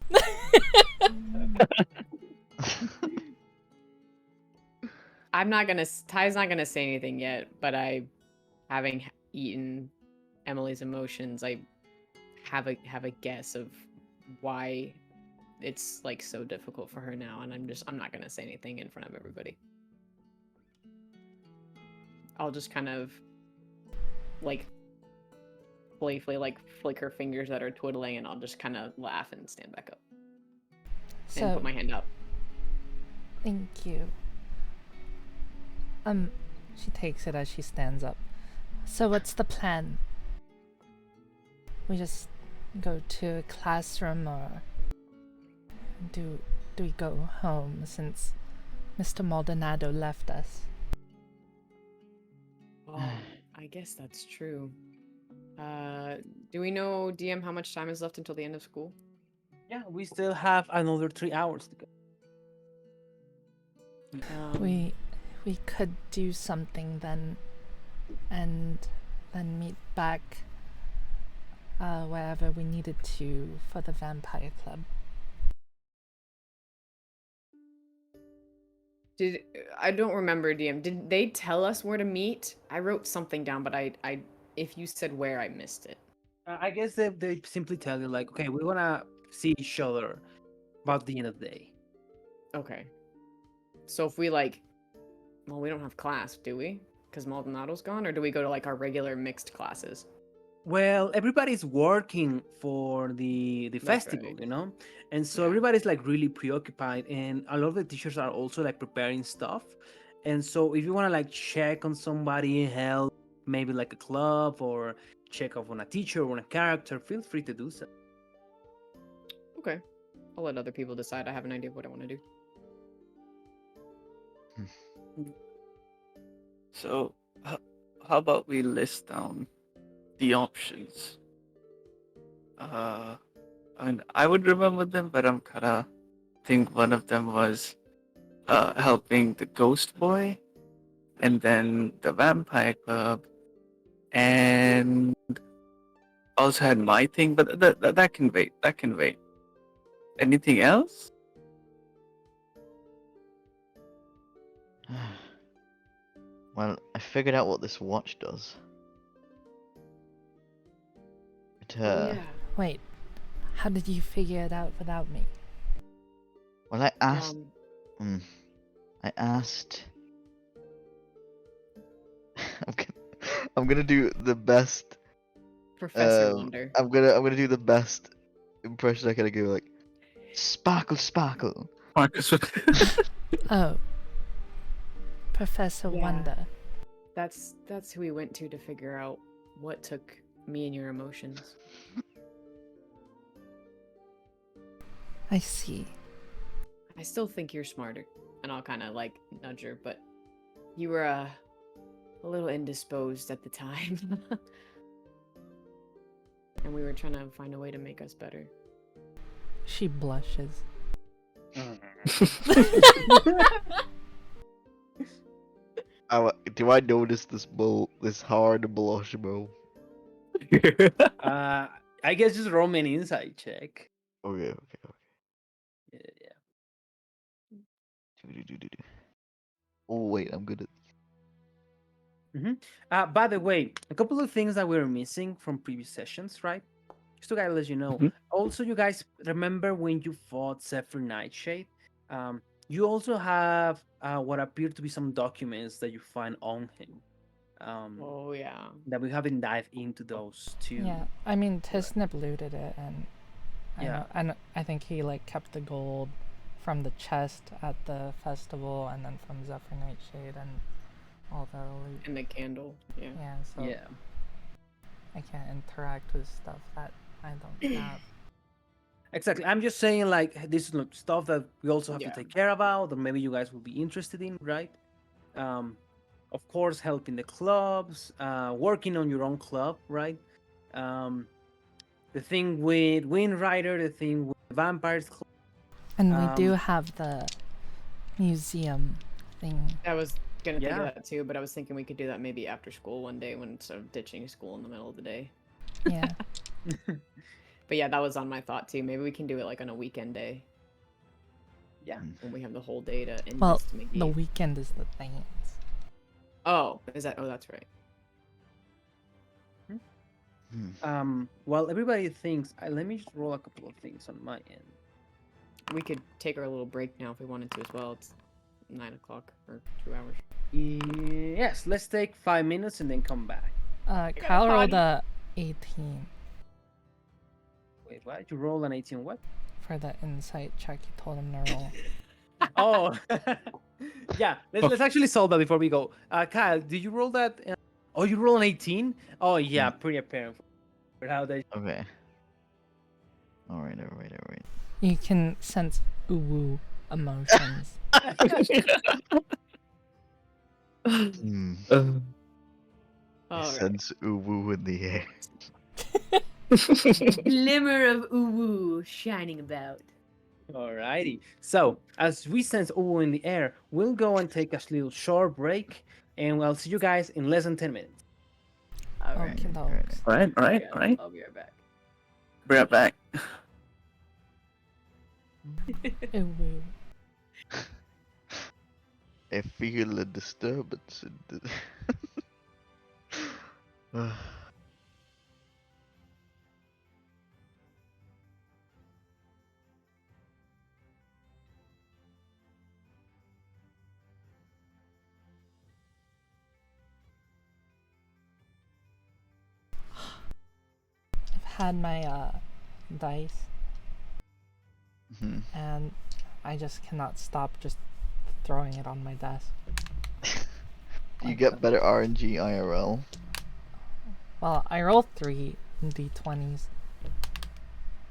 Ty's not gonna say anything yet, but having eaten Emily's emotions, I have a guess of why it's like so difficult for her now, and I'm not gonna say anything in front of everybody. I'll just kind of like playfully like flick her fingers that are twiddling, and I'll just kind of laugh and stand back up and So, put my hand up. thank you. She takes it as she stands up. So what's the plan? We just go to a classroom, or do we go home since Mr. Maldonado left us? Oh, I guess that's true. Do we know, DM, how much time is left until the end of school? Yeah, we still have another 3 hours to go. We could do something then, and then meet back wherever we needed to for the vampire club. I don't remember, DM. Did they tell us where to meet? I wrote something down, but I if you said where, I missed it. I guess they simply tell you like, okay, we wanna see each other about the end of the day. Okay. So if we like, well, we don't have class, do we? Because Maldonado's gone, or do we go to like our regular mixed classes? Well, everybody's working for the festival, right. you know, and so Yeah. everybody's like really preoccupied, and a lot of the teachers are also like preparing stuff. And so if you want to like check on somebody, help, maybe like a club, or check up on a teacher or on a character, feel free to do so. Okay. I'll let other people decide. I have an idea of what I want to do. So, how about we list down the options? I mean, I would remember them, but I'm kinda think one of them was helping the ghost boy, and then the vampire club, and also had my thing, but that can wait. That can wait. Anything else? Well, I figured out what this watch does. It, Oh yeah. Wait, how did you figure it out without me? well, I asked. Um, I asked. I'm gonna do the best. Professor Wonder. I'm gonna do the best impression I can do. Like, sparkle, sparkle. Marcus. Oh, Professor Yeah. Wonder. That's who we went to figure out what took me and your emotions. I see. I still think you're smarter, and I'll kind of like nudge her, but you were a little indisposed at the time. And we were trying to find a way to make us better. She blushes. Do I notice this hard blush, bro? I guess just roll me an insight check. Okay. Yeah. Oh wait, I'm good at. By the way, a couple of things that we were missing from previous sessions, right? Just to kind of let you know. Mhm. Also, you guys remember when you fought Zephyr Nightshade? You also have what appear to be some documents that you find on him. Oh yeah. That we haven't dived into those too. Yeah, I mean, Tisnip looted it, and Yeah. and I think he like kept the gold from the chest at the festival, and then from Zephyr Nightshade and all the loot. And the candle. Yeah. Yeah, so Yeah. I can't interact with stuff that I don't have. Exactly. I'm just saying, like, this is stuff that we also have Yeah. to take care about, or maybe you guys will be interested in, right? Of course, helping the clubs, working on your own club, right? The thing with Wind Rider, the thing with the Vampires Club. And we do have the museum thing. I was gonna think Yeah. of that too, but I was thinking we could do that maybe after school one day when instead of ditching school in the middle of the day. Yeah. But yeah, that was on my thought too. Maybe we can do it like on a weekend day Yeah. when we have the whole day to Well, investigate. the weekend is the dance. Oh, is that? Oh, that's right. While everybody thinks, let me just roll a couple of things on my end. We could take our little break now if we wanted to as well. It's 9 o'clock or 2 hours. Yes, let's take 5 minutes and then come back. Kyle rolled a 18 Wait, what? You roll an 18 what? for the insight check you told him to roll. Oh, yeah. Let's actually solve that before we go. Kyle, did you roll that? Oh, you roll an 18? Oh, yeah, pretty apparent for how they. Okay. Alright. You can sense uwu emotions. Hmm. I All right. sense uwu in the air. Glimmer of uwu shining about. Alrighty. So, as we sense Uwu in the air, we'll go and take a little short break, and I'll see you guys in less than 10 minutes. All right. Okay, dogs. All right. I'll be right back. Be right back. Uwu. I feel a disturbance in the... I've had my dice, Mhm. and I just cannot stop just throwing it on my desk. You get better RNG IRL. Well, I rolled 3 d20s,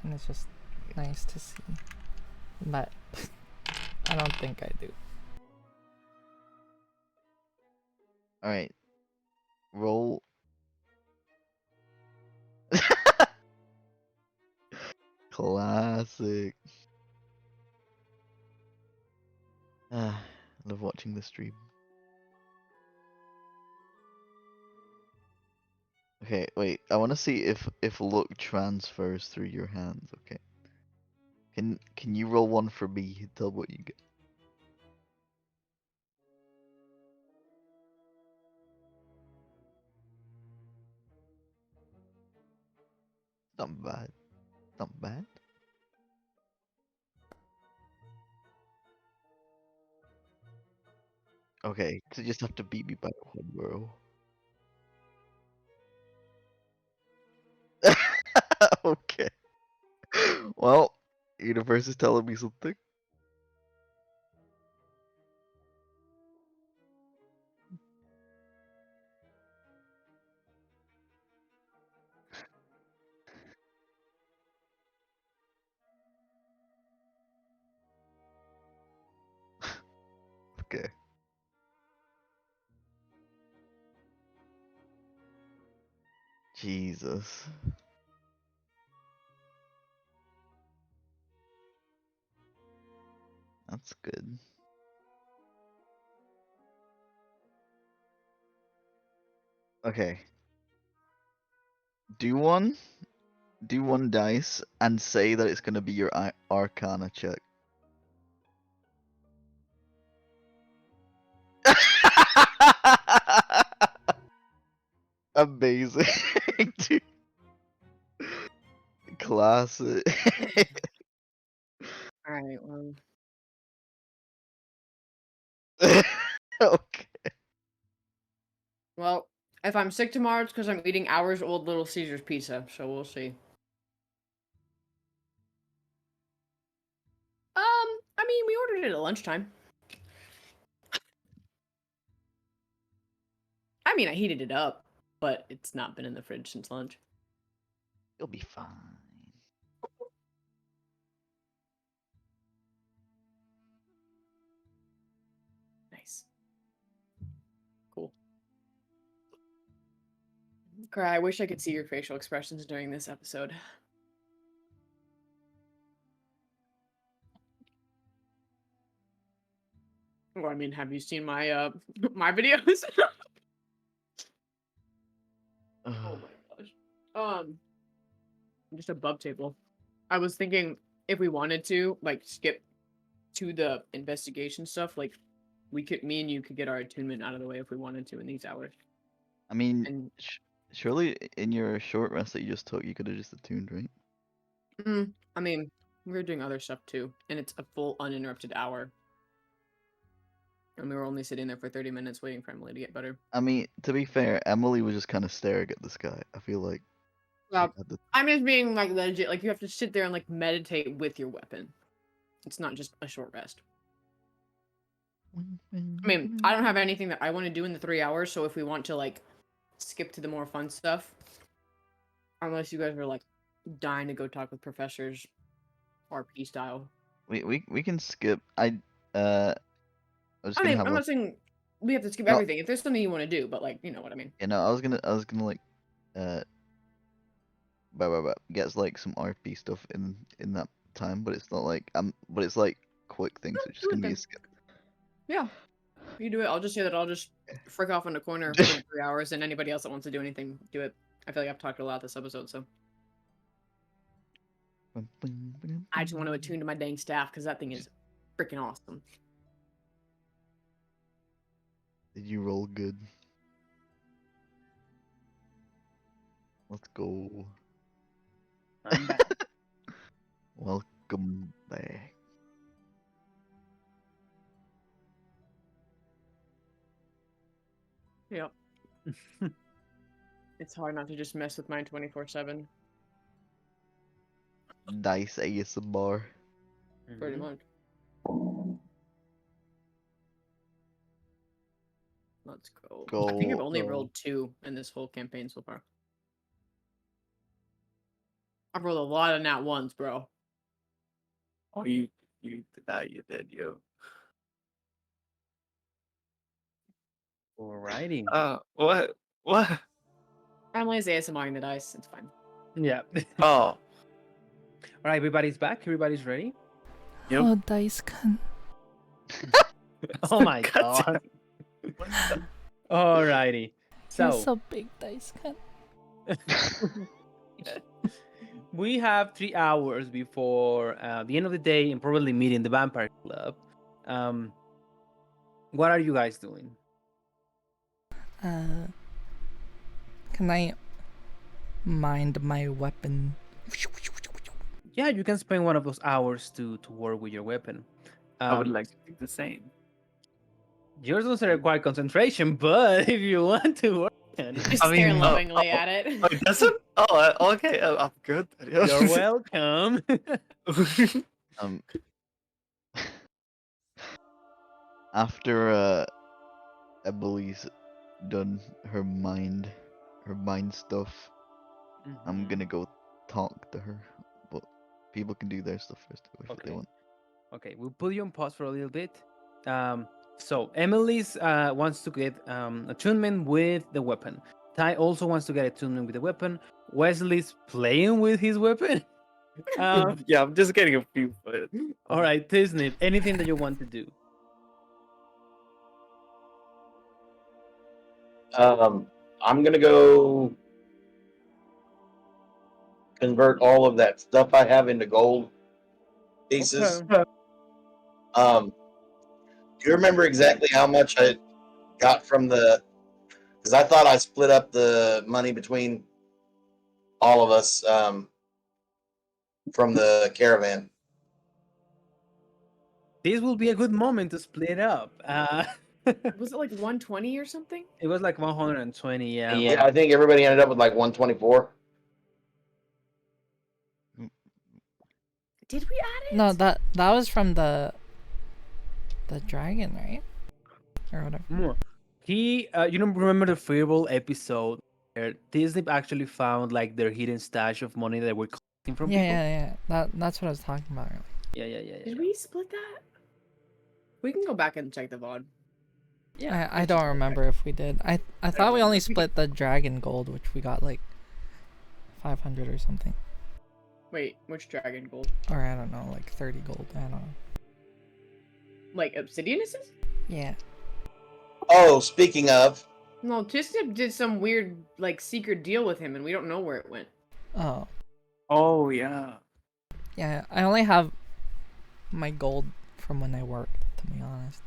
and it's just nice to see. But I don't think I do. Alright. Roll. Classic. I love watching the stream. Okay, wait. I want to see if luck transfers through your hands. Okay. Can you roll one for me? Tell what you get. Not bad. Not bad. Okay, so you just have to beat me by one, bro. Okay. Well, universe is telling me something. Okay. Jesus. That's good. Okay. Do one. Do one dice and say that it's gonna be your Arcana check. Amazing. Dude. Classic. All right. Well, Okay. well, if I'm sick tomorrow, it's because I'm eating hours old Little Caesars pizza. So we'll see. I mean, we ordered it at lunchtime. I mean, I heated it up, but it's not been in the fridge since lunch. You'll be fine. Nice. Cool. Cry, I wish I could see your facial expressions during this episode. Well, I mean, have you seen my my videos? Oh my gosh. Just above table. I was thinking if we wanted to, like, skip to the investigation stuff, like, me and you could get our attunement out of the way if we wanted to in these hours. I mean, And Surely in your short rest that you just took, you could have just attuned, right? I mean, we were doing other stuff too, and it's a full uninterrupted hour. And we were only sitting there for 30 minutes waiting for Emily to get better. I mean, to be fair, Emily was just kind of staring at the sky. I feel like she Well, had the... I'm just being like legit. Like you have to sit there and like meditate with your weapon. It's not just a short rest. I mean, I don't have anything that I want to do in the 3 hours. So if we want to like skip to the more fun stuff, unless you guys are like dying to go talk with professors, RP style. We can skip. I was just I gonna mean, have I'm a... not saying we have to skip No. everything. If there's something you want to do, but like, you know what I mean. You know, I was gonna like gets like some RP stuff in that time, but it's not like but it's like quick things, so it's just do it gonna be a then. skip. Yeah, you do it. I'll just say that I'll just frick off in the corner for the 3 hours, and anybody else that wants to do anything, do it. I feel like I've talked a lot this episode, so I just want to attune to my dang staff because that thing is freaking awesome. Did you roll good? Let's go. I'm back. Welcome back. Yep. It's hard not to just mess with mine 24/7. Dice ASMR. Pretty Mhm. much. Let's go. I think I've Go. only rolled 2 in this whole campaign so far. I've rolled a lot of nat ones, bro. Oh, you did, yo. Alrighty. What? Emily's ASMRing the dice. It's fine. Yeah. Oh, All right, everybody's back. Everybody's ready. Yep. Oh, dice can. Oh my God god. Alrighty. You're So so big, dice can. we have 3 hours before the end of the day and probably meeting the vampire club. What are you guys doing? Can I mind my weapon? Yeah, you can spend one of those hours to work with your weapon. I would like to do the same. Yours doesn't require concentration, but if you want to work on it, Just I stare mean, lovingly at it. Oh, it doesn't? Oh, okay. I'm good. you're welcome. Um. After Emily's done her mind stuff, I'm Mhm. gonna go talk to her. But people can do their stuff first if they Okay. want. Okay, we'll put you on pause for a little bit. So Emily's wants to get attunement with the weapon. Ty also wants to get attunement with the weapon. Wesley's playing with his weapon. Yeah, I'm just getting a few for it. All right, Tisney, anything that you want to do? I'm gonna go convert all of that stuff I have into gold pieces. Okay. Do you remember exactly how much I got from the? Because I thought I split up the money between all of us from the caravan. This will be a good moment to split up. Was it like 120 or something? It was like 120, yeah. Yeah, I think everybody ended up with like 124. Did we add it? No, that was from the dragon, right? Or whatever. More. He, you don't remember the Fearful episode where Disney actually found like their hidden stash of money that were collecting from Yeah, people? yeah. That's what I was talking about earlier. Yeah. Did we split that? We can go back and check the VOD. Yeah. I don't remember if we did. I thought we only split the dragon gold, which we got like 500 or something. Wait, which dragon gold? Or I don't know, like 30 gold. I don't know. Like obsidian assist? Yeah. Oh, speaking of, No, Tisnip did some weird like secret deal with him, and we don't know where it went. Oh. Oh, yeah. Yeah, I only have my gold from when I worked, to be honest.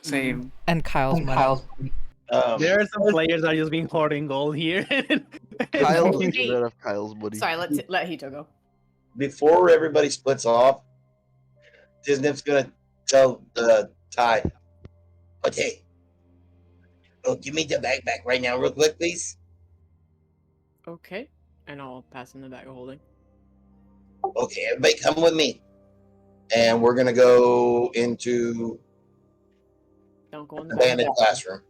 Same. And Kyle's money. There are some players that are just being hoarding gold here. Kyle Hey. doesn't get off Kyle's money. Sorry, let Hito go. Before everybody splits off, Disney's gonna tell Ty, okay, give me the bag back right now, real quick, please. Okay. And I'll pass him the bag of holding. Okay, everybody come with me. And we're gonna go into Don't go in the the bathroom. abandoned classroom.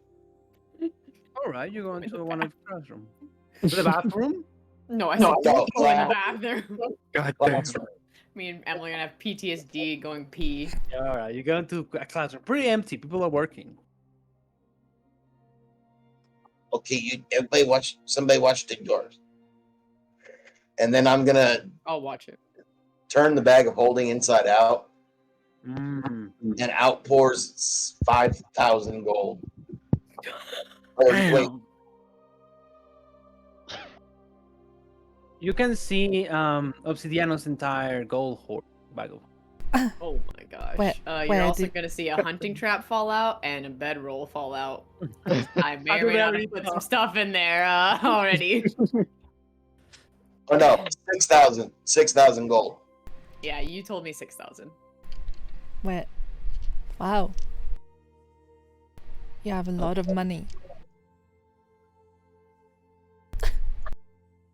All right, you go into one of the classroom. The bathroom? No, I said No, don't go in the wow. bathroom. God damn. Classroom. Me and Emily are gonna have PTSD going pee. Yeah, all right, you go into a classroom. Pretty empty. People are working. Okay, somebody watch the doors. And then I'm gonna I'll watch it. turn the bag of holding inside out, Mm. and out pours 5,000 gold. Or, wait, Damn. You can see Obsidiano's entire gold hoard bag of. Oh my gosh. Where- You're where also did- gonna see a hunting trap fall out and a bedroll fall out. I may I or may not already have put saw. some stuff in there already. oh no, 6,000 gold. Yeah, you told me 6,000. Where? Wow. You have a lot of money.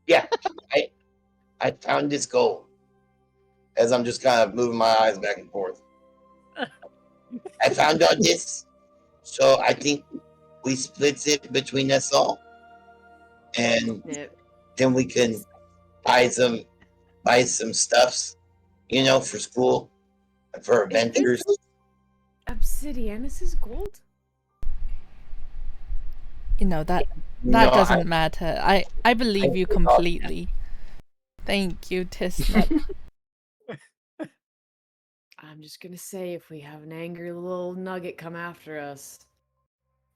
Yeah, I found this gold. As I'm just kind of moving my eyes back and forth. I found all this, so I think we split it between us all, and Yep. then we can buy some stuffs, for school, and for adventures. Obsidian, this is gold? You know that No, doesn't matter. I believe you completely. Thank you, Tisnip. I'm just gonna say, if we have an angry little nugget come after us,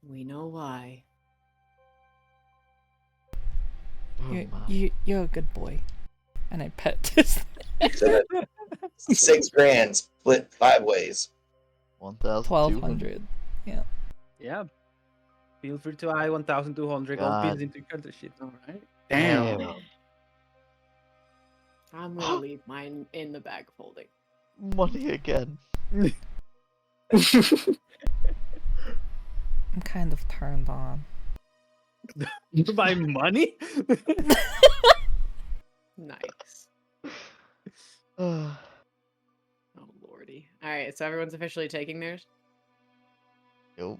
we know why. You're a good boy. And I pet Tisnip. So that's 6 grand split 5 ways. 1,200. 1,200. Yeah. Feel free to add 1,200 gold God. pieces into your character sheet. All right. Damn. Damn. I'm gonna leave mine in the bag of holding. Money again. I'm kind of turned on. By money? Nice. Nope. Oh lordy. Alright, so everyone's officially taking theirs? Wow,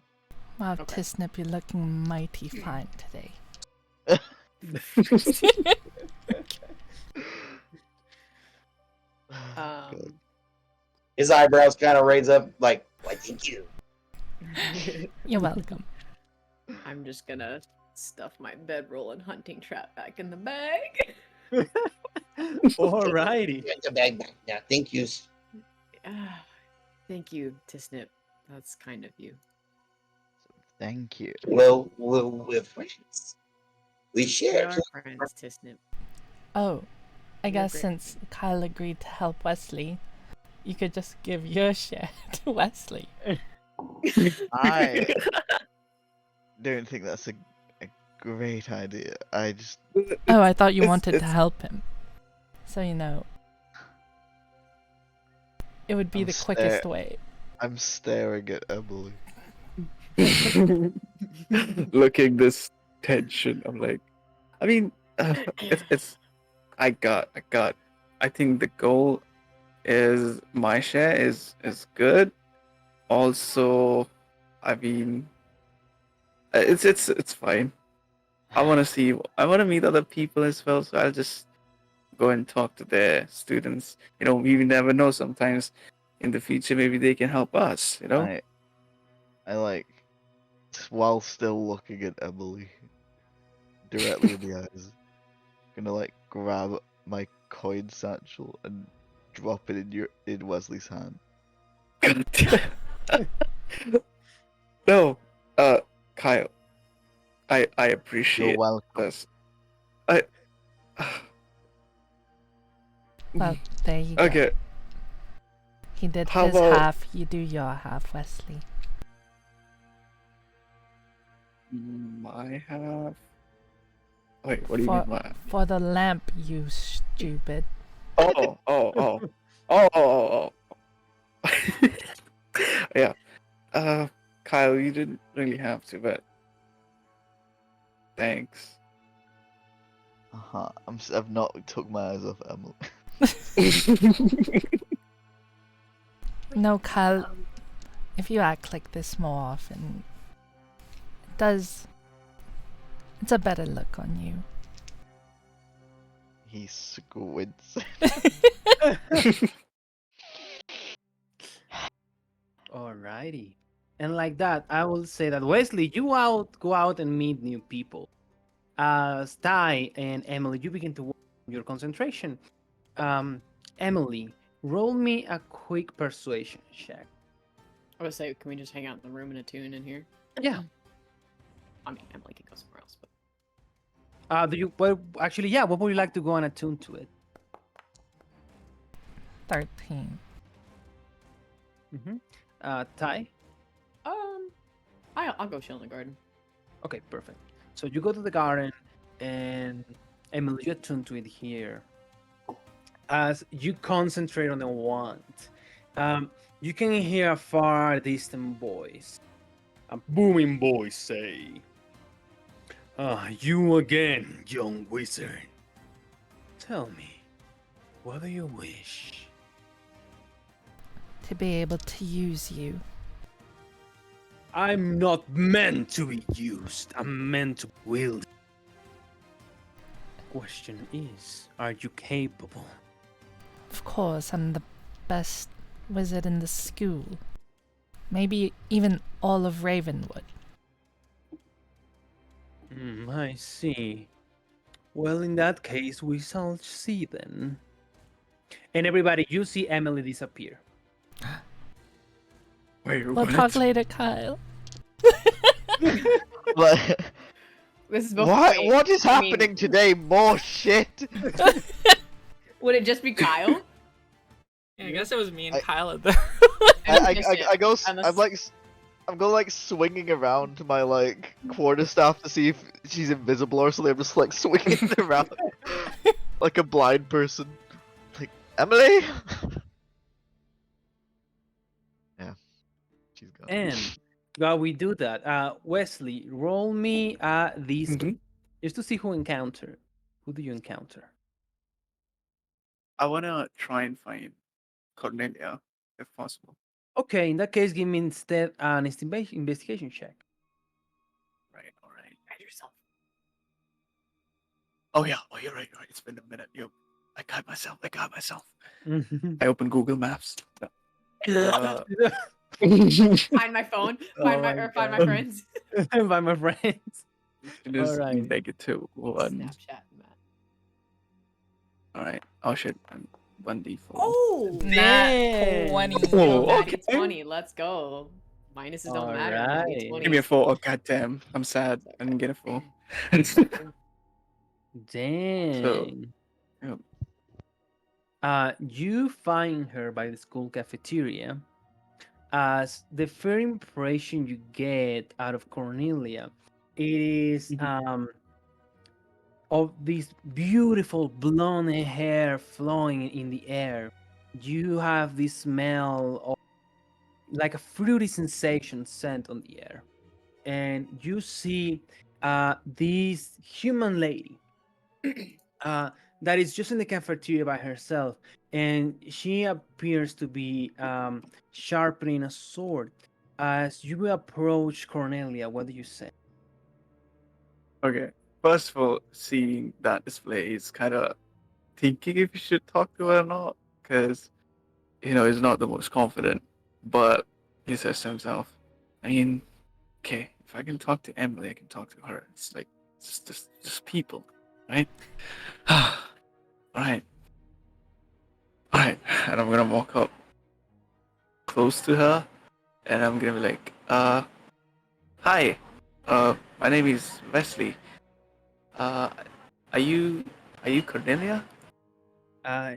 Okay. Tisnip, you're looking mighty fine today. His eyebrows kind of raise up, like, why thank you. You're welcome. I'm just gonna stuff my bedroll and hunting trap back in the bag. Alrighty. Get the bag back now. Thank you. Thank you, Tisnip. That's kind of you. Thank you. Well, we're friends. We We share. are friends, Tisnip. Oh, I You're guess great. since Kyle agreed to help Wesley, you could just give your share to Wesley. I don't think that's a great idea. I just Oh, I thought you wanted to it's- help him. So, it would be I'm the quickest stare- way. I'm staring at Emily. Looking this tension, I'm like, I mean, it's. I got. I think the goal is my share is good. Also, I mean, it's fine. I want to meet other people as well, so I'll just go and talk to their students. We never know. Sometimes in the future, maybe they can help us. I like, while still looking at Emily directly in the eyes, gonna grab my coin satchel and drop it in Wesley's hand. No, Kyle, I appreciate You're welcome. this. I Well, there you go. okay. He did How his about- half, you do your half, Wesley. I have. Wait, what do you For mean by? for the lamp, you stupid. Oh, oh, oh, oh, oh, oh, oh. Yeah. Kyle, you didn't really have to, but thanks. I've not took my eyes off Emily. No, Kyle, if you act like this more often, it's a better look on you. He squints. Alrighty. And like that, I will say that Wesley, you go out and meet new people. Ty and Emily, you begin to work on your concentration. Emily, roll me a quick persuasion check. I would say, can we just hang out in the room and attune in here? Yeah. I mean, Emily can go somewhere else, but Do you? Well, actually, yeah. What would you like to go and attune to it? 13. Mm-hmm. Ty. I'll go chill in the garden. Okay, perfect. So you go to the garden, and Emily, you attune to it here. As you concentrate on the wand, you can hear a far distant voice. A booming voice say, you again, young wizard. Tell me, what do you wish? To be able to use you. I'm not meant to be used. I'm meant to wield. The question is, are you capable? Of course, I'm the best wizard in the school. Maybe even all of Ravenwood. I see. Well, in that case, we shall see then. And everybody, you see Emily disappear. Wait, We'll what? talk later, Kyle. But This is what is happening today? More shit. Would it just be Kyle? Yeah, I guess it was me and I- Kyle at the. I go. Unless- I'm going like swinging around to my like quarterstaff to see if she's invisible or something. I'm just like swinging it around like a blind person. Like Emily. Yeah, she's gone. And while we do that, Wesley, roll me these Mhm. just to see who encounter. Who do you encounter? I wanna try and find Cornelia, if possible. Okay, in that case, give me instead an investigation check. Right, all right. Hide yourself. Oh yeah, oh you're right, you're right. It's been a minute. Yo, I got myself. I opened Google Maps. Uh, Find my phone. Oh Find my find my God. friends. By my friends. it is Alright. -1. Snapchat, Matt. All right. Oh shit. 1d4. Oh, Nat 20. Oh, Natty okay. 20. Let's go. Minuses don't matter. Natty Alright. 20. Give me a 4. Oh goddamn. I'm sad. I didn't get a 4. Dang. Yep. You find her by the school cafeteria. As the first impression you get out of Cornelia, it is of this beautiful blonde hair flowing in the air. You have this smell of like a fruity sensation scent on the air, and you see this human lady that is just in the cafeteria by herself, and she appears to be sharpening a sword. As you approach Cornelia, what do you say? Okay. First of all, seeing that display is kind of thinking if you should talk to her or not, because he's not the most confident. But he says to himself, I mean, okay, if I can talk to Emily, I can talk to her. It's like just people, right? All right, all right. And I'm gonna walk up close to her, and I'm gonna be like, hi, my name is Wesley. Uh, are you Cornelia?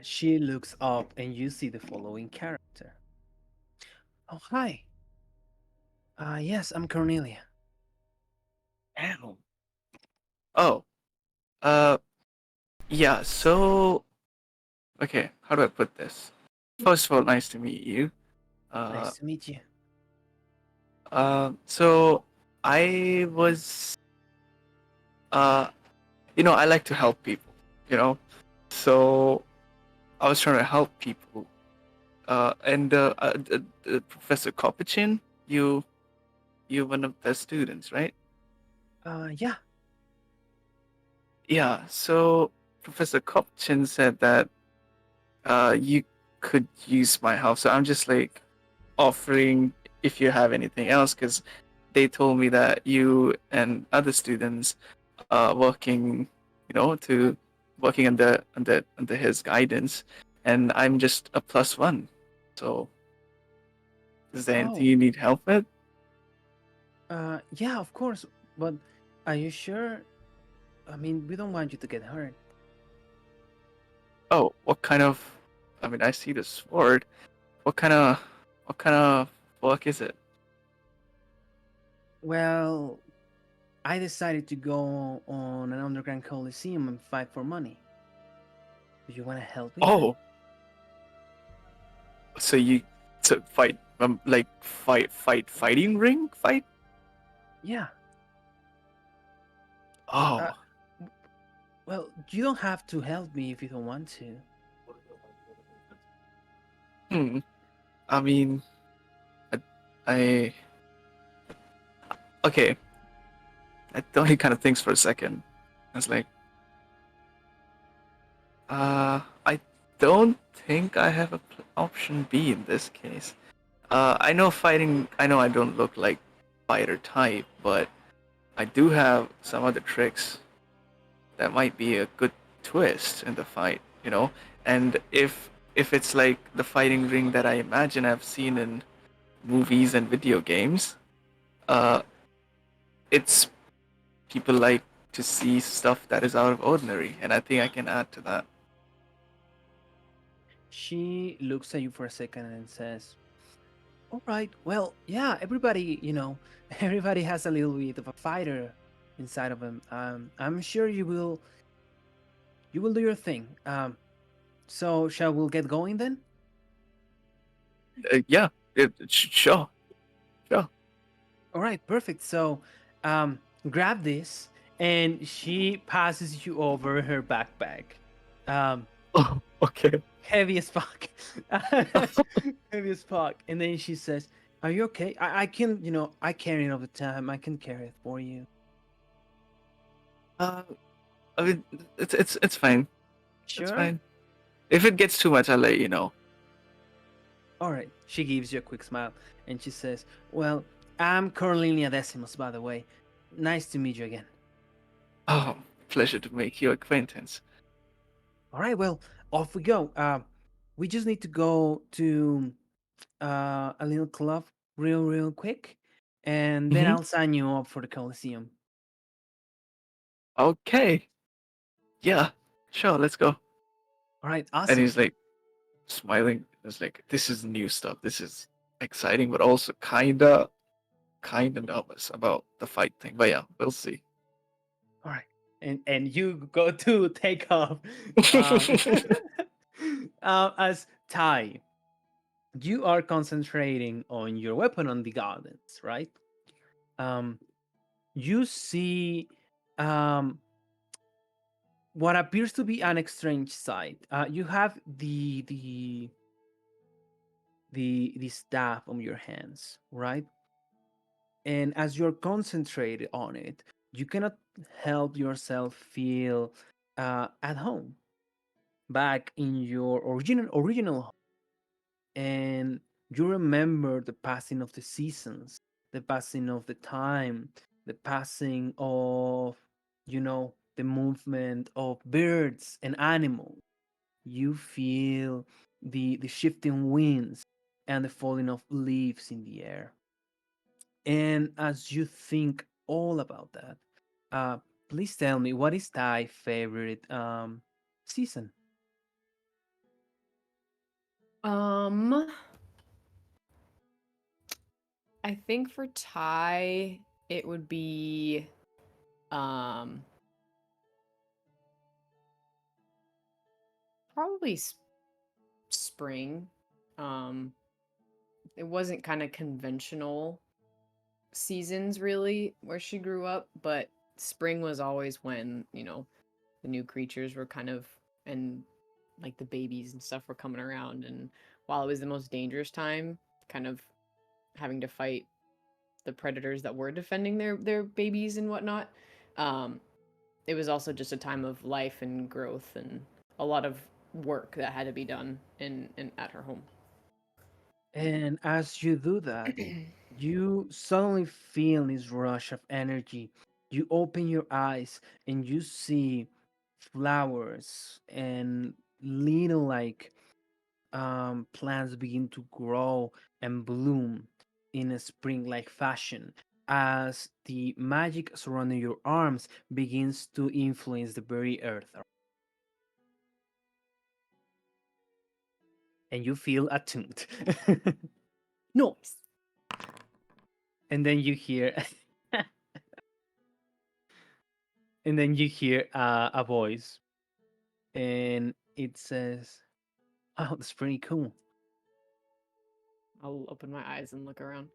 She looks up, and you see the following character. Oh, hi. Yes, I'm Cornelia. Damn. Oh. Uh. Yeah. So. Okay. How do I put this? First of all, nice to meet you. Uh. Nice to meet you. So I was. Uh. I like to help people. You know. So I was trying to help people. And Professor Kopichin, you're one of the students, right? Yeah. Yeah. So Professor Kopichin said that you could use my help. So I'm just like offering if you have anything else, because they told me that you and other students are working, to working under his guidance, and I'm just a plus one. So is there anything Oh. you need help with? Yeah, of course. But are you sure? I mean, we don't want you to get hurt. Oh, what kind of? I mean, I see the sword. What kind of work is it? Well, I decided to go on an underground coliseum and fight for money. Do you want to help with that? Oh, so you to fight like fighting ring fight? Yeah. Uh, Oh, well, you don't have to help me if you don't want to. hmm. I mean, I okay. I thought he kind of thinks for a second. I was like, I don't think I have a option B in this case. I know fighting. I know I don't look like fighter type, but I do have some other tricks that might be a good twist in the fight, And if it's like the fighting ring that I imagine I've seen in movies and video games, uh, it's people like to see stuff that is out of ordinary, and I think I can add to that. She looks at you for a second and says, "All right. Well, yeah, everybody, everybody has a little bit of a fighter inside of him. I'm sure you will do your thing. So shall we get going then? Yeah, sure, sure. All right, perfect. So, grab this, and she passes you over her backpack. Um, Oh, okay. Heavy as fuck, heavy as fuck. And then she says, "Are you okay? I can, I carry it all the time. I can carry it for you." Uh, I mean, it's fine. It's Sure. fine. If it gets too much, I'll let you know. All right. She gives you a quick smile, and she says, "Well, I'm Carolina Decimus, by the way. Nice to meet you again." Oh, pleasure to make your acquaintance. All right. Well, off we go. We just need to go to a little club real quick, and then Hmm. I'll sign you up for the Coliseum. Okay. Yeah, sure. Let's go. All right, And awesome. he's like smiling. It's like this is new stuff. This is exciting, but also kinda nervous about the fight thing. But yeah, we'll see. All right, and you go to take off. Um, as Ty, you are concentrating on your weapon on the gardens, right? Um, you see um, what appears to be an strange sight. You have the staff on your hands, right? And as you're concentrated on it, you cannot help yourself feel at home, back in your original home. And you remember the passing of the seasons, the passing of the time, the passing of, the movement of birds and animals. You feel the shifting winds and the falling of leaves in the air. And as you think all about that, uh, please tell me, what is thy favorite season? Um, I think for Ty, it would be Um, probably spring. Um, it wasn't kind of conventional seasons really where she grew up, but spring was always when, the new creatures were kind of, and like the babies and stuff were coming around. And while it was the most dangerous time, kind of having to fight the predators that were defending their babies and whatnot, um, it was also just a time of life and growth and a lot of work that had to be done in at her home. And as you do that, you suddenly feel this rush of energy. You open your eyes and you see flowers and little plants begin to grow and bloom in a spring like fashion as the magic surrounding your arms begins to influence the very earth. And you feel attuned. Noise. And then you hear and then you hear a voice and it says, "Wow, that's pretty cool." I'll open my eyes and look around.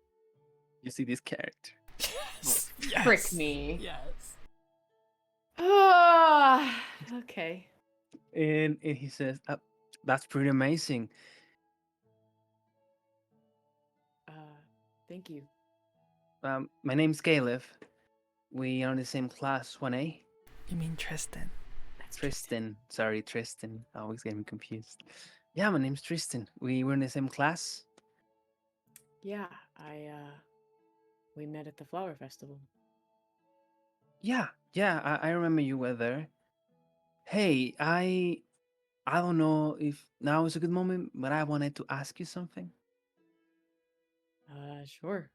You see this character. Yes. Frick me. Yes. Ah, okay. And he says, "That's pretty amazing." Uh, thank you. My name's Caleb. We are in the same class, 1A. You mean Tristan? That's Tristan. Sorry, Tristan. I always get me confused. Yeah, my name's Tristan. We were in the same class. Yeah, we met at the flower festival. Yeah, I remember you were there. Hey, I don't know if now is a good moment, but I wanted to ask you something. Sure.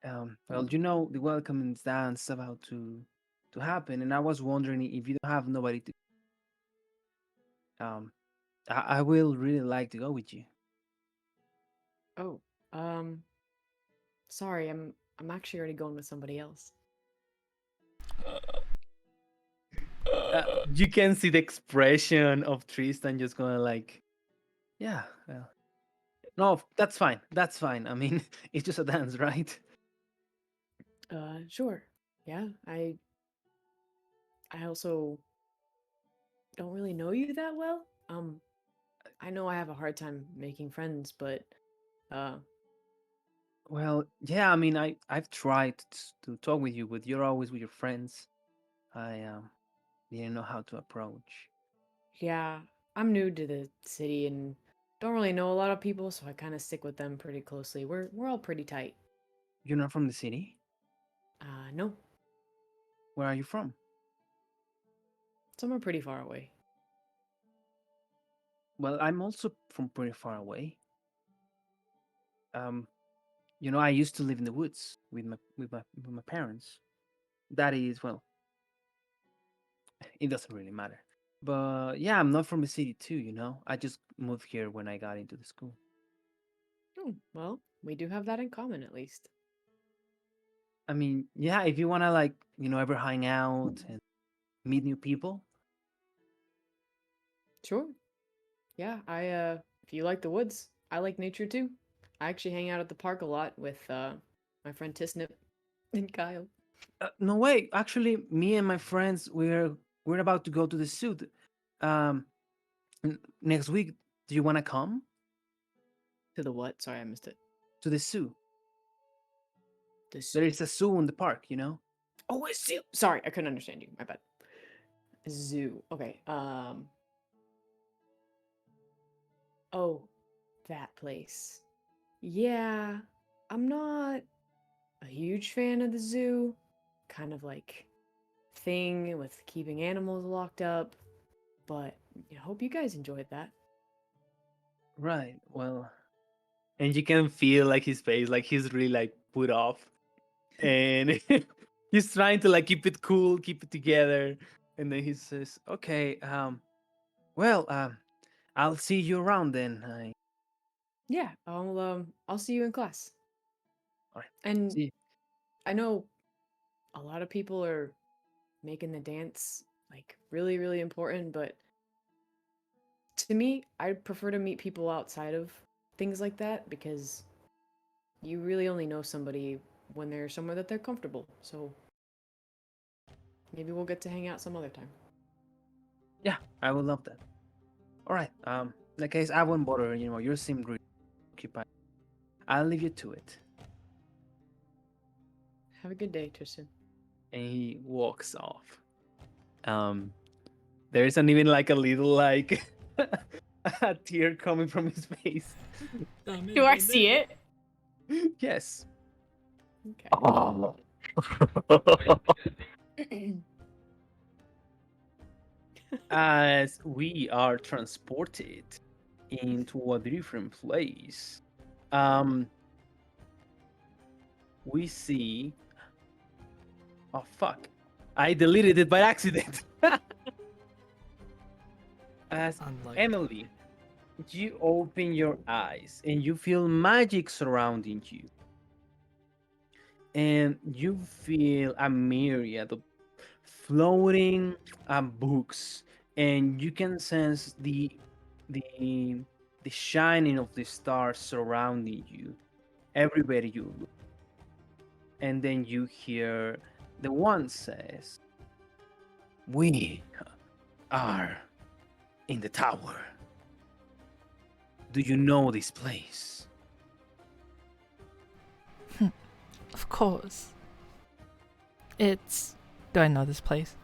Well, the welcoming dance about to happen, and I was wondering if you don't have nobody to. Um, I will really like to go with you. Oh, um, sorry, I'm actually already going with somebody else. You can see the expression of Tristan just going like, yeah, well, no, that's fine. That's fine. I mean, it's just a dance, right? Sure. Yeah, I also don't really know you that well. I know I have a hard time making friends, but uh, Well, yeah. I mean, I've tried to talk with you, but you're always with your friends. I didn't know how to approach. yeah, I'm new to the city and don't really know a lot of people, so I kind of stick with them pretty closely. We're all pretty tight. You're not from the city. No, Where are you from? somewhere pretty far away. Well, I'm also from pretty far away. Um, I used to live in the woods with my parents. That is, well, it doesn't really matter. But yeah, I'm not from the city too. I just moved here when I got into the school. Oh, well, we do have that in common at least. I mean, yeah, if you wanna like, ever hang out and meet new people. Sure. Yeah, if you like the woods, I like nature too. I actually hang out at the park a lot with my friend Tisnip and Kyle. No way. Actually, me and my friends we're about to go to the zoo. Um, next week. Do you wanna come To the what? Sorry, I missed it. to the zoo? The There is a zoo in the park. Oh, a zoo. Sorry, I couldn't understand you. My bad. Zoo. Okay. Oh, that place. Yeah, I'm not a huge fan of the zoo. Kind of like thing with keeping animals locked up. But I hope you guys enjoyed that. Right. Well, and you can feel like his face, like he's really like put off, and he's trying to like keep it cool, keep it together, and then he says, "Okay, well, I'll see you around then." Yeah, I'll see you in class. All right. And See. I know a lot of people are making the dance like really, really important, but to me, I'd prefer to meet people outside of things like that because you really only know somebody when they're somewhere that they're comfortable. So maybe we'll get to hang out some other time. Yeah, I would love that. All right. In that case, I won't bother. You seem really occupied. I'll leave you to it. Have a good day, Tristan. And he walks off. There isn't even like a little like a tear coming from his face. Do I see it? Yes. Okay. Oh. As we are transported into a different place, we see. Oh fuck! I deleted it by accident. As Unlucky. Emily, you open your eyes and you feel magic surrounding you, and you feel a myriad of floating books, and you can sense the the shining of the stars surrounding you everywhere you look. And then you hear the one says, "We are in the tower. Do you know this place?" Of course. It's. Do I know this place?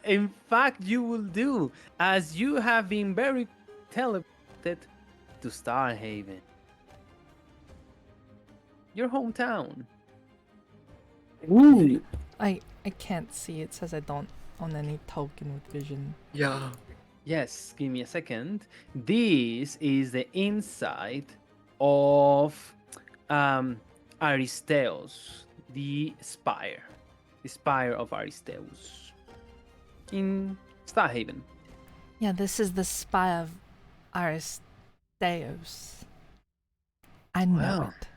In fact, you will do, as you have been very teleported to Starhaven, your hometown. Ooh. I can't see. It says I don't own any token with vision. Yeah. Yes, give me a second. This is the inside of Aristeus, the spire of Aristeus in Starhaven. Yeah, this is the spy of Aristeus. I know Well. it.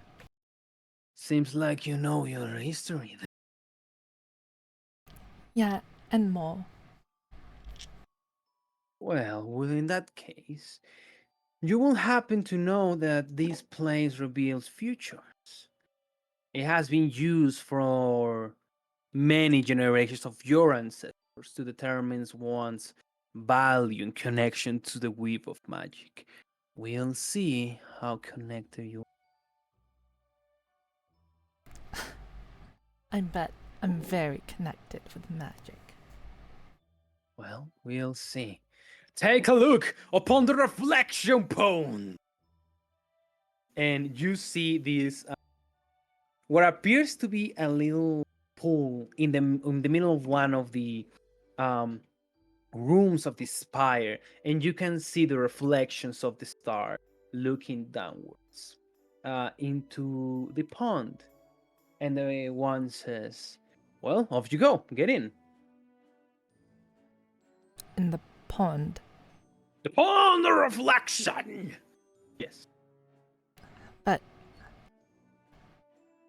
Seems like you know your history. Yeah, and more. Well, in that case, you will happen to know that this place reveals futures. It has been used for many generations of your ancestors to determine one's value and connection to the weave of magic. We'll see how connected you are. I bet I'm very connected with magic. Well, we'll see. Take a look upon the reflection pond. And you see this, what appears to be a little pool in the middle of one of the um, rooms of the spire, and you can see the reflections of the star looking downwards into the pond. And the one says, "Well, off you go. Get in." In the pond. The pond, the reflection. Yes. But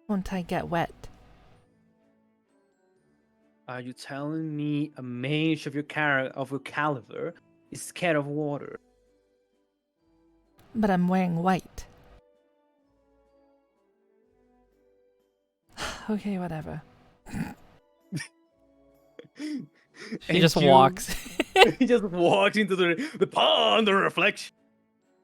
won't I get wet? Are you telling me a mage of your caliber is scared of water? But I'm wearing white. Okay, whatever. He just walks. He just walks into the pond, the reflection.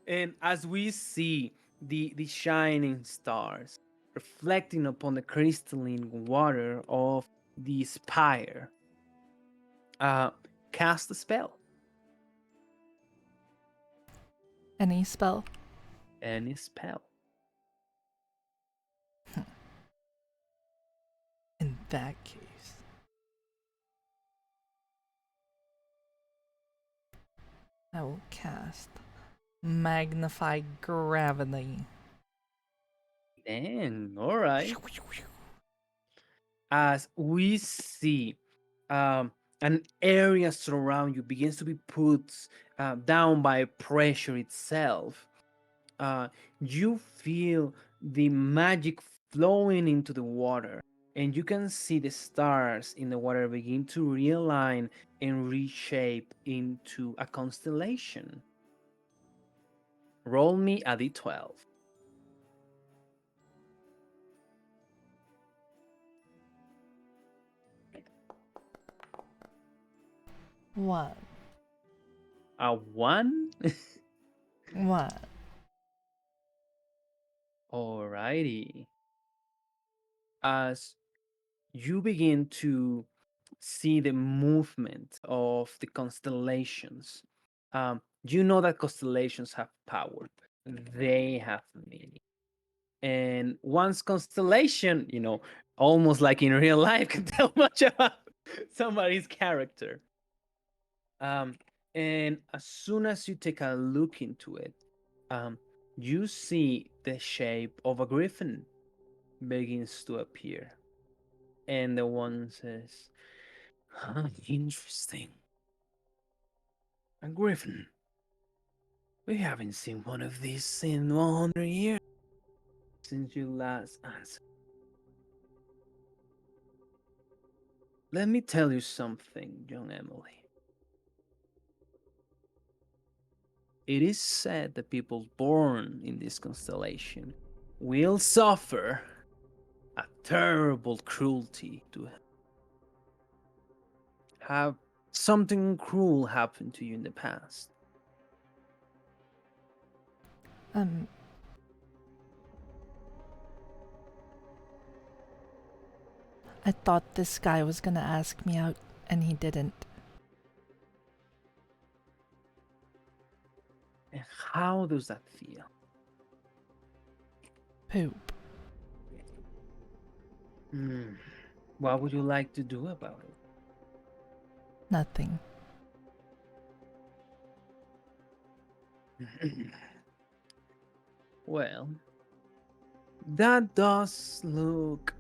And as we see the shining stars reflecting upon the crystalline water of the spire, cast a spell. Any spell? Any spell. In that case. I will cast Magnify Gravity. Dang, all right. As we see an area surround you begins to be put down by pressure itself, you feel the magic flowing into the water, and you can see the stars in the water begin to realign and reshape into a constellation. Roll me a d12. One. A 1? One. Alrighty. As you begin to see the movement of the constellations, you know that constellations have power. They have meaning. And one's constellation, almost like in real life, can tell much about somebody's character. Um, and as soon as you take a look into it, um, you see the shape of a griffin begins to appear. And the one says, interesting. A griffin. We haven't seen one of these in 100 years since you last answered. Let me tell you something, young Emily. It is said that people born in this constellation will suffer a terrible cruelty to have something cruel happen to you in the past. Um, I thought this guy was gonna ask me out, and he didn't. And how does that feel? Poop. What would you like to do about Nothing. it? Well, that does look,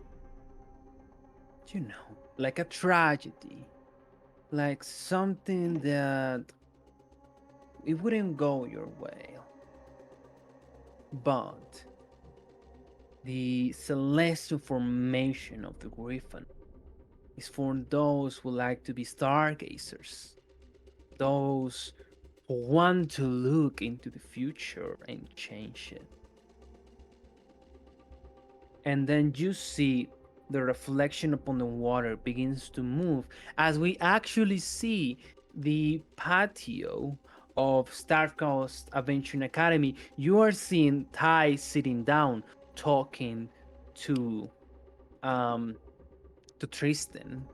like a tragedy. Like something that it wouldn't go your way. But the celestial formation of the griffin is for those who like to be stargazers, those who want to look into the future and change it. And then you see the reflection upon the water begins to move as we actually see the patio of Starcoast Adventuring Academy. You are seeing Ty sitting down talking to um Tristan,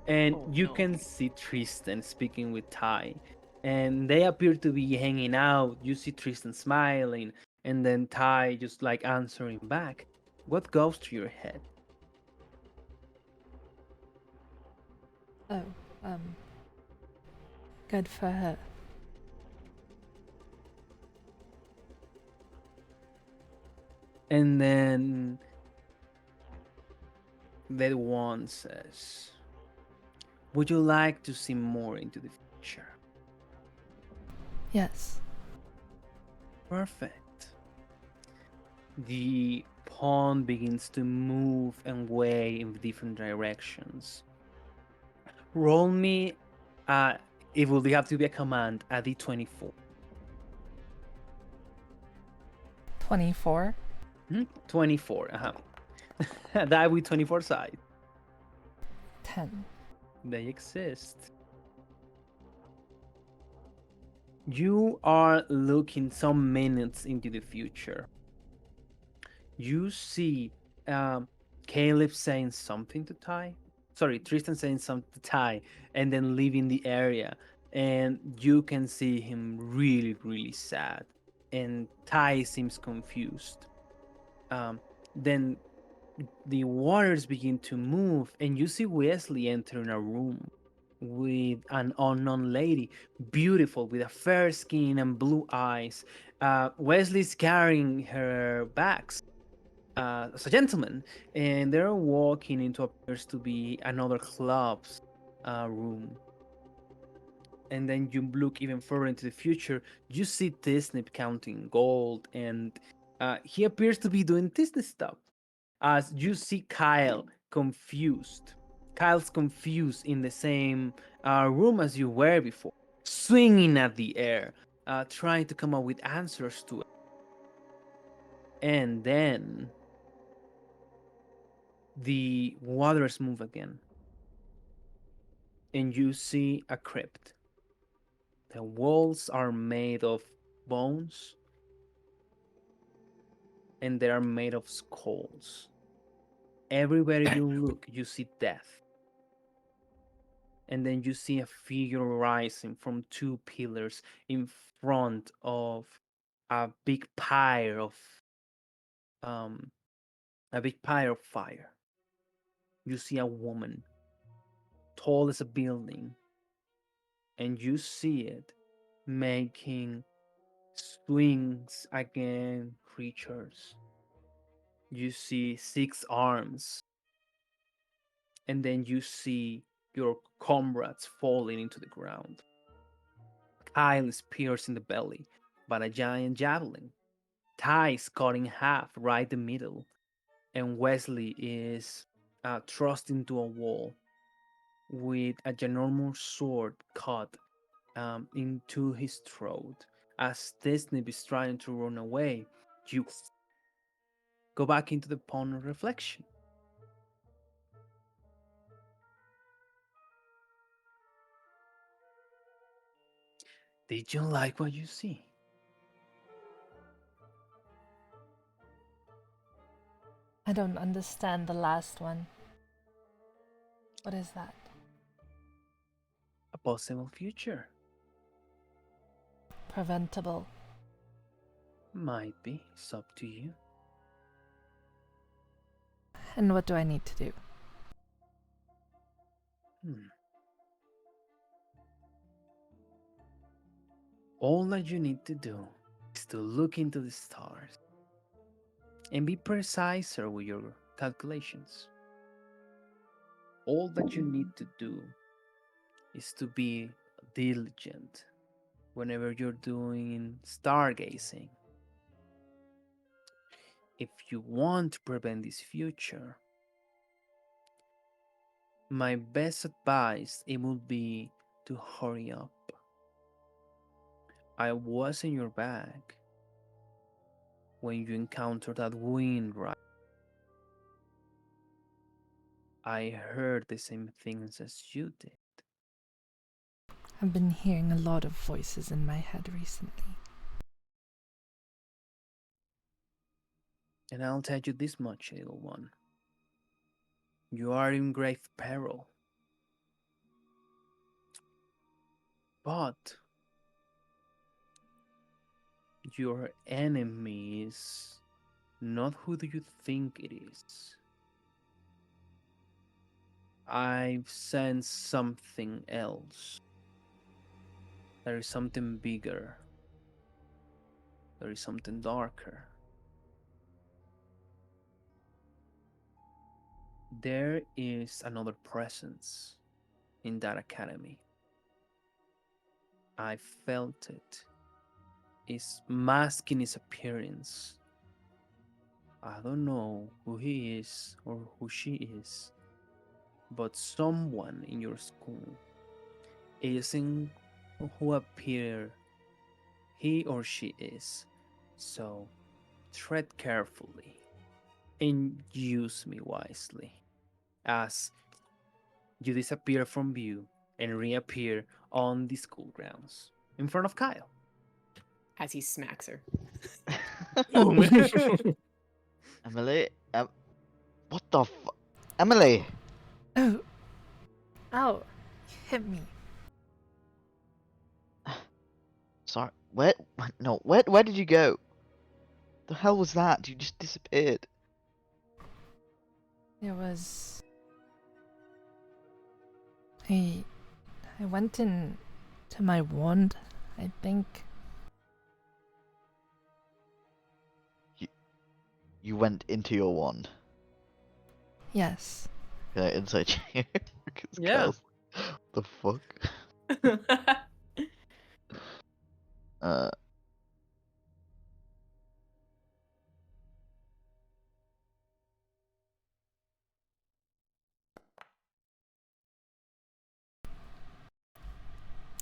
and you can see Tristan speaking with Ty, and they appear to be hanging out. You see Tristan smiling, and then Ty just like answering back. What goes through your head? Oh, good for her. And then that one says, would you like to see more into the future? Yes. Perfect. The pawn begins to move and weigh in different directions. Roll me, it will have to be a command, a d24. 24. 24, that with 24 side. 10. They exist. You are looking some minutes into the future. You see Caleb saying something to Ty. Sorry, Tristan saying something to Ty and then leaving the area. And you can see him really, really sad. And Ty seems confused. Then the waters begin to move, and you see Wesley entering a room with an unknown lady, beautiful, with a fair skin and blue eyes. Wesley's carrying her bags as a gentleman, and they're walking into what appears to be another club's room. And then you look even further into the future, you see Disney counting gold, and he appears to be doing Disney stuff. as you see Kyle confused. Kyle's confused in the same room as you were before, swinging at the air, trying to come up with answers to it. And then the waters move again, and you see a crypt. The walls are made of bones, and they are made of skulls. Everywhere you look, you see death. And then you see a figure rising from two pillars in front of a big pyre of um a big pyre of fire. You see a woman, tall as a building, and you see it making swings against creatures. You see six arms, and then you see your comrades falling into the ground. Kyle is pierced in the belly by a giant javelin. Ty is cut in half right the middle, and Wesley is thrust into a wall with a ginormous sword cut into his throat. As Disney is trying to run away, you go back into the pond of reflection. Did you like what you see? I don't understand the last one. What is that? A possible future. Preventable. Might be. It's up to you. And what do I need to do? All that you need to do is to look into the stars and be preciser with your calculations. All that you need to do is to be diligent whenever you're doing stargazing. If you want to prevent this future, my best advice it would be to hurry up. I was in your back when you encountered that wind right. I heard the same things as you did. I've been hearing a lot of voices in my head recently. And I'll tell you this much, little one. You are in grave peril. But your enemy is not who do you think it is. I've sensed something else. There is something bigger. There is something darker. There is another presence in that academy. I felt it. It's masking his appearance. I don't know who he is or who she is, but someone in your school isn't who appear he or she is. So tread carefully and use me wisely as you disappear from view and reappear on the school grounds in front of Kyle. As he smacks her. Boom. Emily, what the Emily! Oh! Ow! You hit me. Sorry, where? No, where did you go? The hell was that? You just disappeared. There was... I went in to my wand, I think. You went into your wand. Yes. Can I insight you? Yeah. The fuck? Uh.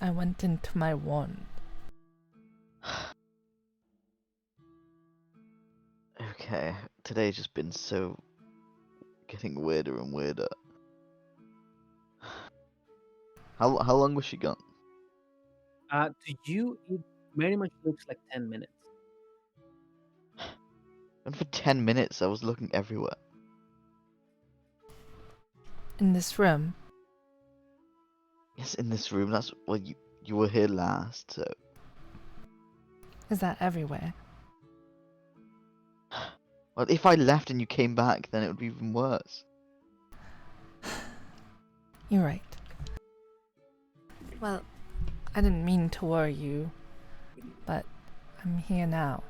I went into my wand. Okay, today's just been so getting weirder and weirder. How long was she gone? To you, it very much looks like 10 minutes. And for 10 minutes, I was looking everywhere. In this room, Yes, in this room. That's well, you were here last, so is that everywhere? well, if I left and you came back, then it would be even worse. You're right. Well, I didn't mean to worry you, but I'm here now.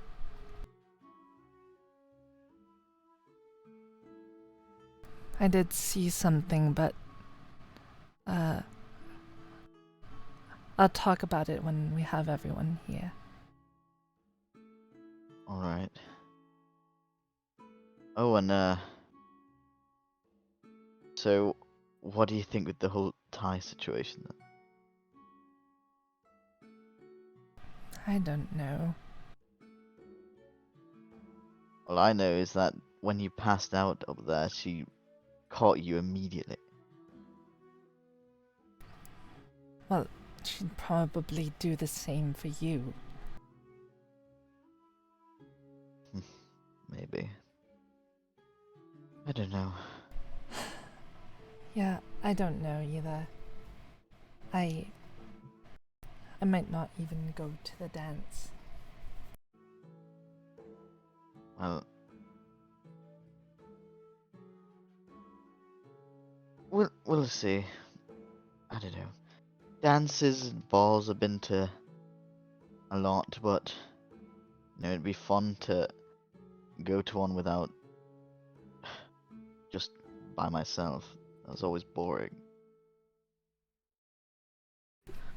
I did see something, but I'll talk about it when we have everyone here. All right. Oh, and so what do you think with the whole Thai situation then? I don't know. All I know is that when you passed out up there, she caught you immediately. Well, she'd probably do the same for you. Maybe. I don't know. Yeah, I don't know either. I might not even go to the dance. Well, we'll see. I don't know. Dances and balls I've been to a lot, but it'd be fun to go to one without just by myself. That was always boring.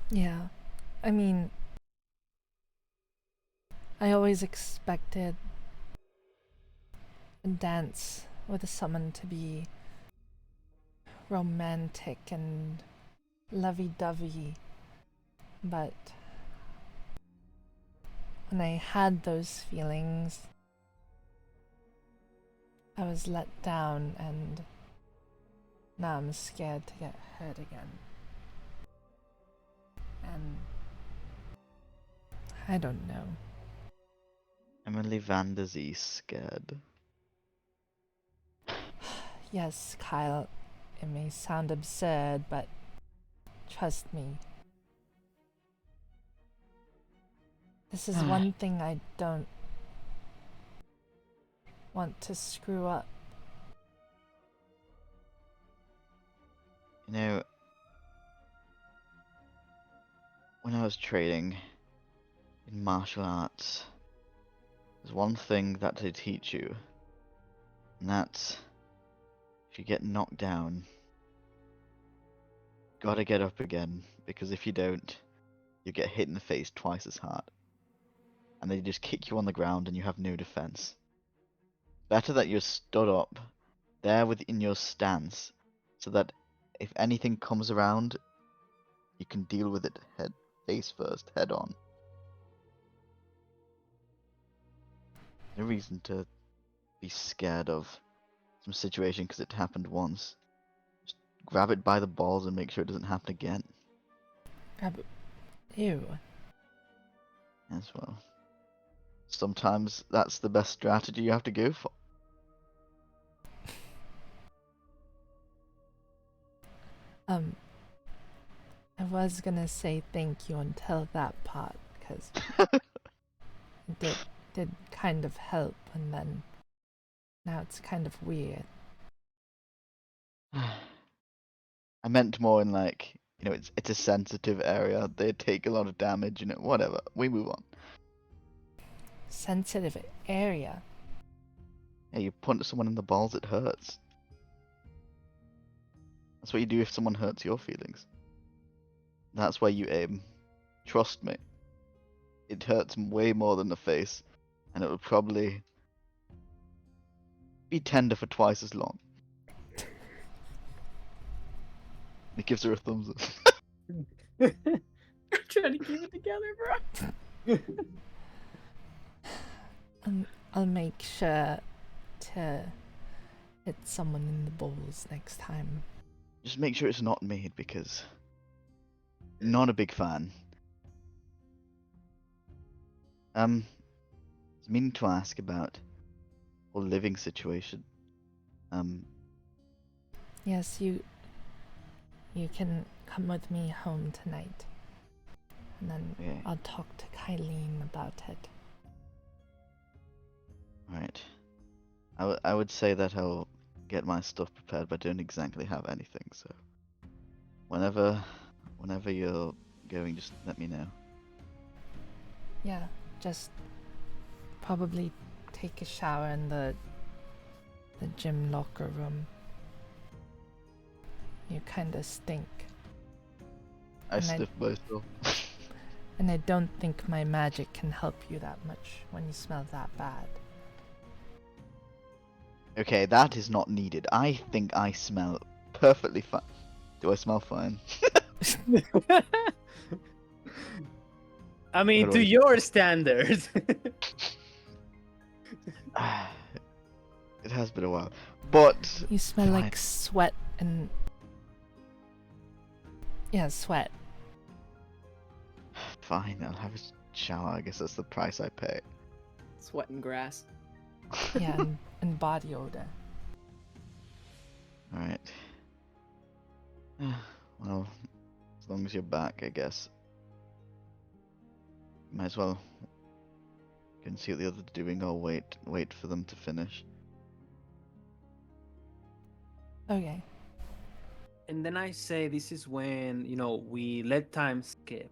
Yeah, I mean, I always expected a dance with someone to be romantic and lovey-dovey, but when I had those feelings, I was let down, and now I'm scared to get hurt again. And I don't know. Emily Van der Zee scared. Yes, Kyle, it may sound absurd, but trust me. This is one thing I don't want to screw up. You know, when I was training in martial arts, there's one thing that they teach you, and that's if you get knocked down, gotta get up again, because if you don't, you get hit in the face twice as hard. And they just kick you on the ground and you have no defense. Better that you're stood up, there within your stance, so that if anything comes around, you can deal with it face first, head on. No reason to be scared of some situation because it happened once. Just grab it by the balls and make sure it doesn't happen again. Ew. As well. Sometimes that's the best strategy you have to go for. I was gonna say thank you until that part, because it did kind of help, and then now it's kind of weird. I meant more in like, it's a sensitive area. They take a lot of damage, whatever. We move on. Sensitive area. Yeah, you punch someone in the balls, it hurts. That's what you do if someone hurts your feelings. That's where you aim. Trust me. It hurts way more than the face, and it will probably be tender for twice as long. It gives her a thumbs up. Trying to keep it together, bro. I'll make sure to hit someone in the balls next time. Just make sure it's not me because not a big fan. I was meaning to ask about whole living situation. Yes, you can come with me home tonight. And then Okay. I'll talk to Kylene about it. Right. I would say that I'll get my stuff prepared, but I don't exactly have anything. So whenever you're going, just let me know. Yeah, just probably take a shower in the gym locker room. You kinda stink. I And sniff myself. And I don't think my magic can help you that much when you smell that bad. Okay, that is not needed. I think I smell perfectly fine. Do I smell fine? I mean, How to do your standards. It has been a while, but You smell fine. like sweat and... Yeah, sweat. Fine, I'll have a shower. I guess that's the price I pay. Sweat and grass. Yeah, and body odor. Alright. Well, as long as you're back, I guess. Might as well go and see what the others are doing or wait for them to finish. Okay. And then I say this is when, we let time skip.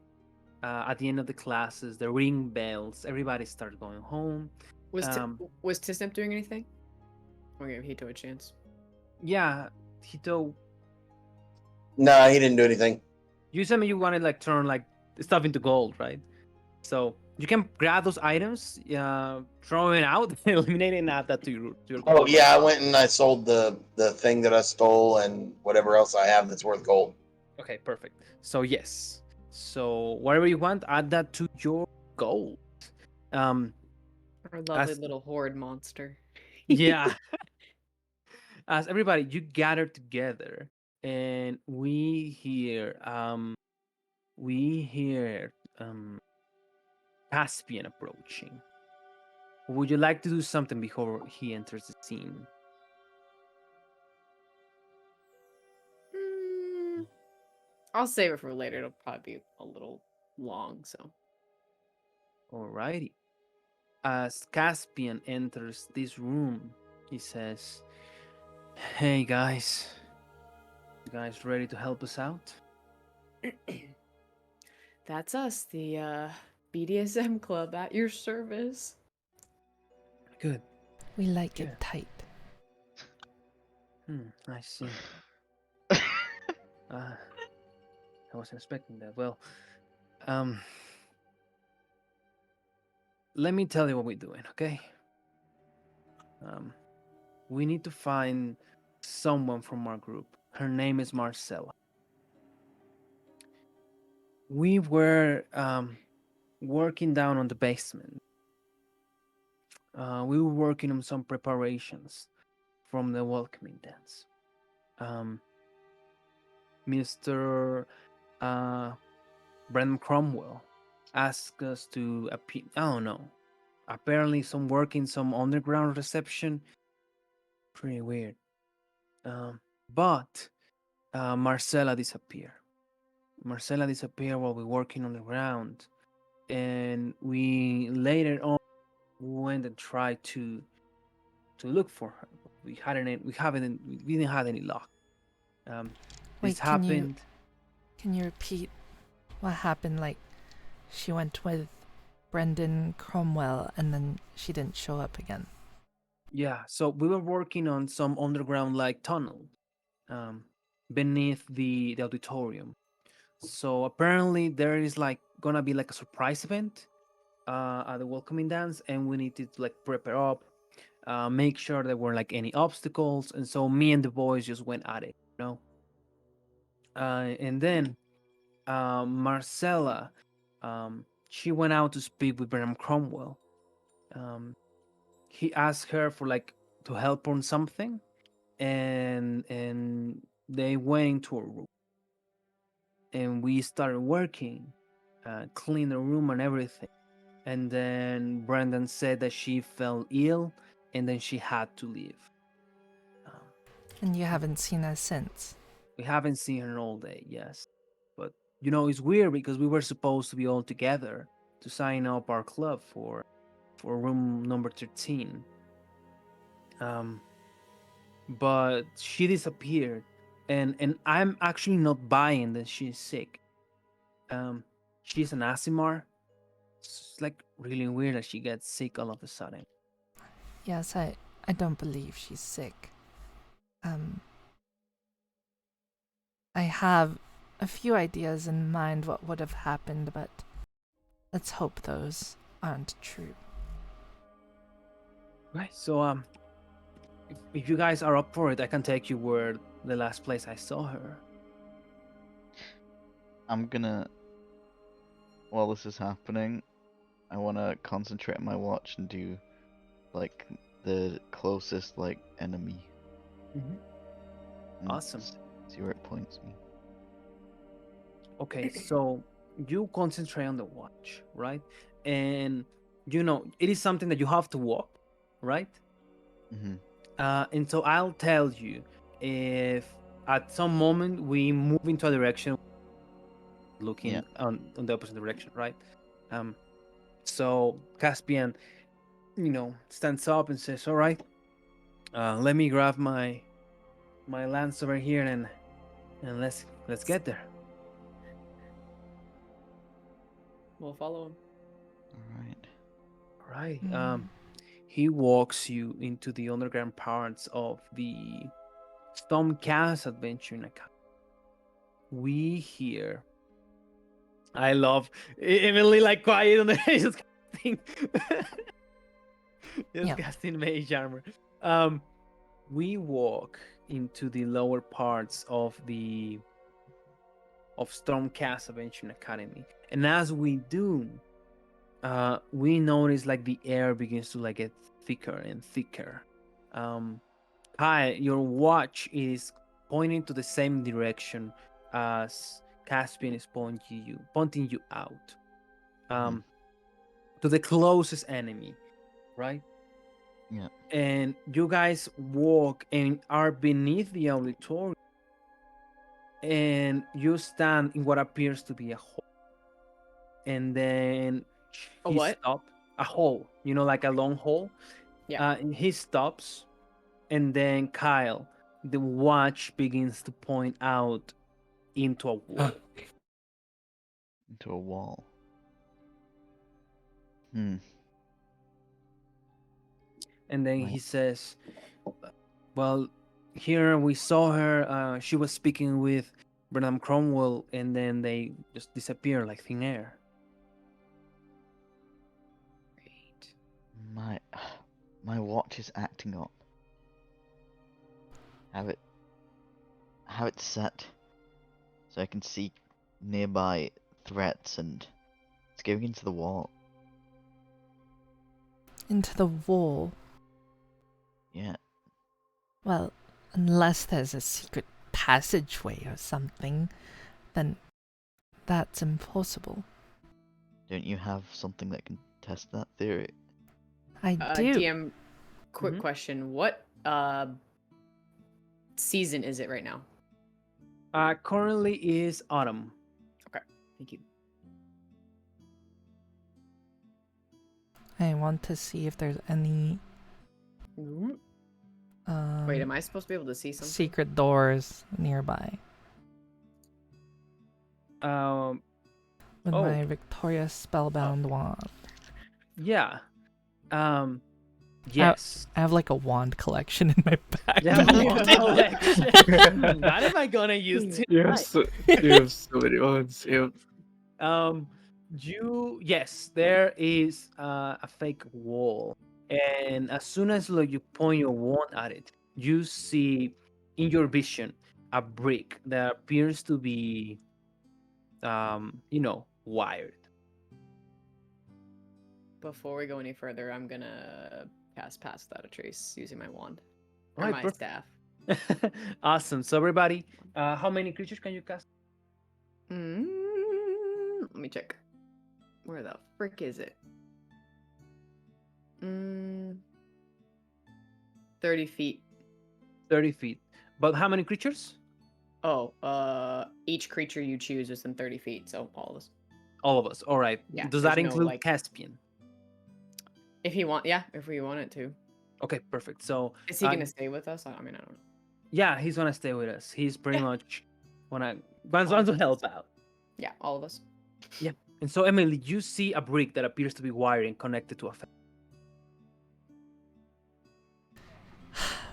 At the end of the classes, the ring bells, everybody starts going home. Was Um, was Tisnip doing anything? Or give Hito a chance? Yeah, Hito, Nah, he didn't do anything. you said me you wanted like turn like stuff into gold, right? So you can grab those items, throw it out, eliminate it, and add that to your Oh gold. yeah, I went and I sold the thing that I stole and whatever else I have that's worth gold. Okay, perfect. So yes. So whatever you want, add that to your gold. Um, Our lovely as little horde monster. yeah, as everybody you gather together, and we hear Caspian approaching. Would you like to do something before he enters the scene? Mm, I'll save it for later. It'll probably be a little long, so. Alrighty. As Caspian enters this room, he says, "Hey guys, you guys ready to help us out?" That's us, the BDSM club at your service. Good. We like Yeah. it tight. I see. I wasn't expecting that. Well, um, let me tell you what we're doing, okay? We need to find someone from our group. Her name is Marcella. We were working down on the basement. We were working on some preparations from the welcoming dance. Mr. Brendan Cromwell asked us to appear. I don't know. Apparently, some work in some underground reception. Pretty weird. But Marcella disappeared. Marcella disappeared while we were working on the ground, and we later on went and tried to look for her. We didn't have any luck. This Wait, can happened. you repeat what happened? Like, she went with Brendan Cromwell and then she didn't show up again. Yeah, so we were working on some underground like tunnel beneath the auditorium. So apparently there is like gonna be like a surprise event at the welcoming dance, and we needed to like prepare up, make sure there weren't like any obstacles, and so me and the boys just went at it, you know. And then Marcella, she went out to speak with Brenham Cromwell. Um, he asked her for like to help on something, and they went into a room, and we started working, clean the room and everything. And then Brandon said that she fell ill, and then she had to leave. Um, And you haven't seen her since. we haven't seen her all day, yes, but it's weird because we were supposed to be all together to sign up our club for room number 13. But she disappeared, and I'm actually not buying that she's sick. Um, she's an Asimar. It's like really weird that she gets sick all of a sudden. Yes, I don't believe she's sick. I have a few ideas in mind what would have happened, but let's hope those aren't true. Right. So if you guys are up for it, I can take you where the last place I saw her. I'm gonna, while this is happening, I wanna concentrate on my watch and do, like, the closest, like, enemy. Mhm. And Awesome. See where it points me. Okay, so you concentrate on the watch, right? And it is something that you have to walk, right? Mm-hmm. And so I'll tell you if at some moment we move into a direction looking Yeah. on the opposite direction, right? So Caspian, stands up and says, "All right, let me grab my lance over here and let's get there." We'll follow him. Alright. All right. Mm. He walks you into the underground parts of the Stormcast Adventuring Academy. We hear. I love Emily like quiet on the just casting, just Yeah. casting mage armor. We walk into the lower parts of Stormcast Adventuring Academy, and as we do, we notice like the air begins to like get thicker and thicker. Hi, your watch is pointing to the same direction as Caspian is pointing you out. To the closest enemy, right? Yeah. And you guys walk and are beneath the auditorium, and you stand in what appears to be a hole. And then A he what? stops. A hole, like a long hole. Yeah. And he stops, and then Kyle, the watch begins to point out into a wall. Into a wall. Hmm. And then Right. he says, "Well, here we saw her. She was speaking with Brenham Cromwell, and then they just disappear like thin air." Great. My my watch is acting up. Have it set so I can see nearby threats, and it's going into the wall. Into the wall. Yeah. Well, unless there's a secret passageway or something, then that's impossible. Don't you have something that can test that theory? I do. DM, quick Mhm. question. What season is it right now? Currently is autumn. Thank you. I want to see if there's any Wait, am I supposed to be able to see something? secret doors nearby Um, with Oh. my Victoria Spellbound wand. yeah. Yes. I have like a wand collection in my bag. Yeah, what am I gonna use You have tonight? you have so many ones. Yes, there is a fake wall, and as soon as you point your wand at it, you see in your vision a brick that appears to be wired. Before we go any further, I'm gonna cast Pass Without a Trace using my wand. All Or right, my perfect. staff. Awesome. So everybody, how many creatures can you cast? Let me check. Where the frick is it? 30 feet. 30 feet. But how many creatures? Oh, each creature you choose is in 30 feet, so all of us. All of us. All right. Yeah, Does there's that no, include like- Caspian? If we want it to. Okay, perfect. So Is he gonna stay with us? I mean, I don't know. yeah, he's gonna stay with us. He's pretty Yeah. much wants to help out. Yeah, all of us. Yeah. And so Emily, you see a brick that appears to be wiring connected to a fence.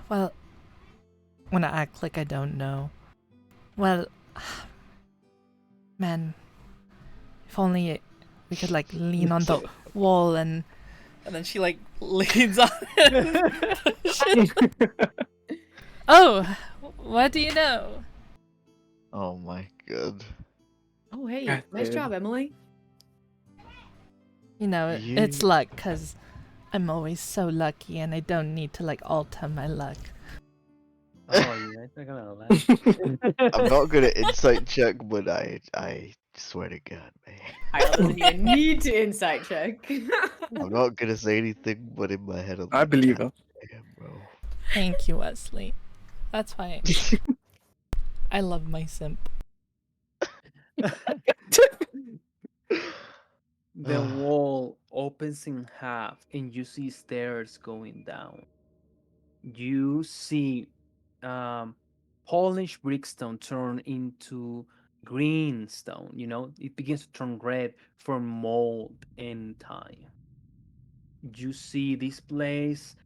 Well, I'm gonna act like I don't know. Well, man, if only we could like lean on the wall and then she like leans on it. Oh, what do you know? Oh my god. Oh, hey, God, nice dude. job, Emily. You know, You- it's luck, cause I'm always so lucky and I don't need to like alter my luck. Oh, yeah, I'm not gonna lie. I'm not good at insight check, but I swear to God, man. I don't even need to insight check. I'm not gonna say anything, but in my head I'm I like, believe "God him. damn, bro." Thank you, Wesley. That's why I love my simp. The wall opens in half and you see stairs going down. You see polished brickstone turn into green stone. It begins to turn red from mold and time. You see this place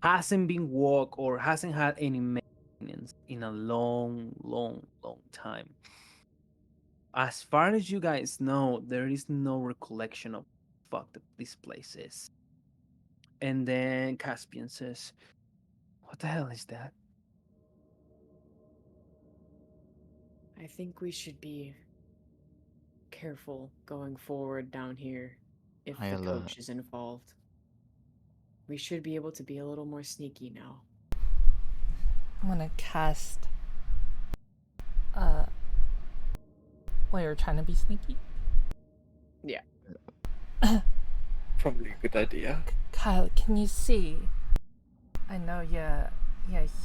hasn't been walked or hasn't had any maintenance in a long, long, long time. As far as you guys know, there is no recollection of fuck that this place is. And then Caspian says, "What the hell is that?" I think we should be careful going forward down here if High the alert. coach is involved. We should be able to be a little more sneaky now. I'm gonna cast. Well, you're trying to be sneaky? Yeah. Probably a good idea. Kyle, can you see? I know you're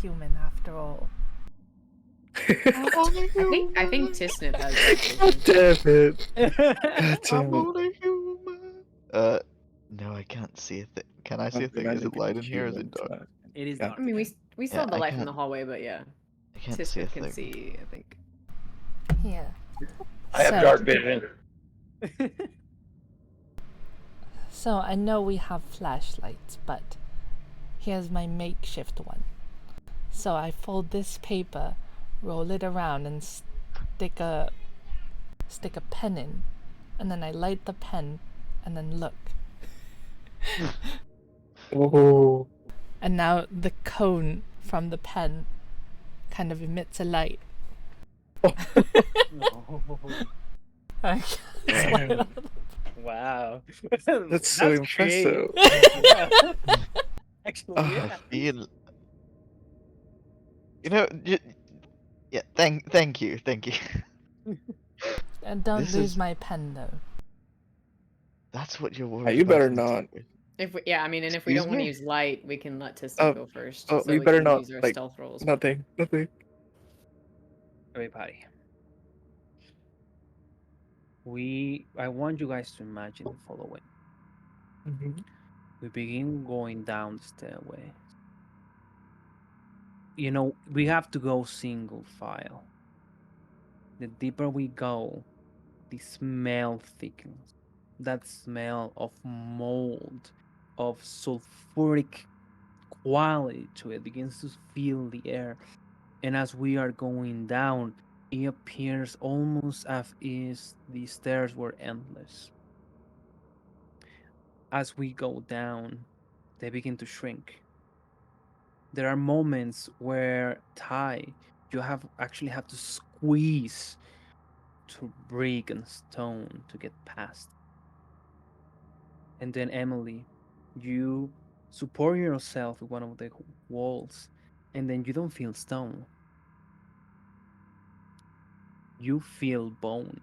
human after all. I think Tisnip has God vision. damn it. God I'm damn it. only human. No, I can't see a thing. Can I see a Not thing? Is it demanding light to in be here? Or is it human, dark? but- It is Yeah. dark. I mean, we still have the I light from can't- the hallway, but yeah. I can't see a Tisnip can thing. see, I think. Yeah. I have So- dark vision. So I know we have flashlights, but here's my makeshift one. So I fold this paper, roll it around, and stick a pen in, and then I light the pen, and then look. Oh. And now the cone from the pen kind of emits a light. I cast light on the- Wow. That's so creative. impressive. Yeah. Actually, Oh. yeah. I feel. Yeah. Thank you. And don't This lose is- my pen though. That's what you're Yeah, worried you about. better to not. start with. If we don't Excuse want to me? use light, we can let Tisnip Oh, go first. oh, so we we better can not, use our like, stealth rolls. Nothing. Everybody. I want you guys to imagine the following. Mhm. We begin going down the stairway. We have to go single file. The deeper we go, the smell thickens. That smell of mold, of sulfuric quality to it begins to fill the air. And as we are going down, it appears almost as if the stairs were endless. As we go down, they begin to shrink. There are moments where you actually have to squeeze to brick and stone to get past. And then Emily, you support yourself with one of the walls, and then you don't feel stone. You feel bone.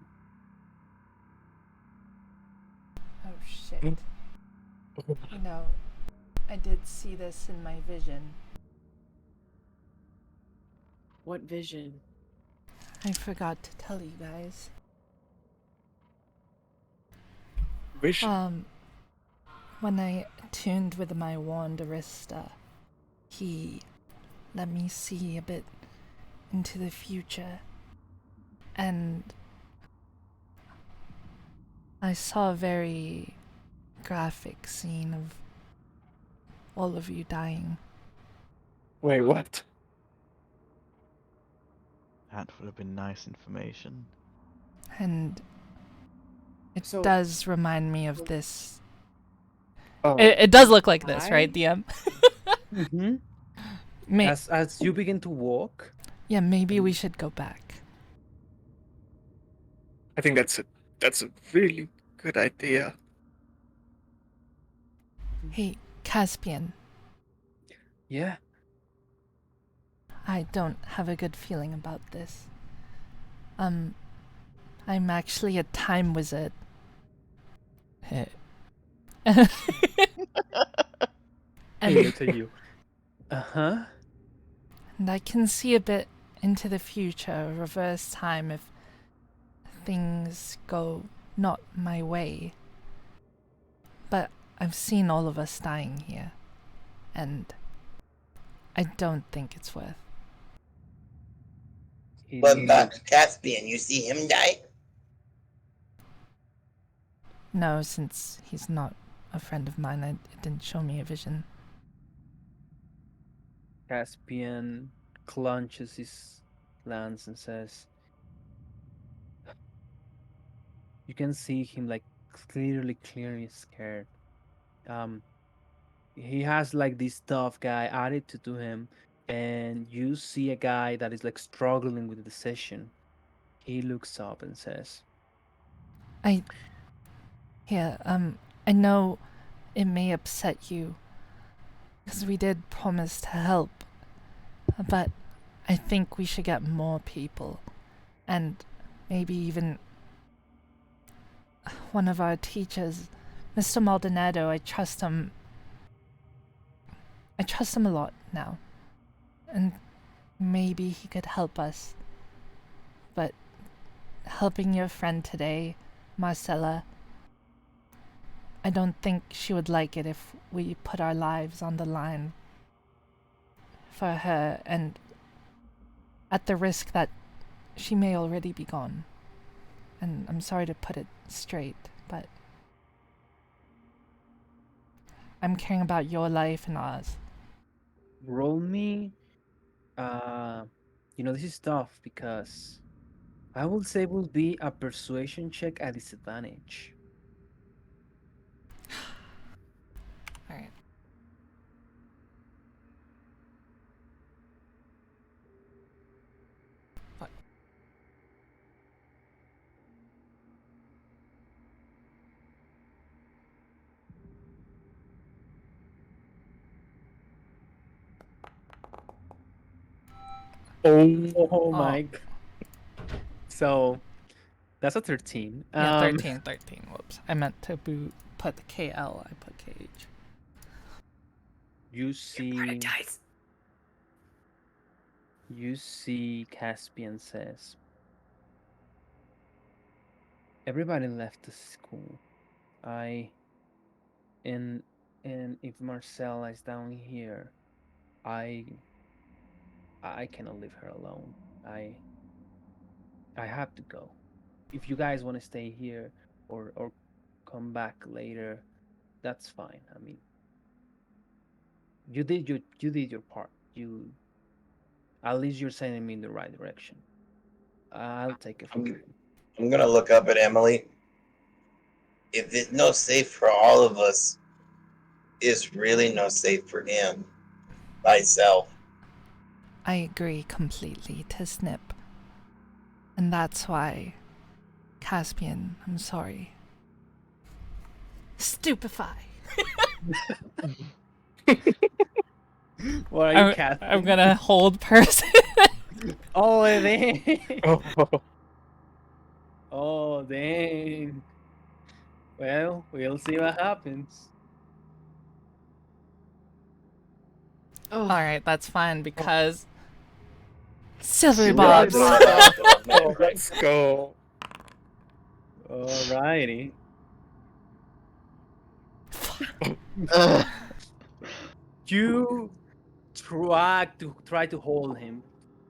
Oh shit. You know, I did see this in my vision. What vision? I forgot to tell you guys. Vision. When I tuned with my wand Arista, he let me see a bit into the future. And I saw a very graphic scene of all of you dying. Wait, what? That would have been nice information. And it So- does remind me of this. Oh, It does look like this, right, DM? Mm-hmm. May- As you begin to walk, yeah, maybe we should go back. I think that's a really good idea. Hey, Caspian, yeah, I don't have a good feeling about this. I'm actually a time wizard. hey, and, look at you. Uh-huh. and I can see a bit into the future, reverse time if things go not my way. But I've seen all of us dying here, and I don't think it's worth. He What about looks- Caspian? You see him die? No, since he's not a friend of mine, it didn't show me a vision. Caspian clenches his lance and says, you can see him like clearly scared. Um, he has like this tough guy attitude to him, and you see a guy that is like struggling with the decision. He looks up and says, I know it may upset you, because we did promise to help, but I think we should get more people, and maybe even one of our teachers, Mr. Maldonado. I trust him a lot now, and maybe he could help us. But helping your friend today, Marcella, I don't think she would like it if we put our lives on the line for her, and at the risk that she may already be gone. And I'm sorry to put it straight, but I'm caring about your life and ours. roll me. This is tough because I would say it will be a persuasion check at disadvantage. Alright. What? Oh my god. So that's a 13. Yeah, 13. Whoops. I meant to put the KL. I put KH. You see Dice. Caspian says, everybody left the school. And if Marcella is down here, I cannot leave her alone. I have to go. If you guys want to stay here or come back later, that's fine. I mean, you did your part. You At least you're sending me in the right direction. I'll take it from here. I'm gonna look up at Emily. If there's no safe for all of us, it's really no safe for him by himself. I agree completely to Snip. And that's why Caspian, I'm sorry. Stupefy. What are you I'm casting? gonna hold person. Oh, dang. Oh, Oh, dang. Well, we'll see what happens. Oh, Alright, that's fine because Silvery Silvery Bobs. let's go. Alrighty. Ugh. You try to hold him,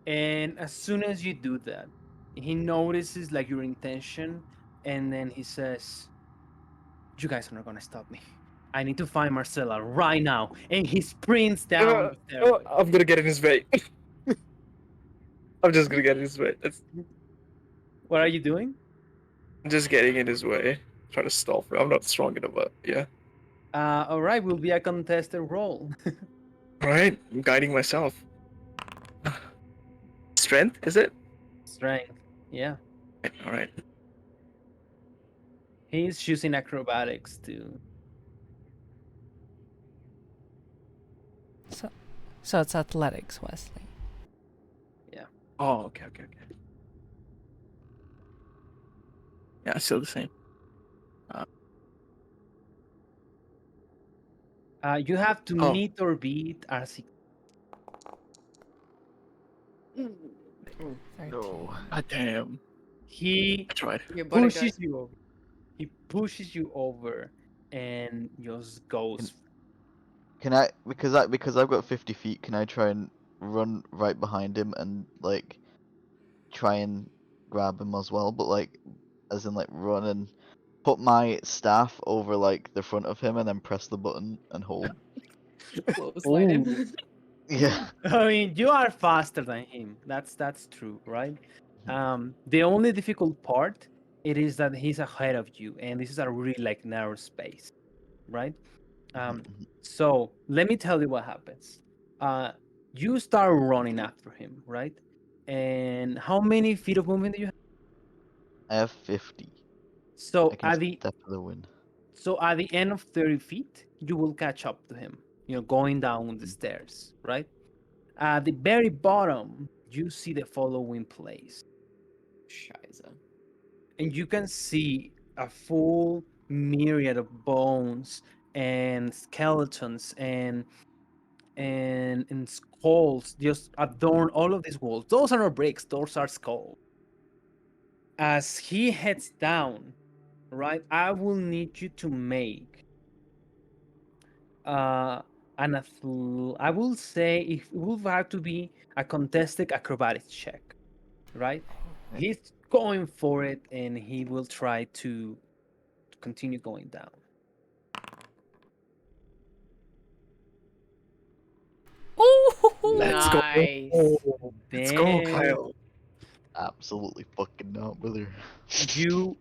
and as soon as you do that, he notices like your intention, and then he says, "You guys are not gonna stop me. I need to find Marcella right now." And he sprints down the stairway. I'm gonna get in his way. I'm just gonna get in his way. What are you doing? I'm just getting in his way. Trying to stop him. I'm not strong enough, but yeah. All right, will be a contested roll. Alright, I'm guiding myself. Strength, is it? Strength. Yeah, Alright. he's choosing acrobatics too. So it's athletics, Wesley. Oh, okay. Yeah, still the same. You have to Oh. meet or beat RC. 13. No. God damn. He I tried. your buddy pushes you over. He pushes you over and just goes. Can I because I've got 50 feet, can I try and run right behind him and like try and grab him as well, but like as in like run and put my staff over like the front of him and then press the button and hold. close slide him. Ooh. Yeah. I mean, you are faster than him. That's true, right? The only difficult part it is that he's ahead of you, and this is a really like narrow space, right? So let me tell you what happens. You start running after him, right? And how many feet of movement do you have? I have 50. I So can at the step to the wind. so at the end of 30 feet, you will catch up to him. Going down the stairs, right? At the very bottom, you see the following place, Scheiße. and you can see a full myriad of bones and skeletons and skulls just adorn all of these walls. Those are not bricks; those are skulls. As he heads down, right, I will need you to make uh I will say it will have to be a contested acrobatics check, right? He's going for it, and he will try to continue going down. Ooh! Let's go. Nice. Let's go, Then Kyle. Absolutely fucking not, brother. you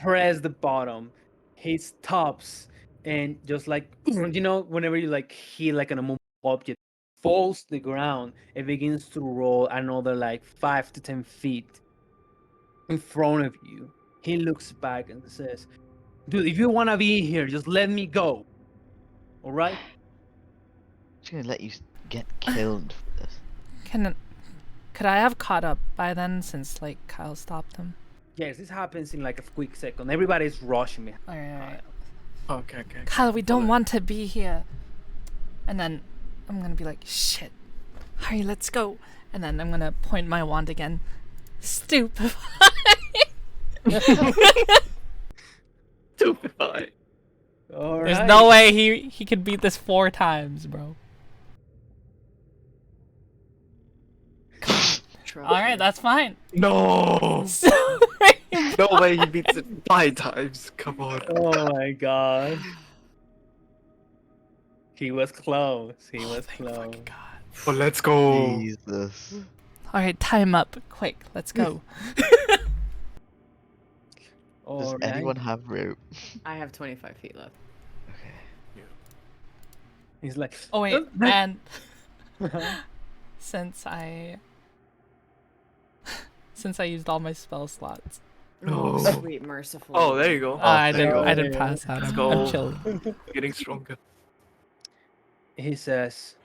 press the bottom. He stops, and just like whenever you like hit like an immovable object, falls to the ground and begins to roll another like 5 to 10 feet in front of you. He looks back and says, "Dude, if you want to be here, just let me go. All right?" Just gonna let you get killed for this. Could I have caught up by then since like Kyle stopped him? Yes, this happens in like a quick second. Everybody's rushing me. Alright. Okay. Kyle, we don't want to be here. And then I'm gonna be like, shit. Hurry, let's go. And then I'm gonna point my wand again. Stupefy. Stupefy. All There's right. no way he could beat this 4 times, bro. Alright, that's fine. No. No way he beats it 5 times. Come on. Oh my god. He was close. He was Thank close. fucking God. Oh, let's go. Jesus. Alright, time up. Quick, let's go. Does All right. anyone have rope? I have 25 feet left. Okay. He's like, Oh wait, and since I used all my spell slots, Oh, Oh. sweet merciful. Oh, there you Lord. go. I there you didn't. go. I didn't pass out. Let's I'm go. chilling. Getting stronger. He says,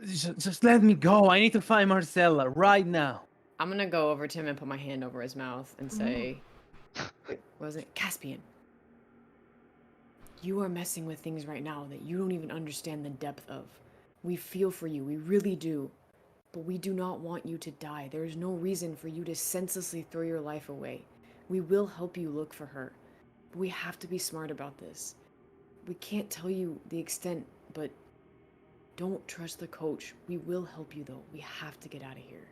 just let me go. I need to find Marcella right now. I'm gonna go over to him and put my hand over his mouth and say, what was it? Caspian. You are messing with things right now that you don't even understand the depth of. We feel for you, we really do. But we do not want you to die. There is no reason for you to senselessly throw your life away. We will help you look for her. But we have to be smart about this. We can't tell you the extent, but don't trust the coach. We will help you though. We have to get out of here.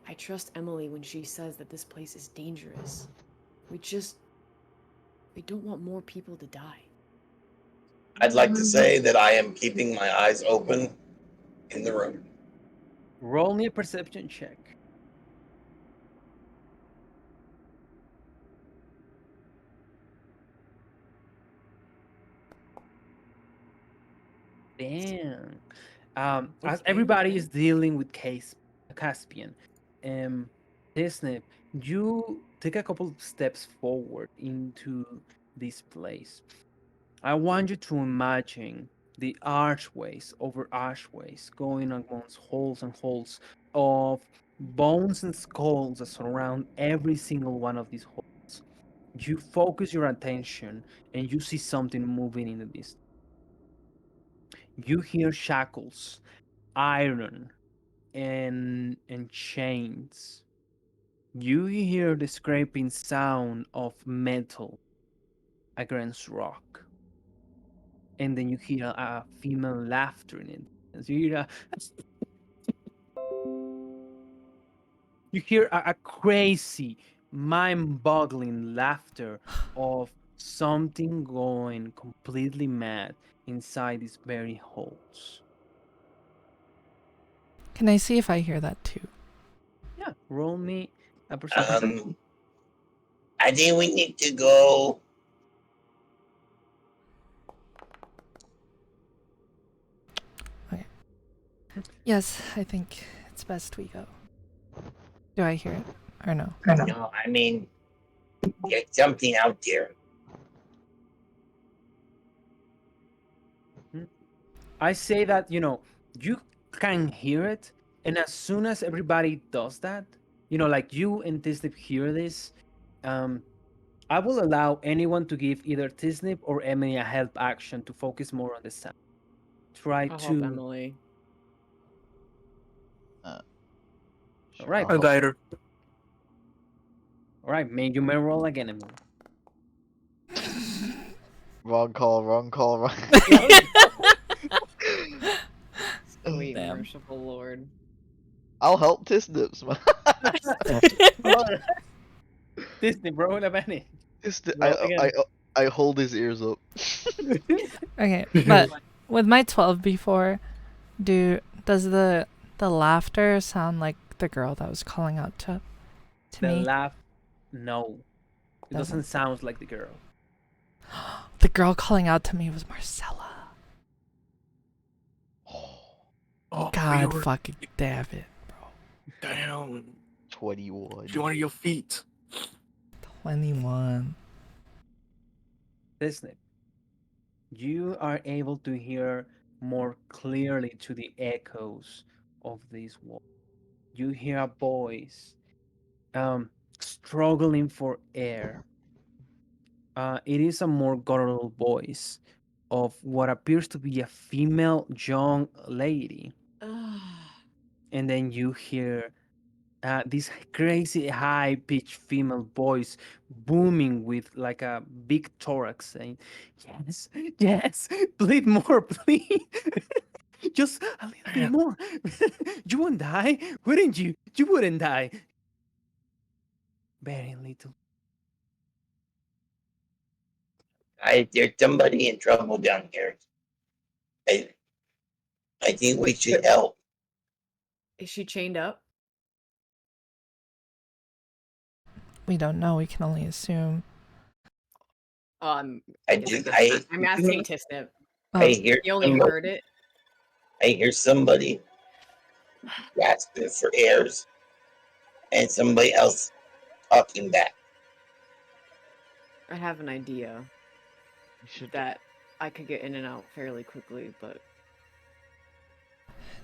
I trust Emily when she says that this place is dangerous. We don't want more people to die. I'd like to say that I am keeping my eyes open in the room. Roll me a perception check. Damn. As everybody is dealing with Caspian, Disney, you take a couple of steps forward into this place. I want you to imagine the archways over archways going amongst holes and holes of bones and skulls that surround every single one of these holes. You focus your attention and you see something moving in the distance. You hear shackles, iron, and chains. You hear the scraping sound of metal against rock. And then you hear a female laughter in it. And you hear a crazy, mind-boggling laughter of something going completely mad inside these very holes. Can I see if I hear that too? Yeah, roll me a perception. I think we need to go. Yes, I think it's best we go. Do I hear it or no? No, I mean, get something out there. I say that, you can hear it, and as soon as everybody does that, like you and Tisnip hear this, I will allow anyone to give either Tisnip or Emily a help action to focus more on the sound. Try I'll help to. Emily. All right. I'll I help. guide her. All right. May you may roll again, Emily. Wrong call, wrong call, wrong. Sweet Damn. merciful Lord. I'll help Tisnips, man. Tisnip, roll a penny. I, Roll again. I hold his ears up. Okay, but with my 12 before, does the laughter sound like the girl that was calling out to The me? laugh, no. It Doesn't. doesn't sound like the girl. The girl calling out to me was Marcella. Oh, God we were fucking damn it, bro. down. 21. She wanted your feet. 21. Tisnip, you are able to hear more clearly to the echoes of these walls. You hear a voice struggling for air. It is a more guttural voice of what appears to be a female young lady. And then you hear this crazy high pitched female voice booming with like a big thorax saying, "Yes, yes, bleed more, please. Just a little bit more. You won't die, wouldn't you? You wouldn't die. Very little." There's somebody in trouble down here. I think we should help. Is she chained up? We don't know. We can only assume. I I guess think I'm asking Tisnip. I hear You only somebody, heard it. I hear somebody gasping for airs, and somebody else talking back. I have an idea You should. that I could get in and out fairly quickly, but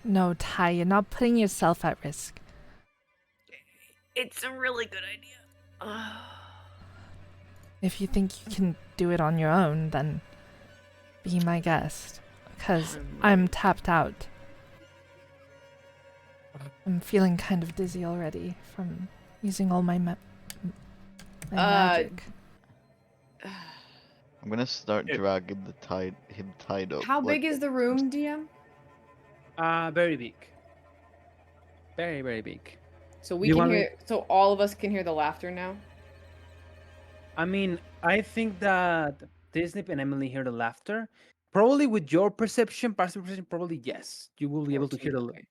No, Ty, you're not putting yourself at risk. it's a really good idea. If you think you can do it on your own, then be my guest. Because I'm tapped out. I'm feeling kind of dizzy already from using all my magic. I'm gonna start dragging him tied up. How like- big is the room, DM? Very big. Very, very big. So we You can want me- hear. So all of us can hear the laughter now. I mean, I think that Disney and Emily hear the laughter. Probably with your passive perception, probably yes. You will be able to hear 14, the. okay.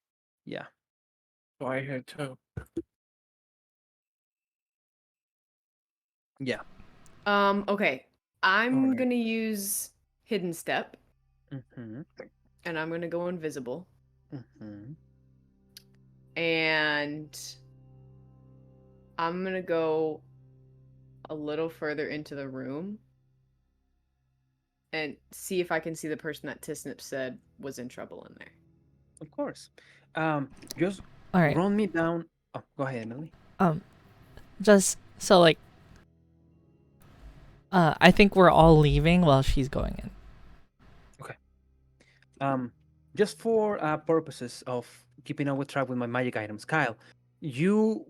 Yeah. Oh, I heard too. Yeah. Okay. I'm Alright. gonna use hidden step, Mm-hmm. and I'm gonna go invisible, Mm-hmm. and I'm gonna go a little further into the room and see if I can see the person that Tisnip said was in trouble in there. Of course. Just All right. run me down. Oh, go ahead, Emily. Just so like, I think we're all leaving while she's going in. Just for purposes of keeping up with track with my magic items, Kyle, you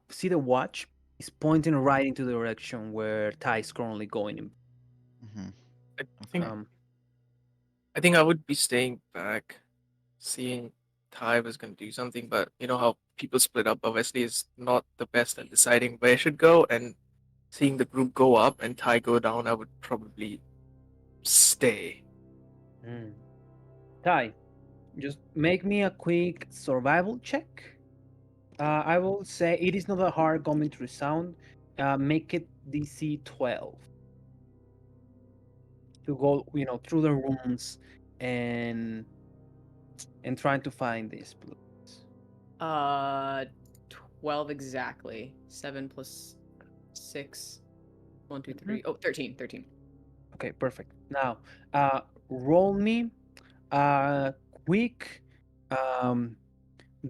see the watch is pointing right into the direction where Ty is currently going. Mhm. I think I would be staying back, seeing Ty was gonna do something, but you know how people split up. Obviously, is not the best at deciding where I should go, and seeing the group go up and Ty go down, I would probably stay. Ty, just make me a quick survival check. I will say it is not that hard coming through sound. Make it DC 12 to go, through the rooms and trying to find these blues. 12 exactly. 7 plus 6. 1, 2, Mhm. 3. Oh, 13. 13. Okay, perfect. Now, roll me a quick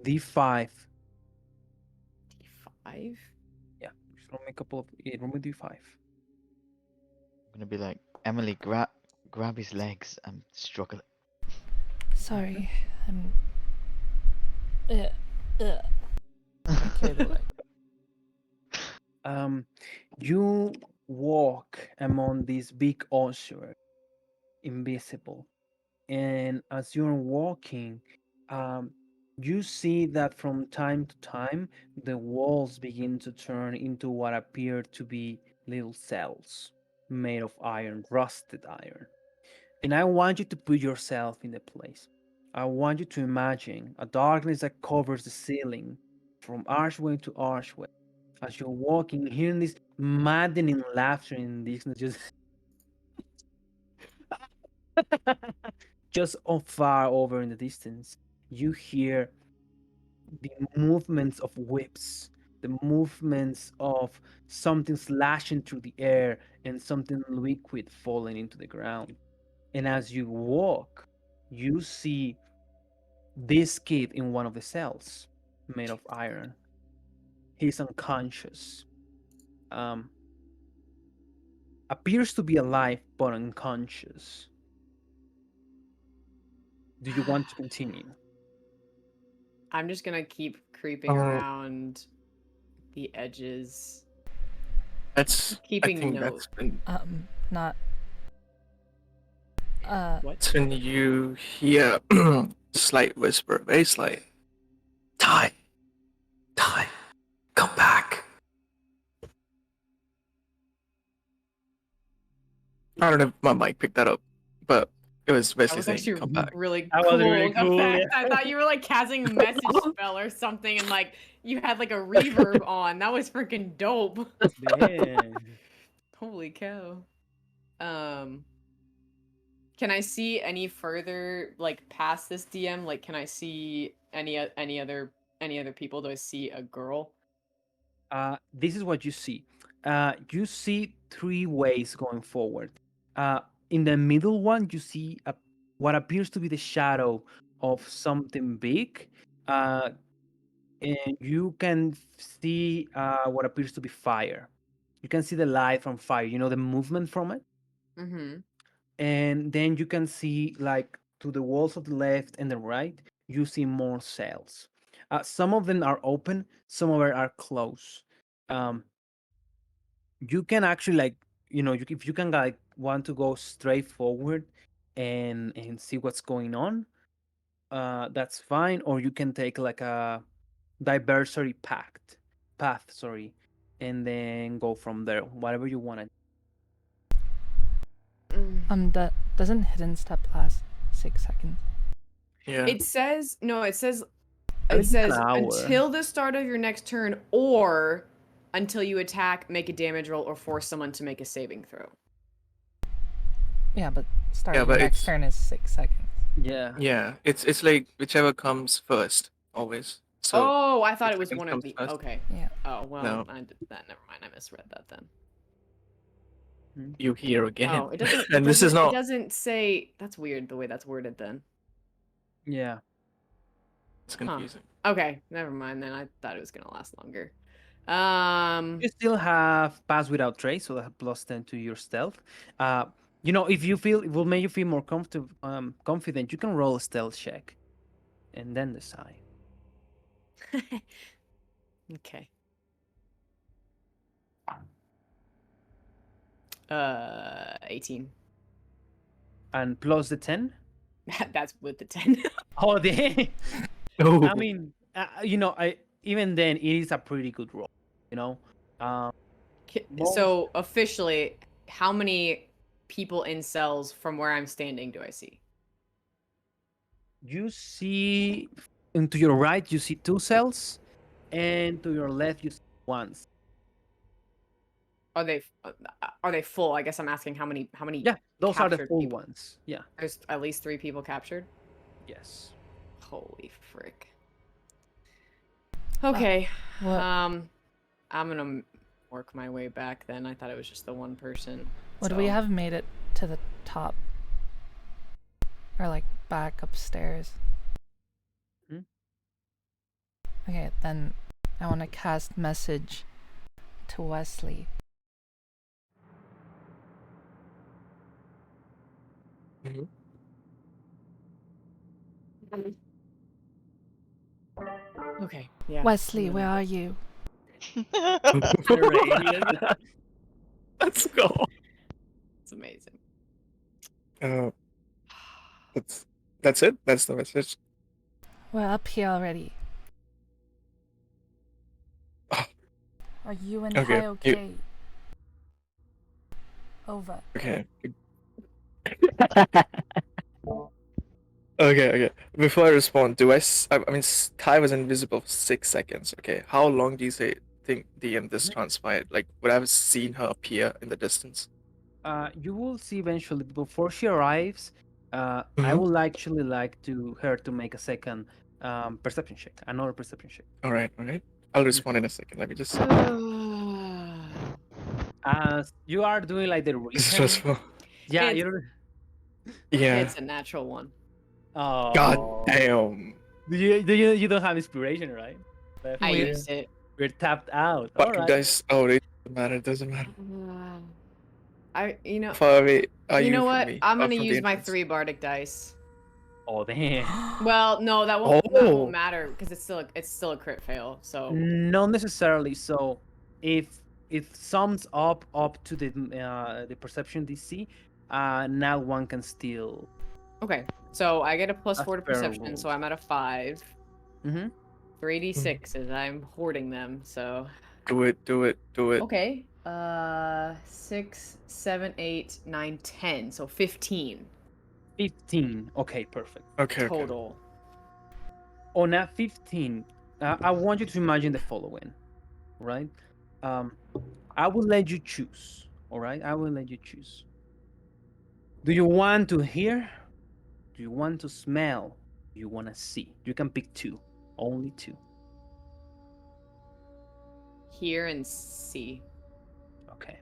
D5. D5? Yeah, just roll me a couple of. Yeah, roll me D5. I'm gonna be like, Emily, grab his legs. I'm struggling. Sorry, I'm. Okay, the leg. You walk among these big ossuary, invisible, and as you're walking, you see that from time to time the walls begin to turn into what appear to be little cells made of iron, rusted iron. And I want you to put yourself in the place. I want you to imagine a darkness that covers the ceiling from archway to archway. As you're walking, hearing this maddening laughter in the distance, just far over in the distance, you hear the movements of whips, the movements of something slashing through the air and something liquid falling into the ground. And as you walk, you see this kid in one of the cells made of iron. He's unconscious. Appears to be alive but unconscious. Do you want to continue? I'm just gonna keep creeping around the edges. That's Keeping I think note. that's when Not. What? that's when you hear slight whisper, very slight. Ty, come back. I don't know if my mic picked that up, but it was That basically was saying, actually "Come back." really That cool was really cool, effect. yeah. I thought you were like casting a message spell or something, and like you had like a reverb on. That was freaking dope. Damn. Holy cow. Can I see any further like past this DM? Like, can I see any other people? Do I see a girl? This is what you see. You see three ways going forward. In the middle one, you see what appears to be the shadow of something big, uh, and you can see what appears to be fire. You can see the light from fire. You know the movement from it, Mm-hmm. and then you can see like to the walls of the left and the right. You see more cells. Some of them are open. Some of them are closed. Um, you can actually like if you can like want to go straight forward and see what's going on, that's fine, or you can take like a diversory path, sorry, and then go from there, whatever you want to. Doesn't hidden step last 6 seconds? Yeah. It says no. I It think it's an says hour. until the start of your next turn, or until you attack, make a damage roll, or force someone to make a saving throw. Yeah, but starting but the next it's- turn is 6 seconds. Yeah, it's like whichever comes first, always. So Oh, I thought it 6 was seconds one of comes the. first. Okay. Yeah. Oh well, No. I did that. Never mind. I misread that then. You here again. Oh, it doesn't. And this is It not. doesn't say. That's weird the way that's worded. Then. Yeah. It's confusing. Okay, never mind then. I thought it was gonna last longer. You still have pass without trace, so that plus 10 to your stealth. If you feel it will make you feel more confident, you can roll a stealth check and then decide. Okay. 18. And plus the 10. That's with the 10. Oh, the Oh. I mean, even then, it is a pretty good roll. You know, So officially, how many people in cells from where I'm standing do I see? you see, and to your right, you see 2 cells, and to your left, you see 1. Are they full? I guess I'm asking how many Yeah, those are the captured full people? ones. Yeah. There's at least 3 people captured. Yes. Holy frick. Okay. What I'm gonna work my way back then. I thought it was just the one person. would we so- have made it to the top? Or like back upstairs? Hmm? Okay, then I want to cast message to Wesley. Mhm. Okay. Yeah. Wesley, where are you? Let's go. It's amazing. That's it. That's the message. We're up here already. Ah. Are you and Okay, Hai okay? Over. Okay. Okay. Before I respond, I mean, Ty was invisible for 6 seconds. Okay. How long do you think DM this transpired? Like, would I have seen her appear in the distance? You will see eventually before she arrives. I Mhm. would actually like her to make a second perception check, another perception check. All right. I'll respond in a second. Let me just. As you are doing like the It's recon. stressful. Yeah, It's- you're. Yeah. It's a natural one. Oh. God damn. You don't have inspiration, right? I Weird. used it. We're tapped out. But All right. guys, oh, it doesn't matter. It doesn't matter. How Far away are you know from what? me? I'm gonna from the use my entrance? 3 bardic dice. Oh damn. Well, no, that won't Oh. matter because it's still a crit fail. So Not necessarily. So if it sums up to the perception DC, now one can still. okay, so I get a plus That's 4 to fair perception, so rules. I'm at a 5. Mm-hmm. 3d6s. I'm hoarding them. So Do it. okay, 6, 7, 8, 9, 10. So 15 15. Okay, perfect. Okay. total. On a 15, I want you to imagine the following, right? I will let you choose. All right, I will let you choose. Do you want to hear? Do you want to smell? Do you want to see? You can pick 2, only 2. hear and see. Okay.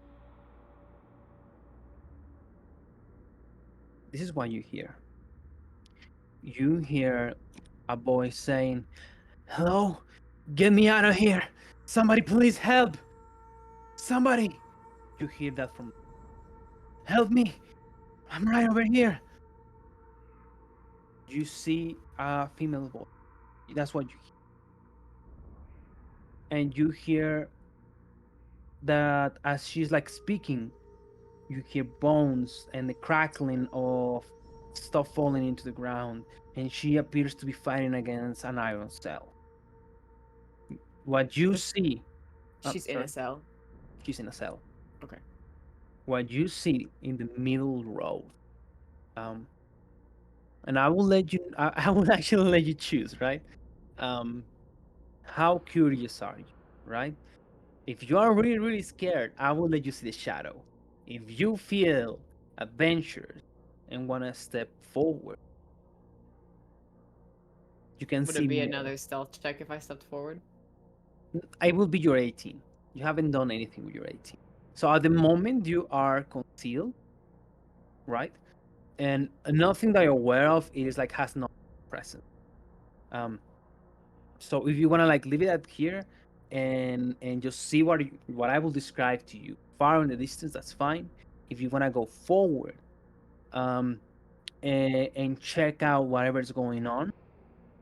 This is what you hear. You hear a voice saying, "Hello? Get me out of here! Somebody please help! Somebody!" You hear that from, "Help me! I'm right over here!" You see a female voice. That's what you hear. And you hear that as she's like speaking, you hear bones and the crackling of stuff falling into the ground, and she appears to be fighting against an iron cell. What you see, She's in a cell. she's in a cell. Okay. What you see in the middle row, um, and I will let you. I will actually let you choose, right? Um, how curious are you, right? If you are really, really scared, I will let you see the shadow. If you feel adventurous and want to step forward, you can Would see it be more. another stealth check if I stepped forward? I will be your 18. You haven't done anything with your 18. So at the moment, you are concealed, right? And nothing that you're aware of is like has no presence. Um, so if you want to like leave it at here and just see what I will describe to you far in the distance, that's fine. If you want to go forward, um, and check out whatever's going on,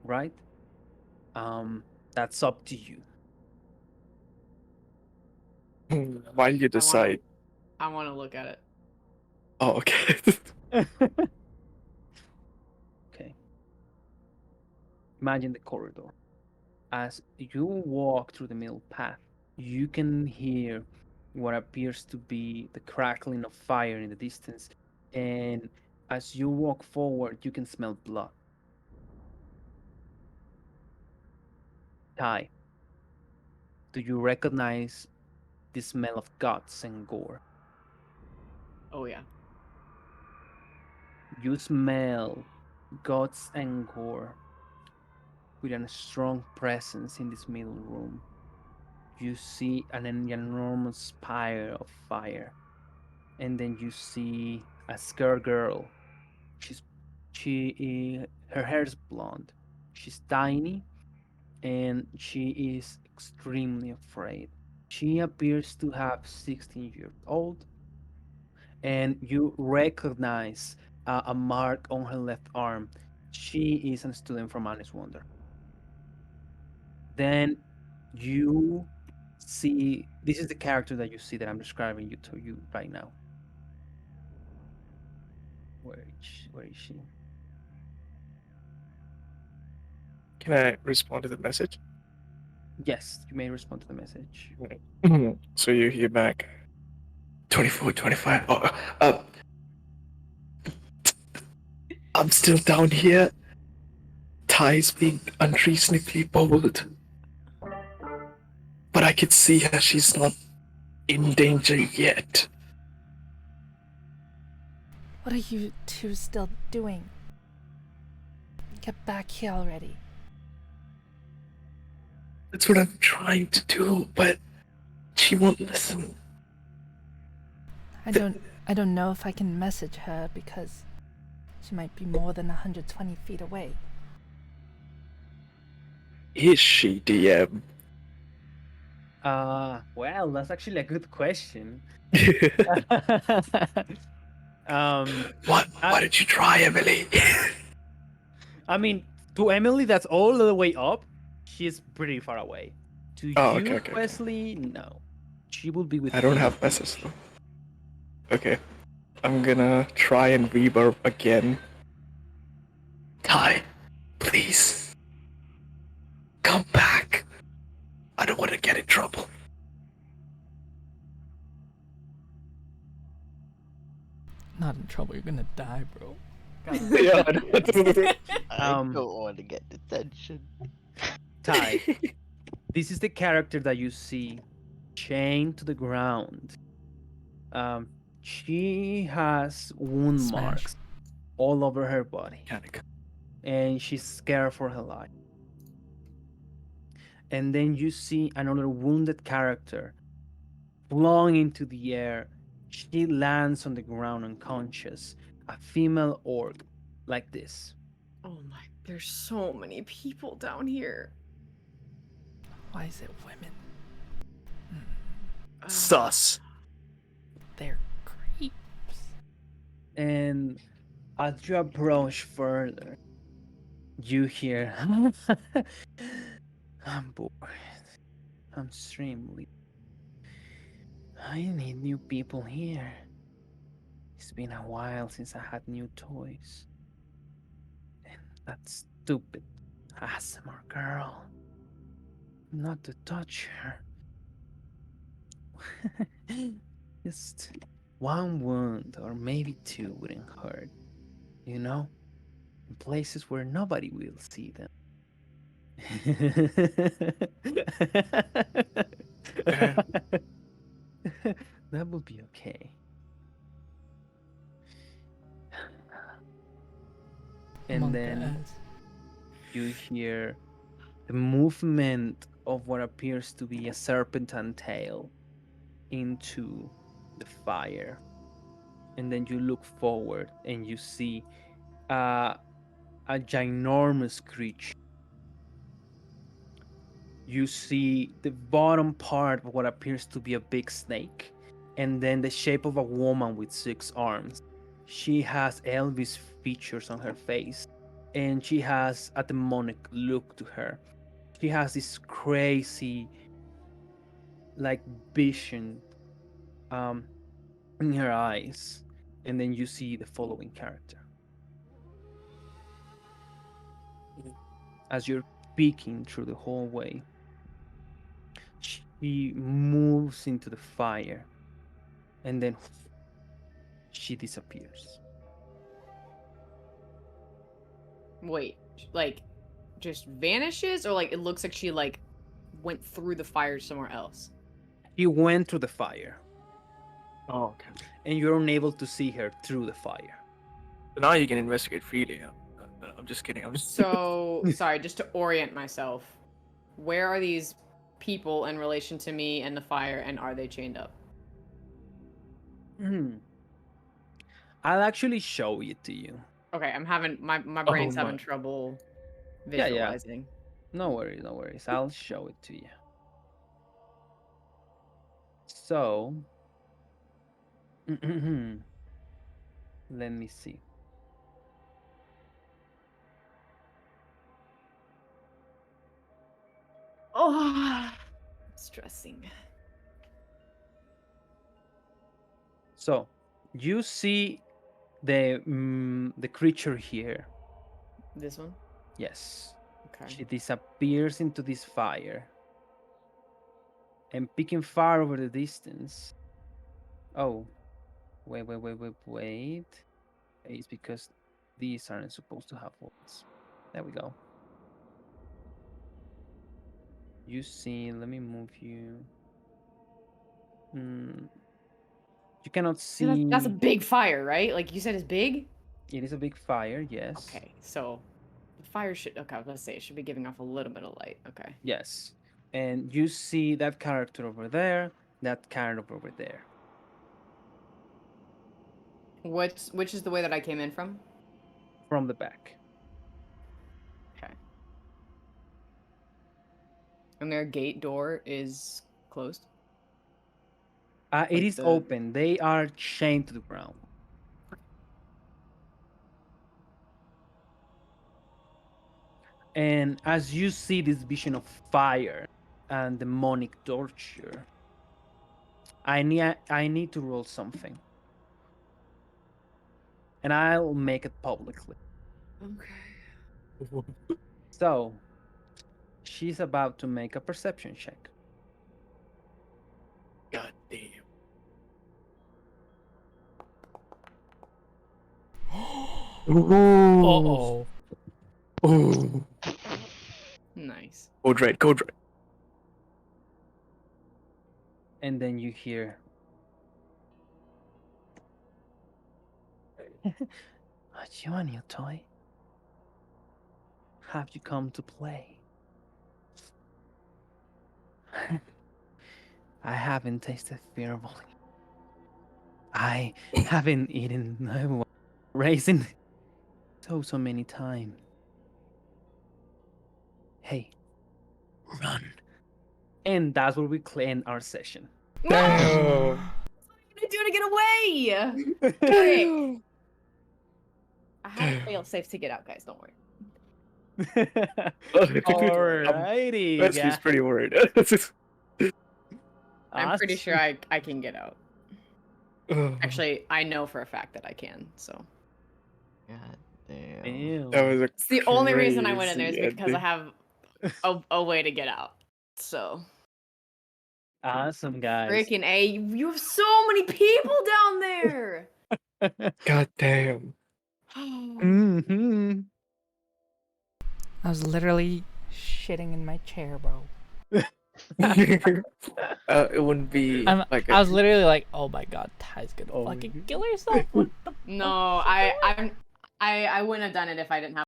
right? Um, that's up to you. While you decide. I want to look at it. Oh, okay. Okay. Imagine the corridor. As you walk through the middle path, you can hear what appears to be the crackling of fire in the distance. And as you walk forward, you can smell blood. Ty, do you recognize the smell of guts and gore? Oh yeah. You smell guts and gore with a strong presence in this middle room. You see an enormous pyre of fire, and then you see a scared girl. Her hair is blonde. She's tiny, and she is extremely afraid. She appears to have 16 years old, and you recognize a mark on her left arm. She is a student from Alice Wonder. Then you see, this is the character that you see that I'm describing you to you right now. Where is she? Can I respond to the message? Yes, you may respond to the message. So you hear back 24, 25. I'm still down here. Ty's being unreasonably bold. But I could see her. She's not in danger yet. What are you two still doing? Get back here already. That's what I'm trying to do, but she won't listen. I don't know if I can message her because she might be more than 120 feet away. Is she, DM? Well, that's actually a good question. Why did you try, Emily? I mean, to Emily, that's all the way up. She's pretty far away. To you, okay. Wesley, no. She will be with I don't you. have messages though. Okay. I'm gonna try and reverb again. Ty, please. Come back. I don't want to get in trouble. Not in trouble, you're gonna die, bro. Yeah, I Um, don't want to get detention. Ty, this is the character that you see chained to the ground. She has wound Smash. marks all over her body, Mechanic. and she's scared for her life. And then you see another wounded character flung into the air. She lands on the ground unconscious. A female orc, like this. Oh my, there's so many people down here. Why is it women? Sus. They're creeps. And as you approach further, you hear, I'm bored. I'm extremely. I need new people here. It's been a while since I had new toys. And that stupid ASMR girl. Not to touch her. Just one wound or maybe two wouldn't hurt. You know? In places where nobody will see them. Okay. That will be okay. And Monk then ass. you hear the movement of what appears to be a serpentine tail into the fire. And then you look forward and you see a ginormous creature. You see the bottom part of what appears to be a big snake, and then the shape of a woman with 6 arms. She has Elvis features on her face, and she has a demonic look to her. She has this crazy, like, vision um, in her eyes, and then you see the following character. As you're peeking through the hallway, she moves into the fire, and then she disappears. Wait, like, just vanishes, or like it looks like she like went through the fire somewhere else? She went through the fire, Oh, okay. and you're unable to see her through the fire. So now you can investigate freely. I'm just kidding. I'm just. So, sorry, just to orient myself, where are these people in relation to me and the fire, and are they chained up? Hmm. I'll actually show it to you. Okay, I'm having my Oh brain's having my. trouble Yeah, yeah. visualizing. No worries, no worries. I'll show it to you. So, let me see. Oh, stressing. So, you see the creature here. This one? Yes. Okay. She disappears into this fire. And peeking far over the distance. Oh, wait. It's because these aren't supposed to have holes. There we go. You see, let me move you. You cannot Yeah, that's a see. big fire, right? Like you said, it's big. It is a big fire, yes. Okay, so the fire should. Okay, I was gonna say it should be giving off a little bit of light. Okay. Yes. And you see that character over there, that character over there. Which is the way that I came in from? From the back. Okay. And their gate door is closed. It Like is the open. They are chained to the ground. And as you see this vision of fire and demonic torture, I need to roll something. And I'll make it publicly. Okay. So she's about to make a perception check. God damn. Uh-oh. Ooh. Nice. Code red. Code red. And then you hear are you a new toy? Have you come to play? I haven't tasted fireball. I haven't eaten raisin so many times. Hey, run. And that's where we clean our session. No! Damn. What are you gonna do to get away? Damn. I have a fail safe to get out, guys. Don't worry. Alrighty, Wesley's guys. pretty worried. I'm pretty sure Awesome. I can get out. Actually, I know for a fact that I can. So God damn. Damn. That was a it's the only reason I went in there is crazy because I ending. have a way to get out. So Awesome, guys. freaking A, you have so many people down there. God damn. Mm-hmm. I was literally shitting in my chair, bro. It wouldn't be like I was literally like, oh my god, Ty's gonna Oh, fucking you- kill herself. What the No, I wouldn't have done it if I didn't have